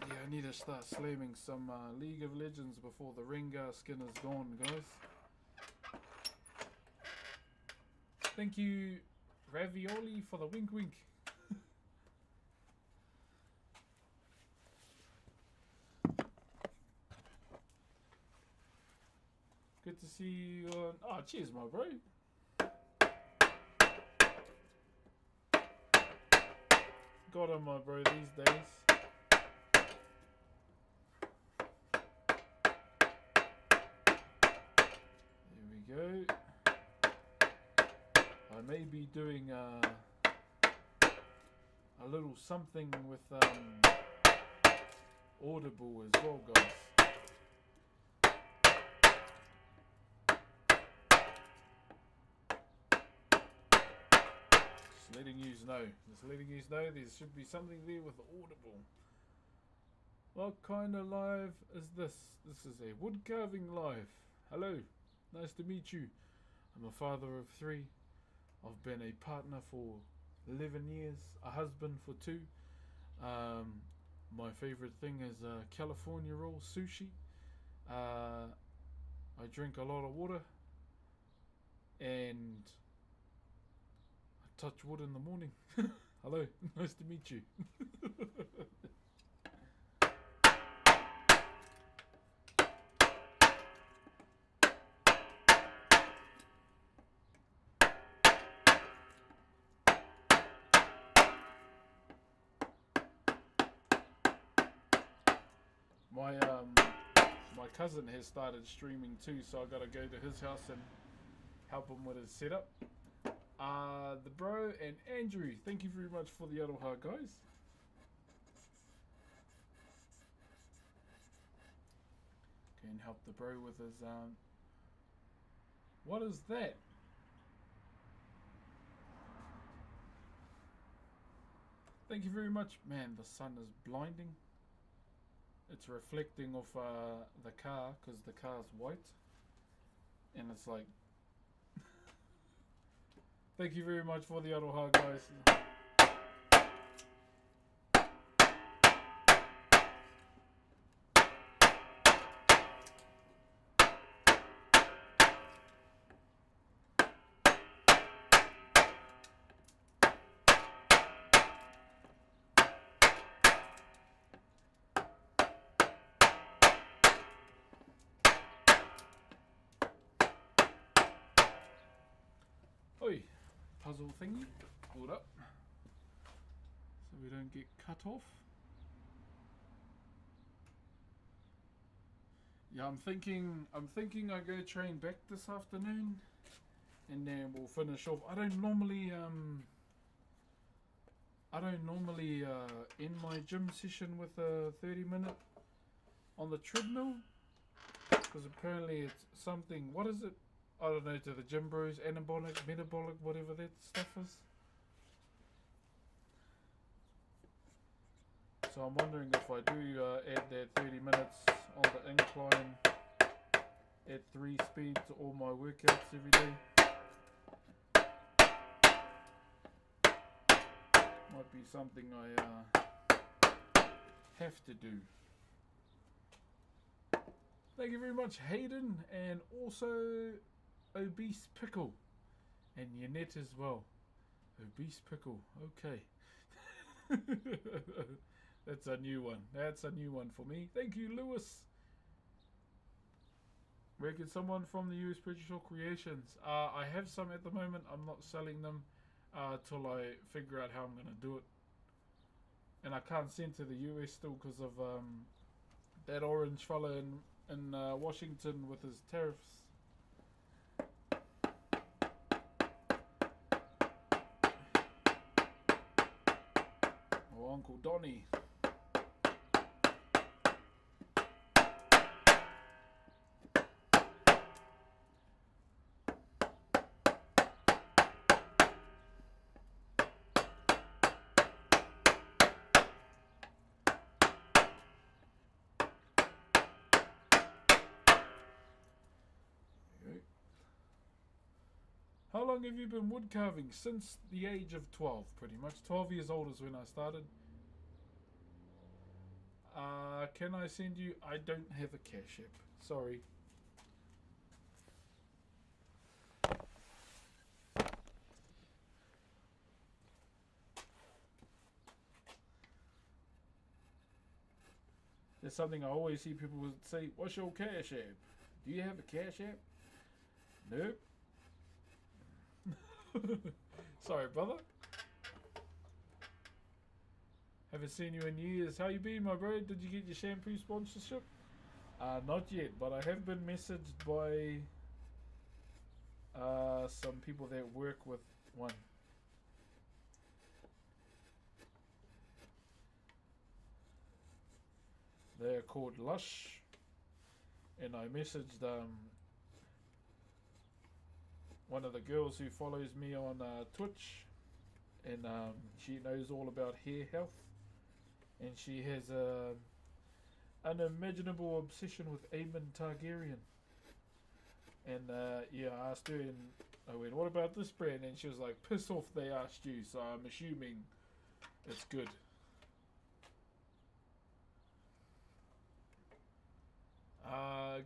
Yeah, I need to start slamming some League of Legends before the Rengar skin is gone, guys. Thank you, Ravioli, for the wink wink. Good to see you on... Oh, cheers, my bro. Got on, my bro, these days. There we go. I may be doing a little something with Audible as well, guys. Letting you know. Just letting you know there should be something there with Audible. What kind of live is this? This is a wood carving live. Hello. Nice to meet you. I'm a father of 3. I've been a partner for 11 years. A husband for 2. My favorite thing is California roll sushi. I drink a lot of water. And touch wood in the morning. Hello, nice to meet you. My cousin has started streaming too, so I gotta go to his house and help him with his setup. The bro and Andrew, thank you very much for the aloha, guys. Can help the bro with his what is that? Thank you very much. Man, the sun is blinding. It's reflecting off the car because the car's white, and it's like. Thank you very much for the aloha, guys. Oi. Puzzle thingy. Hold up. So we don't get cut off. Yeah, I'm thinking I go train back this afternoon and then we'll finish off. I don't normally end my gym session with a 30-minute on the treadmill because apparently it's something, what is it? I don't know, to the gym bros, anabolic, metabolic, whatever that stuff is. So I'm wondering if I do add that 30 minutes on the incline at 3 speed to all my workouts every day. Might be something I have to do. Thank you very much, Hayden, and also Obese Pickle, and Yanette as well. Obese Pickle, okay. That's a new one. That's a new one for me. Thank you, Lewis. Where can someone from the US purchase your creations? I have some at the moment. I'm not selling them till I figure out how I'm going to do it. and I can't send to the US still because of that orange fella in Washington with his tariffs. Or Uncle Donnie. How long have you been wood carving? Since the age of 12, pretty much. 12 years old is when I started. Can I send you? I don't have a cash app. Sorry. There's something I always see people would say, what's your cash app? Do you have a cash app? Nope. Sorry, brother. Haven't seen you in years. How you been, my bro? Did you get your shampoo sponsorship? Not yet, but I have been messaged by some people that work with one. They're called Lush, and I messaged one of the girls who follows me on Twitch, and she knows all about hair health, and she has a unimaginable obsession with Aemon Targaryen. And yeah, I asked her, and I went, what about this brand? And she was like, piss off, they asked you, so I'm assuming it's good.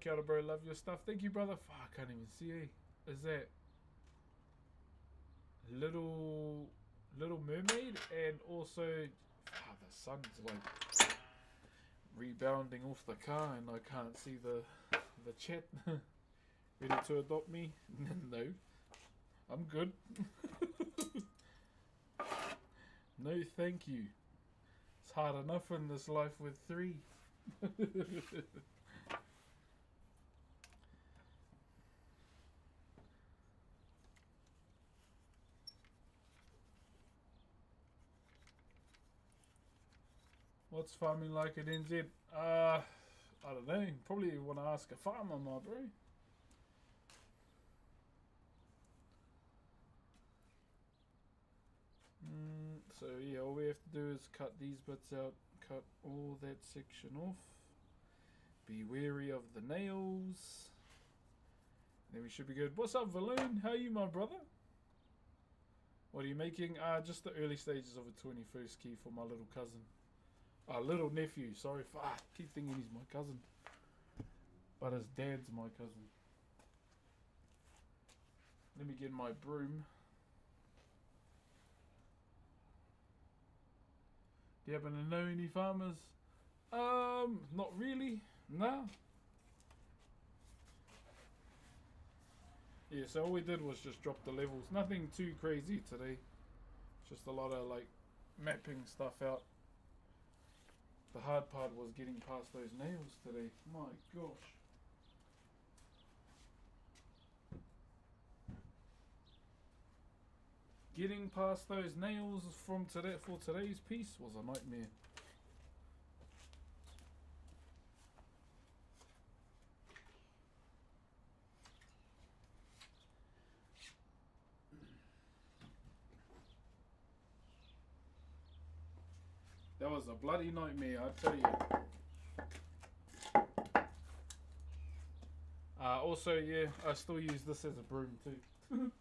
Kia ora, bro, love your stuff. Thank you, brother. I can't even see you. Is that Little Mermaid? And also, the sun's like rebounding off the car, and I can't see the chat. Ready to adopt me? No, I'm good. No, thank you. It's hard enough in this life with 3. What's farming like at NZ? I don't know. Probably want to ask a farmer, my bro. So yeah, all we have to do is cut these bits out, cut all that section off. Be wary of the nails. Then we should be good. What's up, Valoon? How are you, my brother? What are you making? Just the early stages of a 21st key for my little cousin. Little nephew, sorry. I keep thinking he's my cousin. But his dad's my cousin. Let me get my broom. Do you happen to know any farmers? Not really. Nah. Yeah, so all we did was just drop the levels. Nothing too crazy today. Just a lot of like mapping stuff out. The hard part was getting past those nails today. My gosh. Getting past those nails from today for today's piece was a nightmare. That was a bloody nightmare, I tell you. Also, yeah, I still use this as a broom too.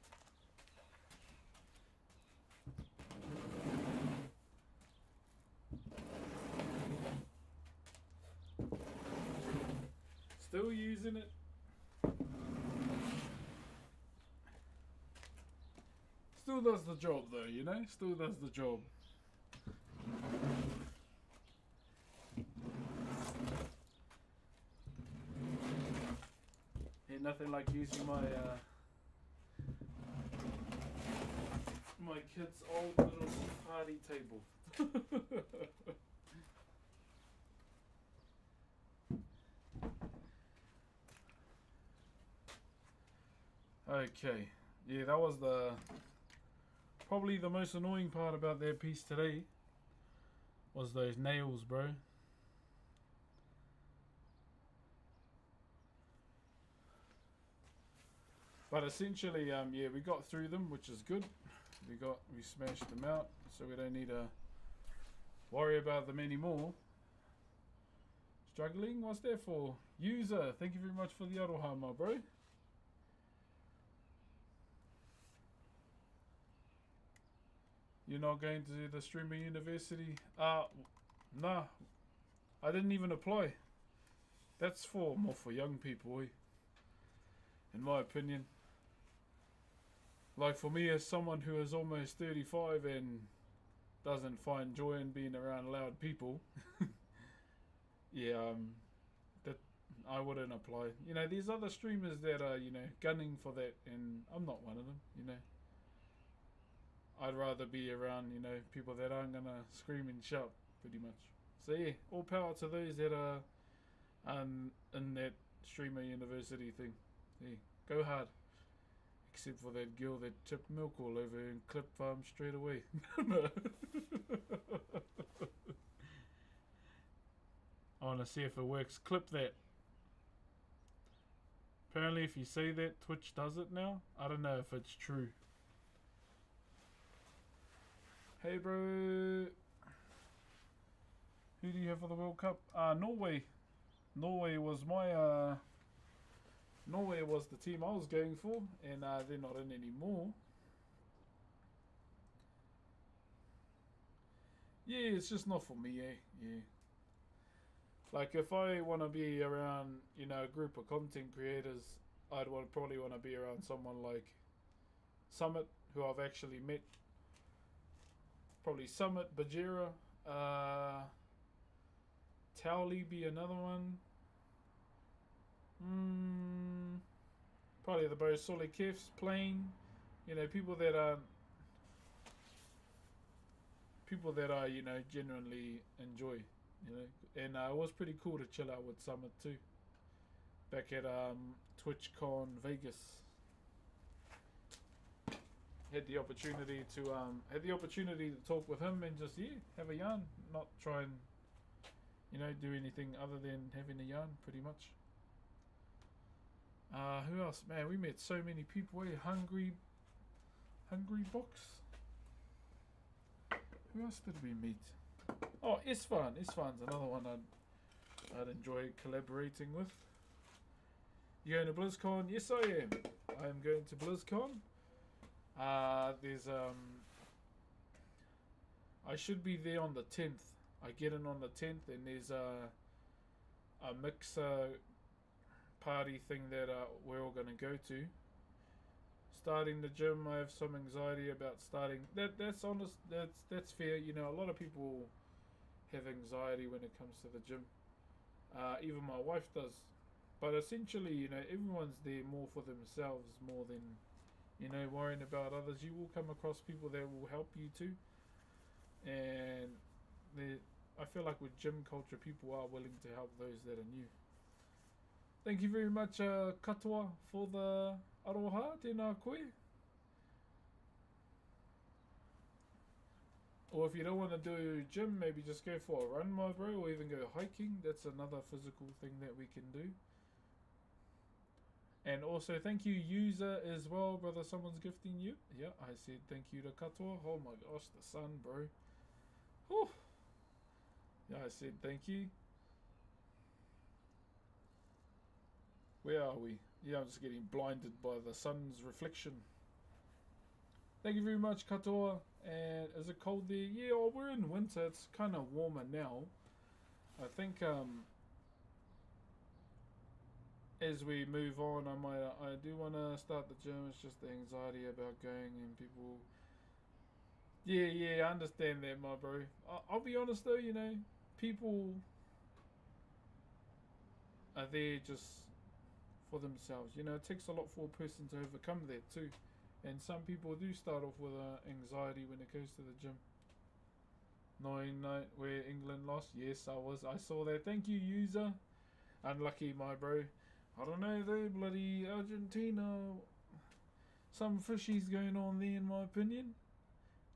Still using it. Still does the job though, you know? Still does the job. Ain't nothing like using my my kid's old little party table. Okay, yeah, that was probably the most annoying part about their piece today was those nails, bro. But essentially, yeah, we got through them, which is good. We smashed them out, so we don't need to worry about them anymore. Struggling? What's that for? User, thank you very much for the aroha, my bro. You're not going to the streamer university? Nah. I didn't even apply. That's more for young people, in my opinion. Like for me, as someone who is almost 35 and doesn't find joy in being around loud people, yeah, that I wouldn't apply. You know, there's other streamers that are, gunning for that, and I'm not one of them. I'd rather be around, people that aren't gonna scream and shout, pretty much. So yeah, all power to those that are in that streamer university thing. Yeah, go hard. Except for that girl that tipped milk all over and clipped farm straight away. I want to see if it works. Clip that. Apparently if you say that, Twitch does it now. I don't know if it's true. Hey bro. Who do you have for the World Cup? Norway. Norway was Norway was the team I was going for, and they're not in anymore. Yeah, it's just not for me, Yeah. Like if I want to be around, a group of content creators, I'd probably want to be around someone like Summit, who I've actually met. Probably Summit, Bajira, Towley be another one. Probably the Bosoli Kifs, Plain. People that are genuinely enjoy. And it was pretty cool to chill out with Summit too. Back at TwitchCon Vegas. Had the opportunity to talk with him and just have a yarn, not try and do anything other than having a yarn, pretty much. Who else? Man, we met so many people. Hungry Box. Who else did we meet? Oh, Isfan's another one I'd enjoy collaborating with. You going to BlizzCon? Yes, I am. I am going to BlizzCon. There's I should be there on the 10th. I get in on the 10th, and there's a mixer party thing that we're all gonna go to. Starting the gym, I have some anxiety about starting. That's honest. That's fair. A lot of people have anxiety when it comes to the gym. Even my wife does. But essentially, everyone's there more for themselves more than worrying about others. You will come across people that will help you too, and I feel like with gym culture, people are willing to help those that are new. Thank you very much, Katoa, for the aroha. Tēnā koe. Or if you don't want to do gym, maybe just go for a run, my bro, or even go hiking. That's another physical thing that we can do. And also, thank you, user, as well, brother. Someone's gifting you. Yeah, I said thank you to Katoa. Oh my gosh, the sun, bro. Whew. Yeah, I said thank you. Where are we? Yeah, I'm just getting blinded by the sun's reflection. Thank you very much, Katoa. And is it cold there? Yeah, we're in winter. It's kind of warmer now. I think as we move on, I do want to start the gym. It's just the anxiety about going and people. Yeah, I understand that, my bro. I'll be honest though, people are there just for themselves. It takes a lot for a person to overcome that too. And some people do start off with anxiety when it goes to the gym. Annoying night where England lost. Yes, I was. I saw that. Thank you, user. Unlucky, my bro. I don't know though. Bloody Argentina. Some fishies going on there, in my opinion.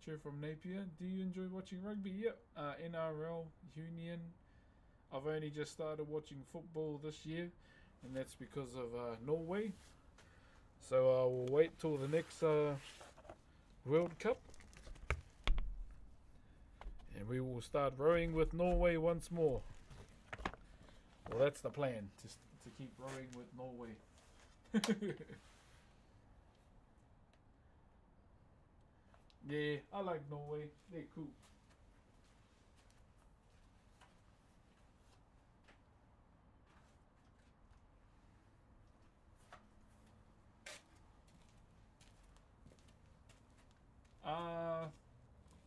Cheer from Napier. Do you enjoy watching rugby? Yep. NRL, Union. I've only just started watching football this year, and that's because of Norway. So we'll wait till the next World Cup, and we will start rowing with Norway once more. Well, that's the plan, just to keep rowing with Norway. Yeah, I like Norway. They're cool.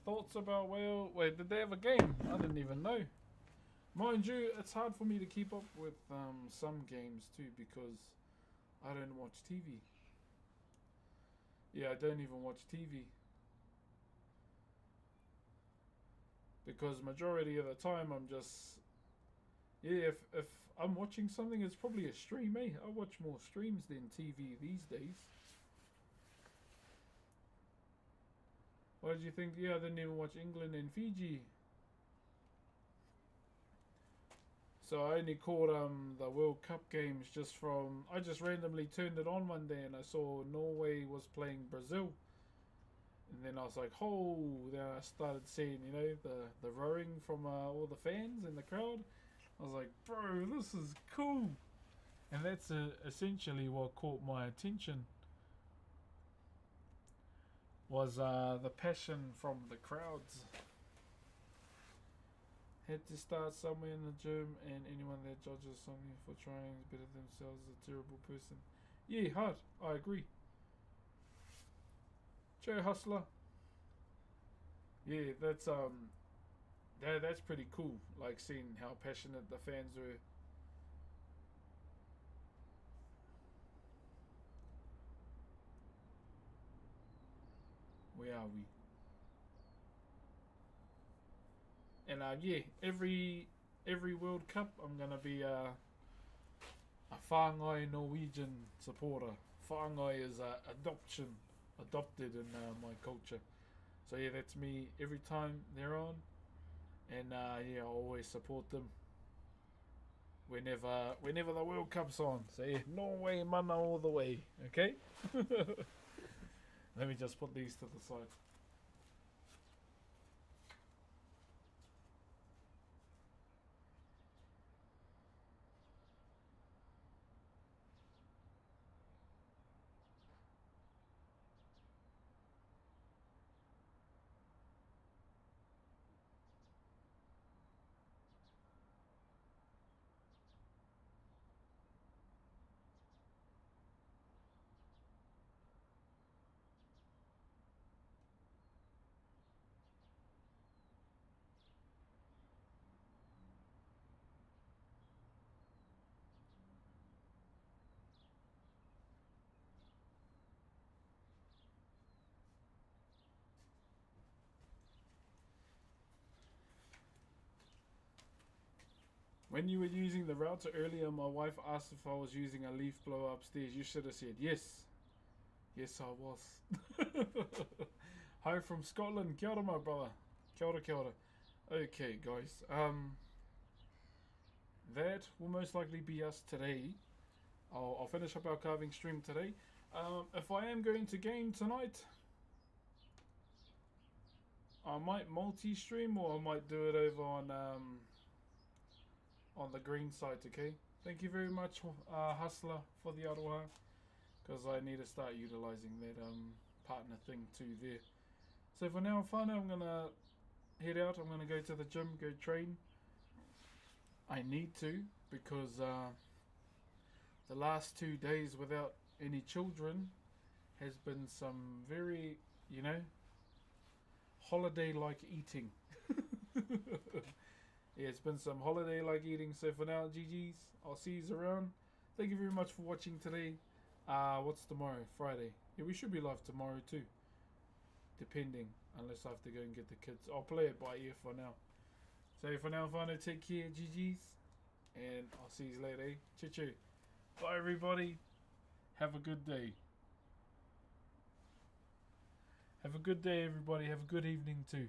Thoughts about Wales? Wait, did they have a game? I didn't even know. Mind you, it's hard for me to keep up with some games too because I don't watch TV. Yeah, I don't even watch TV. Because majority of the time I'm just... Yeah, if I'm watching something, it's probably a stream, eh? I watch more streams than TV these days. What did you think? Yeah, I didn't even watch England and Fiji. So I only caught the World Cup games just from... I just randomly turned it on one day and I saw Norway was playing Brazil. And then I was like, oh, then I started seeing, you know, the roaring from all the fans in the crowd. I was like, bro, this is cool. And that's essentially what caught my attention. Was the passion from the crowds. Had to start somewhere in the gym, and anyone that judges something for trying to better themselves is a terrible person. Yeah, hard. I agree. Joe Hustler. Yeah, that's pretty cool. Like seeing how passionate the fans were. Where are we? And yeah, every World Cup I'm gonna be a whāngai Norwegian supporter. Whāngai is adopted in my culture. So yeah, that's me every time they're on, and yeah, I always support them. Whenever the World Cup's on, so yeah, Norway mana all the way. Okay. Let me just put these to the side. When you were using the router earlier, my wife asked if I was using a leaf blower upstairs. You should have said yes. Yes, I was. Hi from Scotland. Kia ora, my brother. Kia ora, kia ora. Okay, guys. That will most likely be us today. I'll finish up our carving stream today. If I am going to game tonight, I might multi-stream or I might do it over on the green site, okay? Thank you very much, Hustler, for the aroha, because I need to start utilizing that partner thing too there. So for now, whānau, I'm gonna head out. I'm gonna go to the gym, go train. I need to, because the last 2 days without any children has been some very, you know, holiday-like eating. Yeah, it's been some holiday-like eating. So for now, GG's. I'll see you around. Thank you very much for watching today. What's tomorrow? Friday. Yeah, we should be live tomorrow too. depending, unless I have to go and get the kids. I'll play it by ear for now. So for now, whānau, take care, GG's, and I'll see you later, eh? Choo-choo. Bye, everybody. Have a good day. Have a good day, everybody. Have a good evening, too.